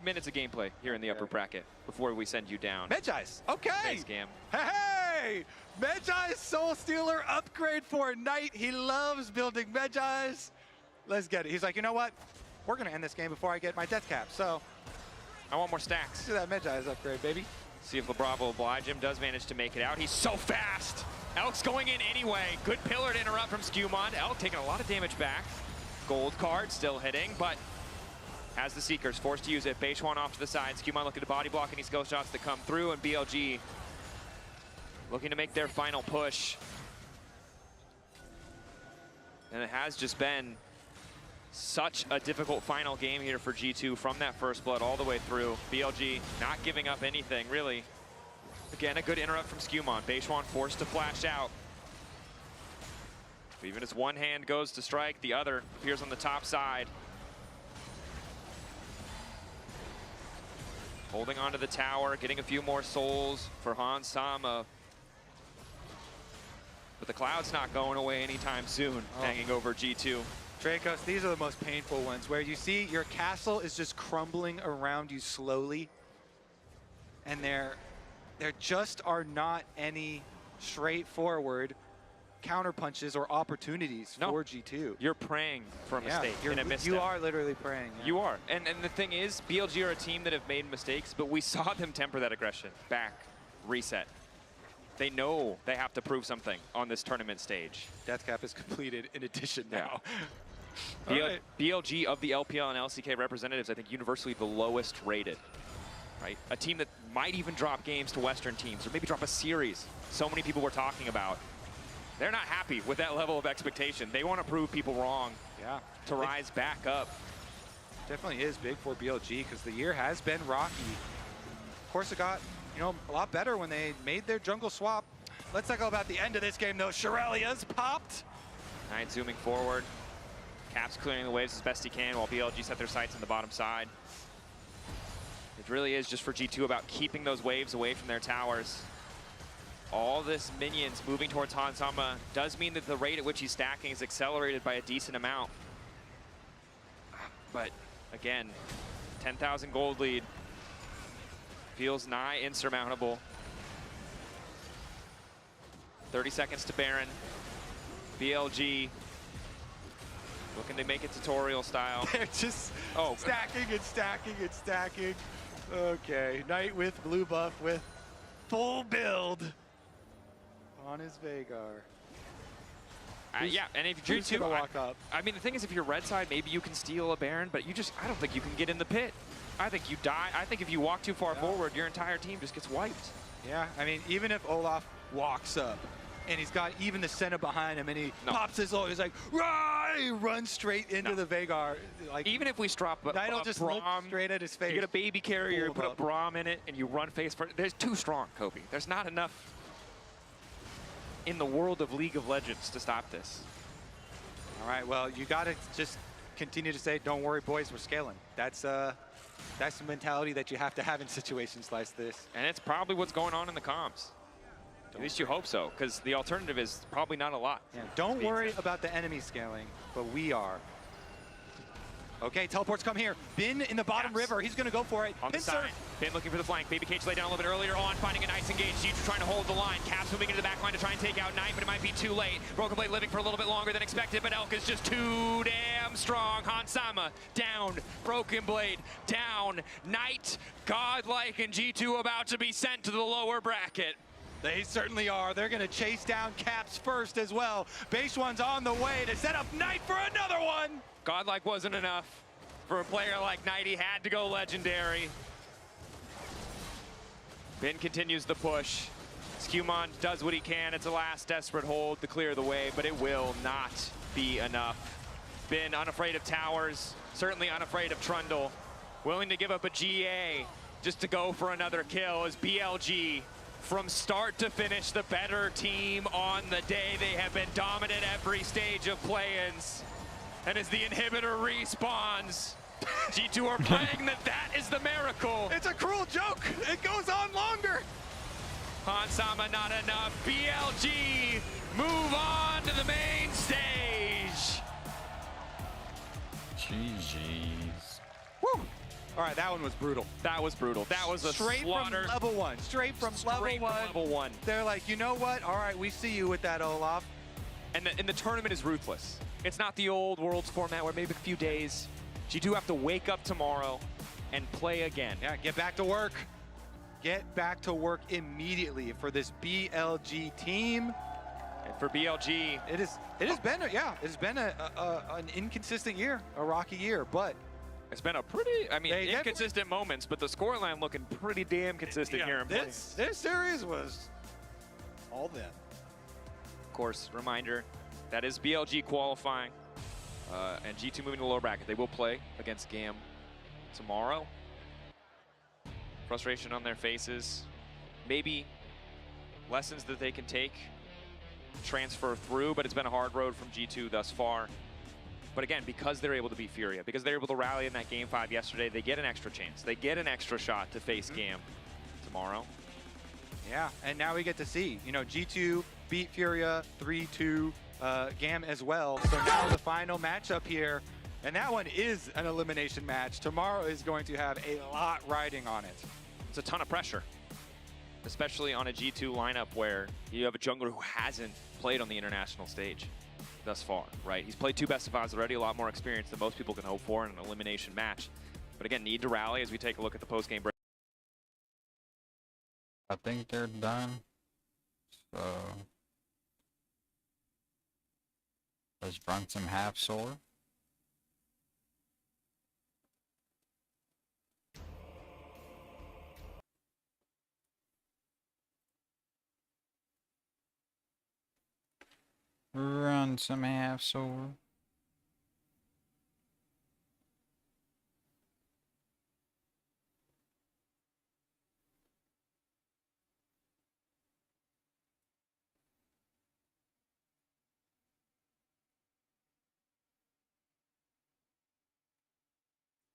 minutes of gameplay here in the upper bracket before we send you down. Medjai's, okay. Thanks, Gam. Hey, Medjai's Soul Stealer upgrade for Knight. He loves building Medjai's. Let's get it. He's like, you know what? We're gonna end this game before I get my death cap. So I want more stacks. Do that Medjai's upgrade, baby. See if LeBron will oblige him. Does manage to make it out. He's so fast. Elk's going in anyway. Good pillar to interrupt from Skewmon. Elk taking a lot of damage back. Gold card still hitting, but has the Seekers forced to use it. Beishuan off to the side. Skewmon looking to body block any skill shots that come through, and BLG looking to make their final push. And it has just been such a difficult final game here for G2 from that first blood all the way through. BLG not giving up anything, really. Again, a good interrupt from Skewmon. Beishuan forced to flash out. Even as one hand goes to strike, the other appears on the top side. Holding onto the tower, getting a few more souls for Hans Sama. But the cloud's not going away anytime soon, hanging over G2. Dracos, these are the most painful ones, where you see your castle is just crumbling around you slowly, and there just are not any straightforward counter punches or opportunities for G2. You're praying for a mistake and a misstep. You are literally praying. Yeah. You are. And the thing is, BLG are a team that have made mistakes, but we saw them temper that aggression. Back, reset. They know they have to prove something on this tournament stage. Death cap is completed in addition now. BLG of the LPL and LCK representatives, I think universally the lowest rated. Right? A team that might even drop games to Western teams, or maybe drop a series. So many people were talking about. They're not happy with that level of expectation. They want to prove people wrong to rise back up. Definitely is big for BLG because the year has been rocky. Of course, it got a lot better when they made their jungle swap. Let's talk about the end of this game, though. Shirelia's popped. Knight zooming forward. Caps clearing the waves as best he can while BLG set their sights on the bottom side. It really is just for G2 about keeping those waves away from their towers. All this minions moving towards Hansama does mean that the rate at which he's stacking is accelerated by a decent amount. But again, 10,000 gold lead feels nigh insurmountable. 30 seconds to Baron. BLG looking to make it tutorial style. They're just stacking and stacking and stacking. Okay, Knight with blue buff with full build on his Veigar. Yeah, and if Who's G2 gonna walk up? I mean, the thing is, if you're red side, maybe you can steal a Baron, but I don't think you can get in the pit. I think you die. I think if you walk too far forward, your entire team just gets wiped. Yeah, I mean, even if Olaf walks up and he's got even the Senna behind him and he pops his ult, he's like, "Rah!" He runs straight into the Veigar. Like, even if we strap Knight will just look straight at his face. You get a baby carrier, you put a up. Braum in it, and you run face first. There's too strong, Kobe. There's not enough in the world of League of Legends to stop this. All right, well, you got to just continue to say, "Don't worry, boys, we're scaling." That's the mentality that you have to have in situations like this. And it's probably what's going on in the comms. At least you hope so, because the alternative is probably not a lot. Yeah, don't worry about the enemy scaling, but we are. Okay, teleports come here. Bin in the bottom river. He's going to go for it. On the side. Bin looking for the flank. Baby Cage laid down a little bit earlier on, finding a nice engage. G2 trying to hold the line. Caps moving into the back line to try and take out Knight, but it might be too late. Broken Blade living for a little bit longer than expected, but Elk is just too damn strong. Hansama down. Broken Blade down. Knight godlike, and G2 about to be sent to the lower bracket. They certainly are. They're going to chase down Caps first as well. Base one's on the way to set up Knight for another one. Godlike wasn't enough for a player like Knight. He had to go legendary. Bin continues the push. Skumon does what he can. It's a last desperate hold to clear the way, but it will not be enough. Bin unafraid of towers, certainly unafraid of Trundle. Willing to give up a GA just to go for another kill as BLG, from start to finish, the better team on the day. They have been dominant every stage of play-ins. And as the inhibitor respawns, G2 are praying that is the miracle. It's a cruel joke. It goes on longer. Hansama not enough. BLG move on to the main stage. GG's. Woo! All right, that one was brutal. That was brutal. That was a straight slaughter. From level one. Straight from level one. They're like, you know what? All right, we see you with that, Olaf. And the tournament is ruthless. It's not the old Worlds format where maybe a few days. G2 have to wake up tomorrow and play again. Yeah, get back to work. Get back to work immediately for this BLG team. And for BLG, it has been an inconsistent year, a rocky year, but it's been a pretty, inconsistent moments, but the scoreline looking pretty damn consistent here in play. This series was all them. Of course, reminder, that is BLG qualifying, and G2 moving to the lower bracket. They will play against GAM tomorrow. Frustration on their faces. Maybe lessons that they can take, transfer through, but it's been a hard road from G2 thus far. But again, because they're able to beat Furia, because they're able to rally in that Game 5 yesterday, they get an extra chance. They get an extra shot to face GAM tomorrow. Yeah, and now we get to see, G2 beat Furia 3-2, GAM as well. So now the final matchup here, and that one is an elimination match. Tomorrow is going to have a lot riding on it. It's a ton of pressure, especially on a G2 lineup where you have a jungler who hasn't played on the international stage thus far, right? He's played 2 best of 5s already, a lot more experience than most people can hope for in an elimination match. But again, need to rally as we take a look at the post-game break. I think they're done. So let's run some half sword. Run some half sword.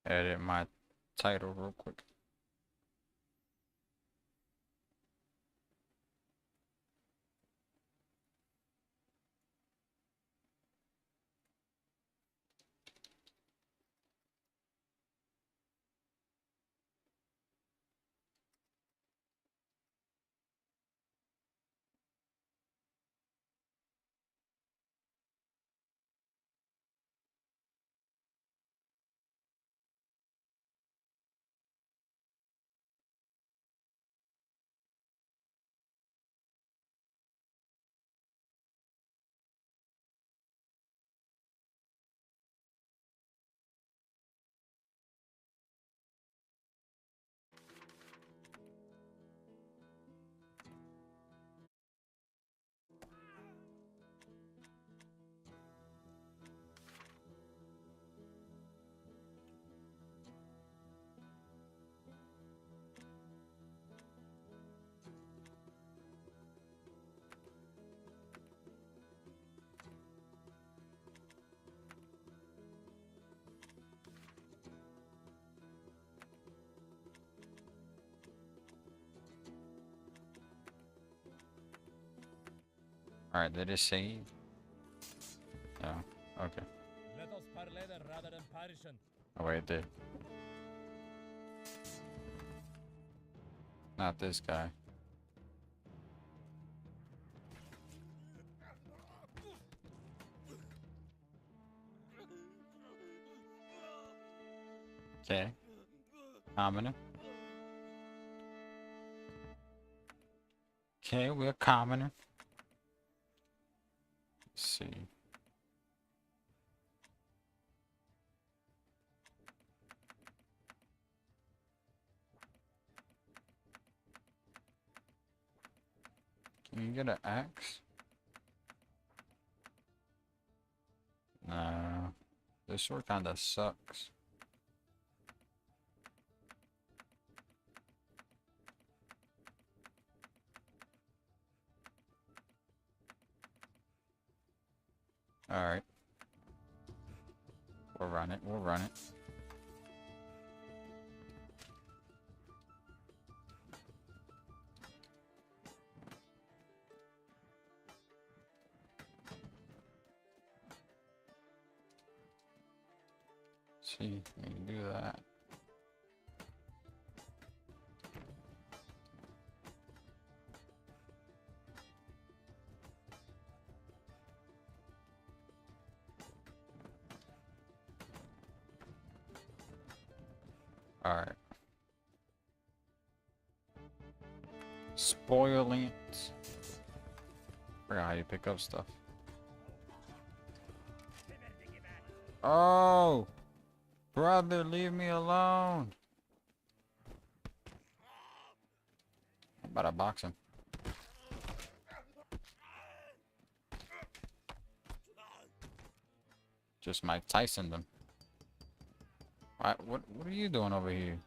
Edit my title real quick. Alright, did it save? No. Okay. Let us parlay rather than Parisian. Oh wait, it did. Not this guy. Okay. Commoner. Okay, we're commoner. Let's see. Can you get an axe? No. This sword kinda sucks. Alright. We'll run it, we'll run it. See, we can do that. Alright. Spoilant. Forgot how you pick up stuff. Oh! Brother, leave me alone. I'm about to box him. Just Mike Tyson them. What are you doing over here?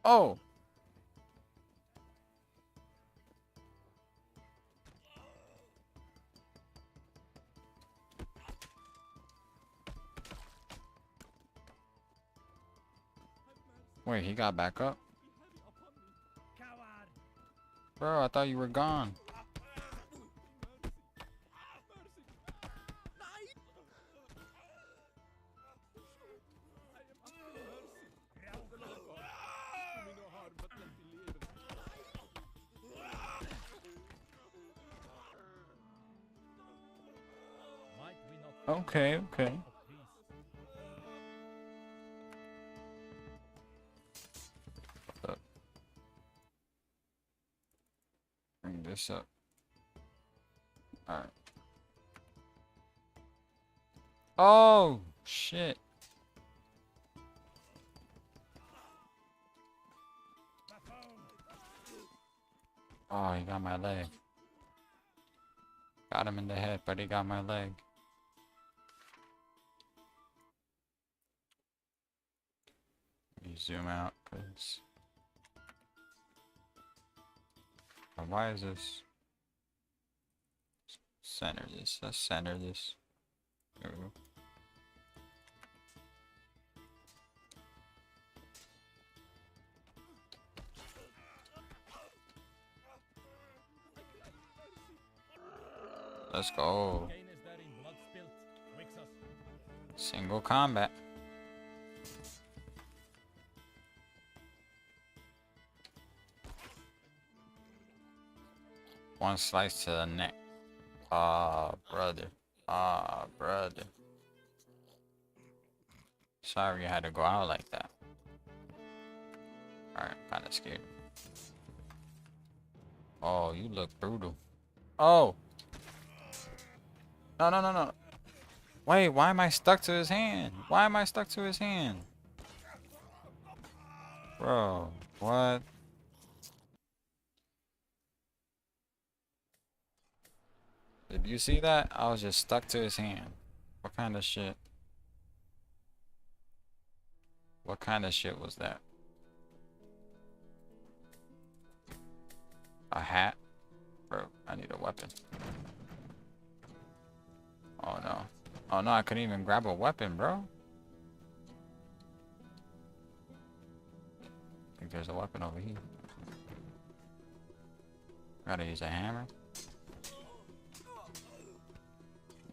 Oh! Wait, he got back up? Bro, I thought you were gone. Okay, okay. Bring this up. Alright. Oh, shit. Oh, he got my leg. Got him in the head, but he got my leg. Let me zoom out, cause... Why is this? Center this. Let's center this. There we go. Let's go. Single combat. One slice to the neck. Ah, brother. Ah, brother. Sorry you had to go out like that. Alright, kinda scared. Oh, you look brutal. Oh! No, no, no, no. Wait, why am I stuck to his hand? Why am I stuck to his hand? Bro, what? Did you see that? I was just stuck to his hand. What kind of shit? What kind of shit was that? A hat? Bro, I need a weapon. Oh no. Oh no, I couldn't even grab a weapon, bro. I think there's a weapon over here. Gotta use a hammer.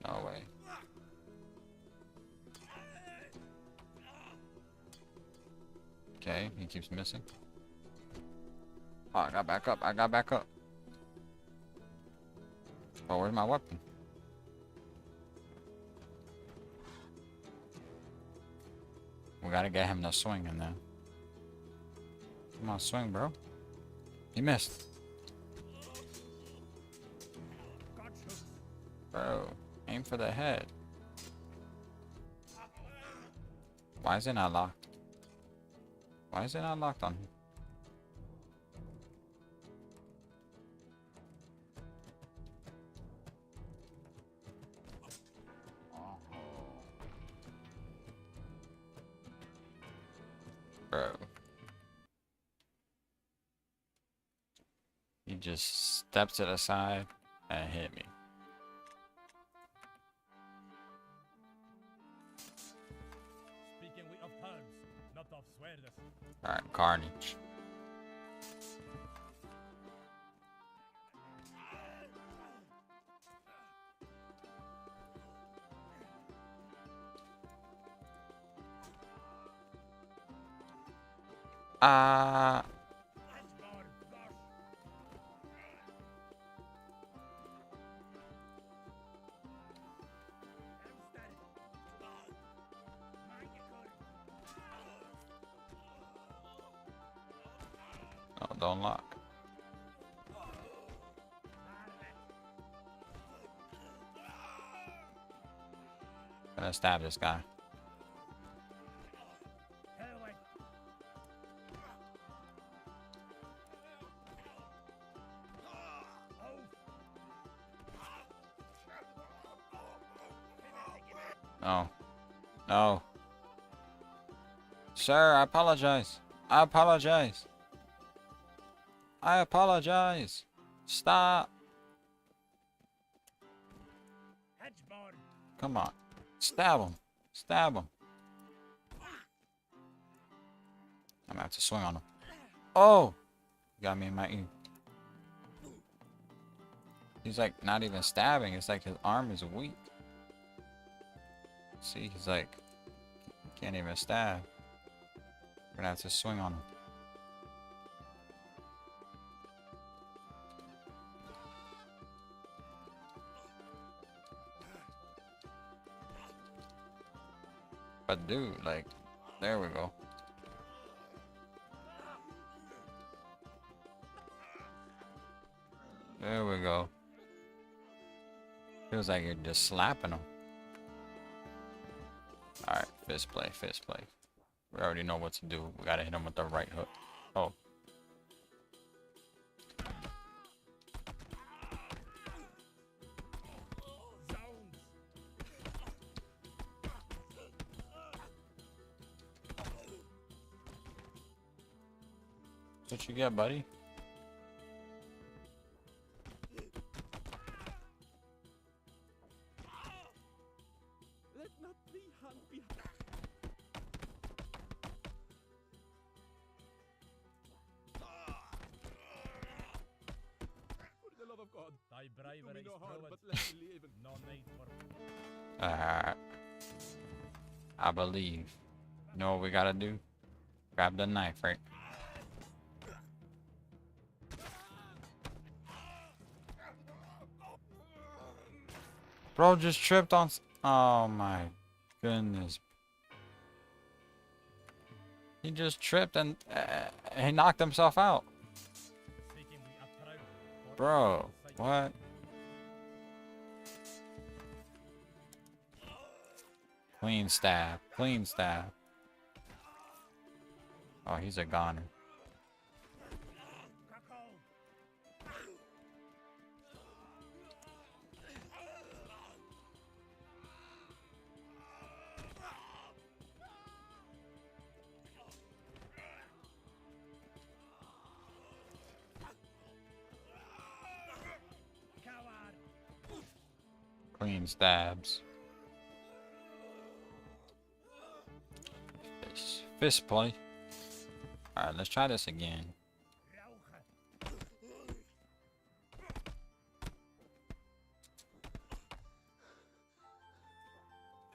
No way. Okay, he keeps missing. Oh, I got back up. I got back up. Oh, where's my weapon? We gotta get him to swing and then. Come on, swing, bro. He missed. Bro, aim for the head. Why is it not locked? Why is it not locked on him? Bro. He just stepped to the side and hit me. Speaking we of terms, not of swears. Alright, carnage. Oh, don't lock. Gonna stab this guy. No. No. Sir, I apologize. I apologize. I apologize. Stop. Come on. Stab him. Stab him. I'm gonna have to swing on him. Oh! Got me in my ear. He's like not even stabbing. It's like his arm is weak. See, he's like, can't even stab. We're gonna have to swing on him. But dude, like, there we go. There we go. Feels like you're just slapping him. Alright, fist play, fist play. We already know what to do. We gotta hit him with the right hook. Oh. What you get, buddy? I believe. You know what we gotta do? Grab the knife, right? Bro just tripped on. Oh my goodness. He just tripped and he knocked himself out. Bro, what? Clean stab. Clean stab. Oh, he's a goner. Clean stabs. Fist play. Alright, let's try this again.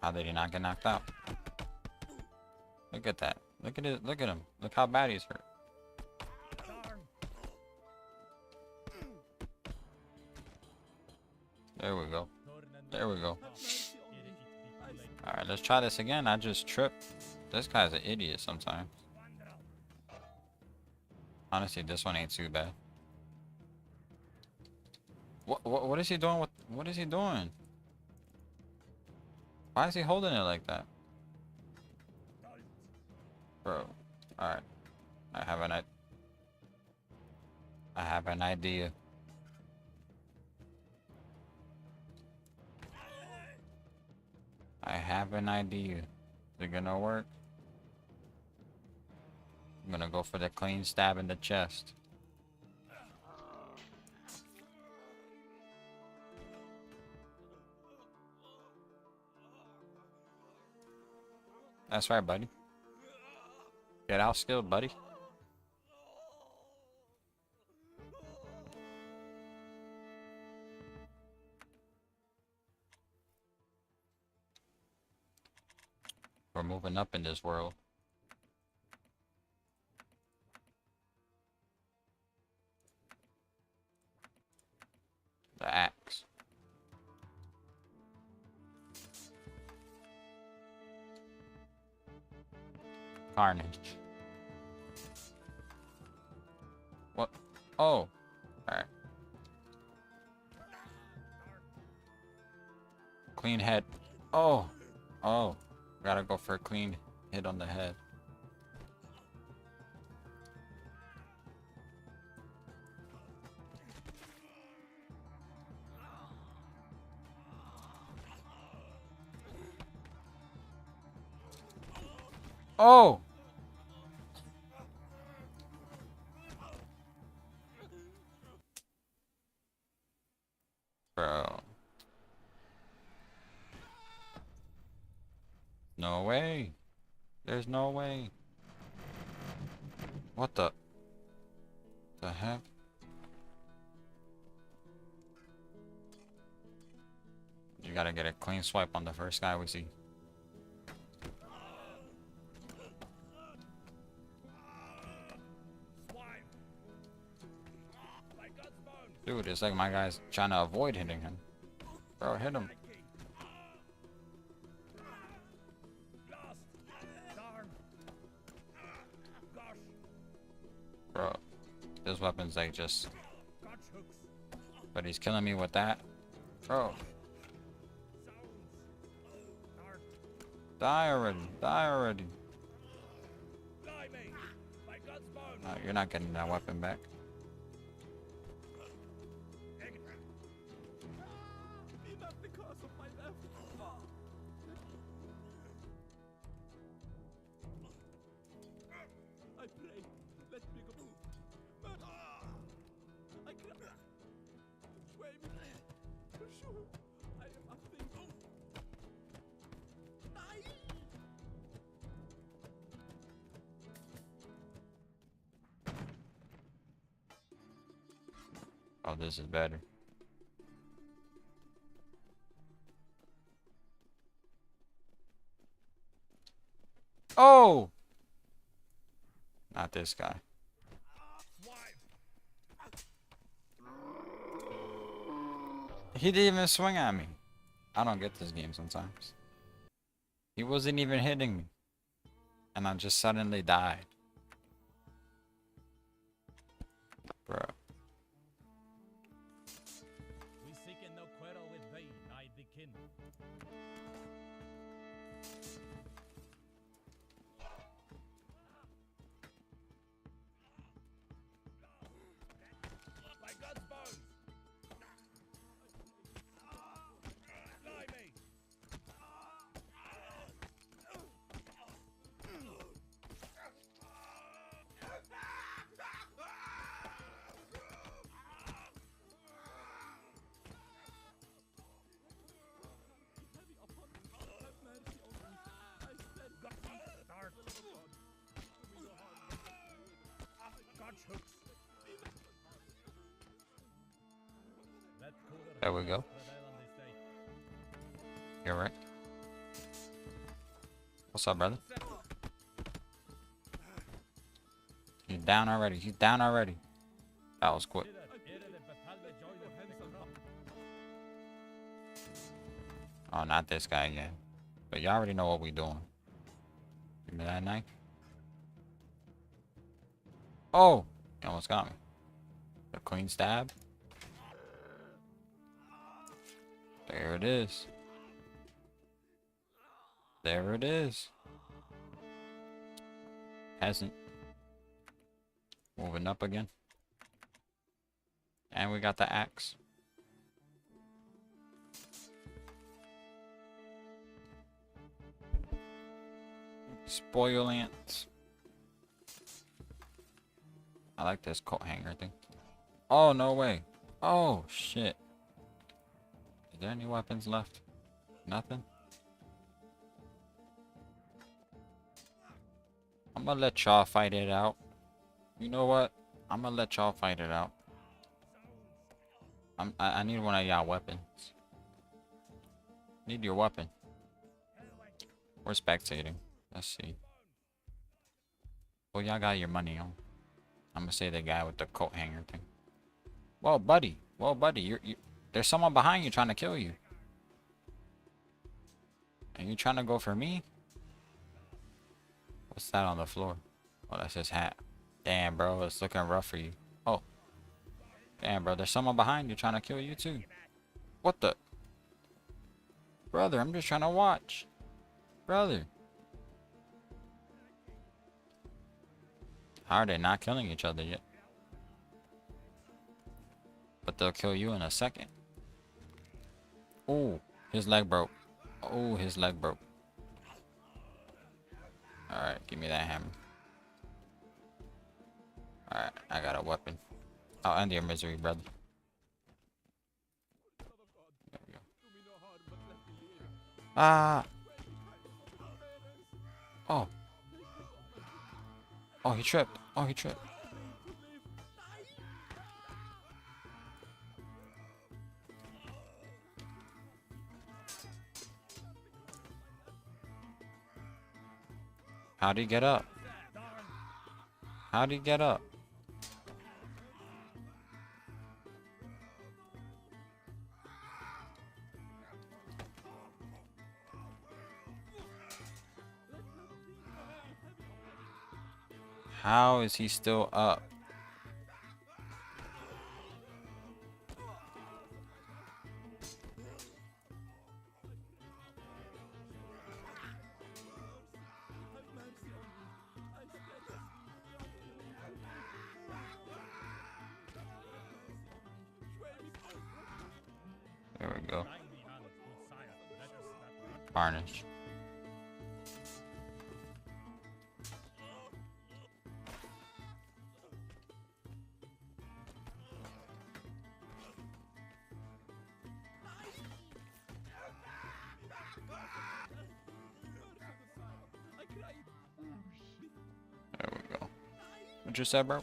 How did he not get knocked out? Look at that. Look at it. Look at him. Look how bad he's hurt. There we go. There we go. Alright, let's try this again. I just tripped. This guy's an idiot sometimes. Honestly, this one ain't too bad. What is he doing with... What is he doing? Why is he holding it like that? Bro. Alright. I have an idea. I have an idea. Is it gonna work? I'm gonna go for the clean stab in the chest. That's right, buddy. Get out skilled, buddy. We're moving up in this world. The axe. Carnage. What? Oh. Alright. Clean head. Oh. Oh. Gotta go for a clean hit on the head. Oh! Bro. No way. There's no way. What the heck? You gotta get a clean swipe on the first guy we see. Dude, it's like my guy's trying to avoid hitting him. Bro, hit him. Bro, this weapon's like just... But he's killing me with that. Bro. Die already. Die already. No, you're not getting that weapon back. Oh, this is better. Oh! Not this guy. He didn't even swing at me. I don't get this game sometimes. He wasn't even hitting me. And I just suddenly died. Bro. We seek no quarrel with thee, nigh the kin. By God's bones! Fly me! There we go. You're right. What's up, brother? He's down already. He's down already. That was quick. Oh, not this guy again. But you already know what we doing. Give me that knife. Oh! He almost got me. A clean stab. There it is. There it is. Hasn't. Moving up again. And we got the axe. Spoil ants. I like this coat hanger thing. Oh, no way. Oh, shit. Is there any weapons left? Nothing? I'm gonna let y'all fight it out. You know what? I'm gonna let y'all fight it out. I need one of y'all weapons. Need your weapon. We're spectating. Let's see. Well, y'all got your money on. I'm gonna say the guy with the coat hanger thing. Whoa, buddy. Whoa, buddy. You there's someone behind you trying to kill you. Are you trying to go for me? What's that on the floor? Oh, that's his hat. Damn, bro. It's looking rough for you. Oh. Damn, bro. There's someone behind you trying to kill you, too. What the? Brother, I'm just trying to watch. Brother. How are they not killing each other yet? But they'll kill you in a second. Oh, his leg broke. Oh, his leg broke. Alright, give me that hammer. Alright, I got a weapon. I'll end your misery, brother. There we go. Ah! Oh. Oh, he tripped. Oh, he tripped. How'd he get up? How'd he get up? How is he still up? There we go. Varnish. There we go. What you said, bro?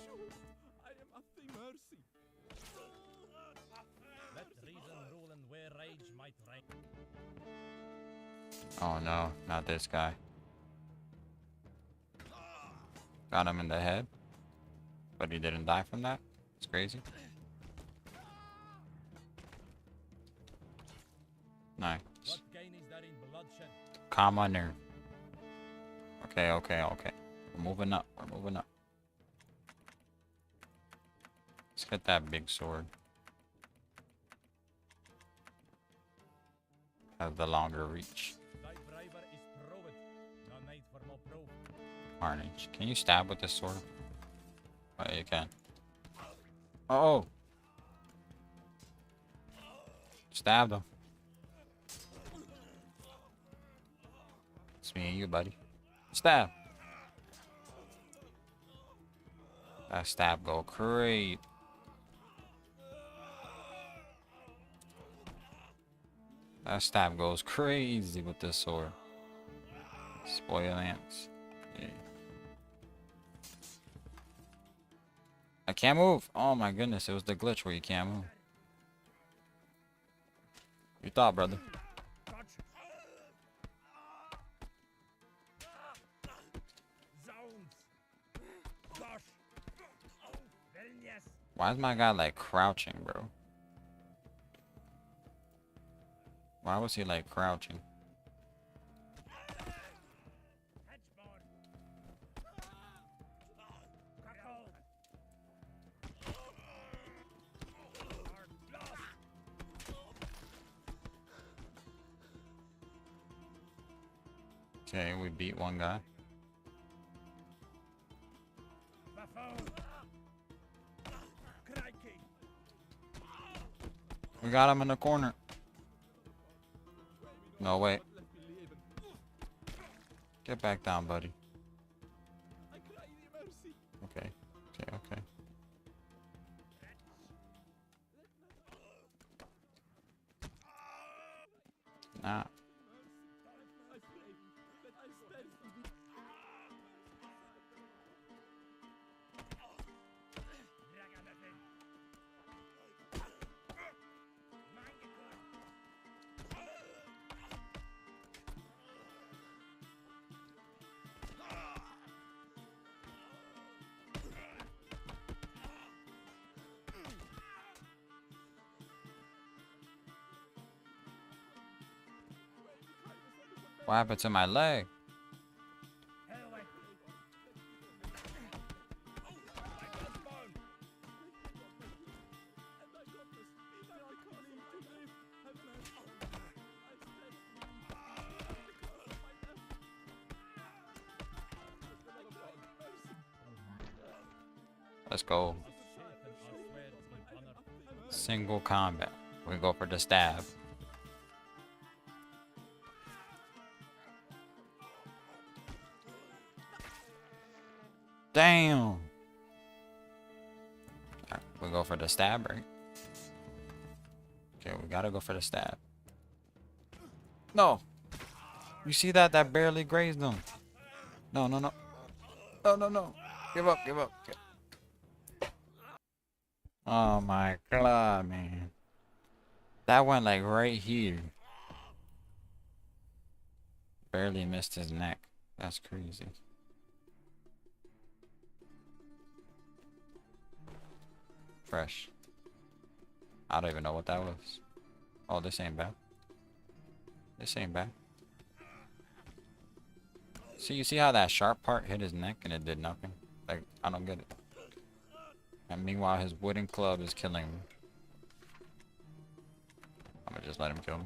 Oh no, not this guy. Got him in the head. But he didn't die from that? It's crazy. Nice. Commoner. Okay, okay, okay. We're moving up. We're moving up. Let's get that big sword. Have the longer reach. Carnage. Can you stab with this sword? Oh, you can. Oh! Stabbed him. It's me and you, buddy. Stab! That stab go crazy. That stab goes crazy with this sword. Spoil ants. Yeah. I can't move. Oh my goodness, it was the glitch where you can't move. You thought, brother. Why is my guy like crouching, bro? Why was he like crouching? Okay, we beat one guy. We got him in the corner. No, wait. Get back down, buddy. Okay, okay, okay. Nah. What happened to my leg? Let's go. Single combat. We go for the stab. Damn. Right, we go for the stab, right? Okay, we gotta go for the stab. No. You see that? That barely grazed him. No, no, no. No, no, no. Give up, give up. Oh my god, man. That went like right here. Barely missed his neck. That's crazy. Fresh. I don't even know what that was. Oh, this ain't bad. This ain't bad. See, you see how that sharp part hit his neck and it did nothing? Like, I don't get it. And meanwhile, his wooden club is killing me. I'm gonna just let him kill me.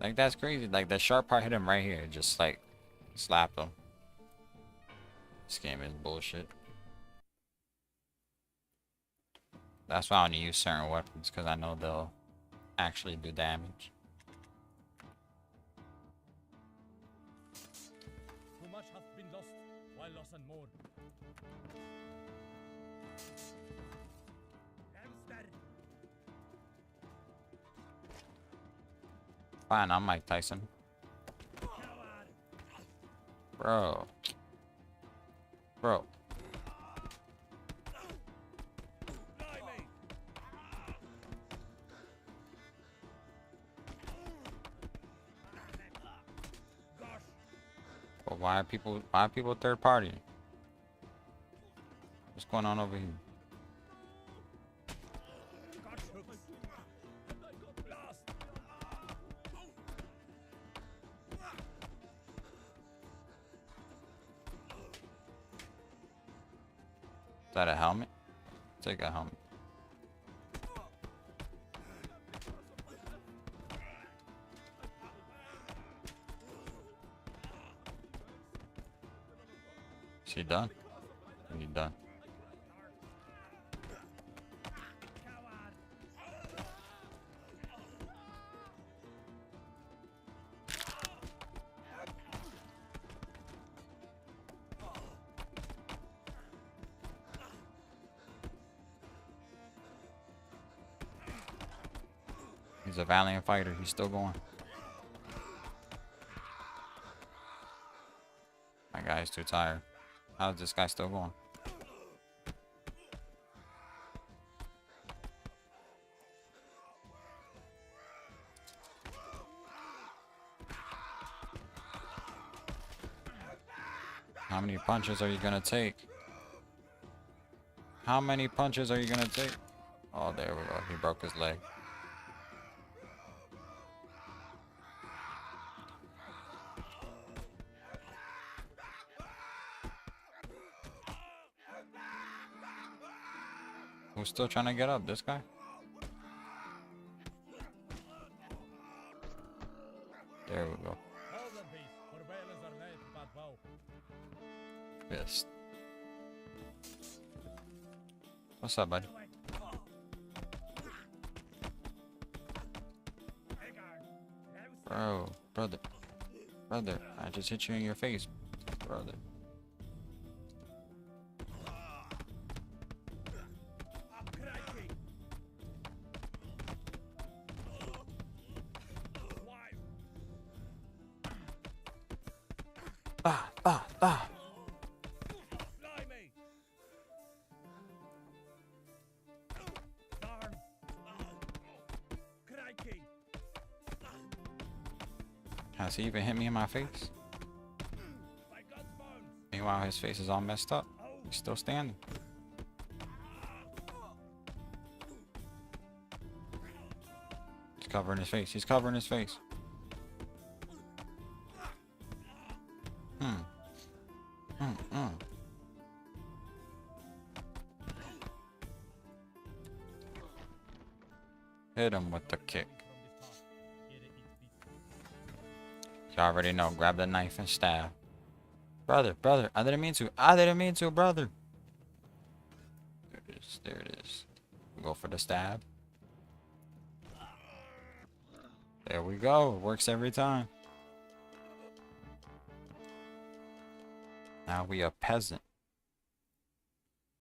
Like, that's crazy. Like, the sharp part hit him right here. It just, like, slapped him. This game is bullshit. That's why I only use certain weapons, because I know they'll actually do damage. Too much hath been lost, while loss and more. Fine, I'm Mike Tyson. Bro. Bro. But why are people third party? What's going on over here? Is that a helmet? Take a helmet. Is he done? He done. He's a valiant fighter. He's still going. My guy's too tired. How is this guy still going? How many punches are you gonna take? How many punches are you gonna take? Oh, there we go. He broke his leg. Who's still trying to get up? This guy? There we go. Fist. What's up, bud? Bro, brother. Brother, I just hit you in your face, brother. Ah. Has he even hit me in my face? Meanwhile, his face is all messed up. He's still standing. He's covering his face. He's covering his face. Hit him with the kick. You already know. Grab the knife and stab. Brother, I didn't mean to, brother. There it is. Go for the stab. There we go. Works every time. Now we a peasant.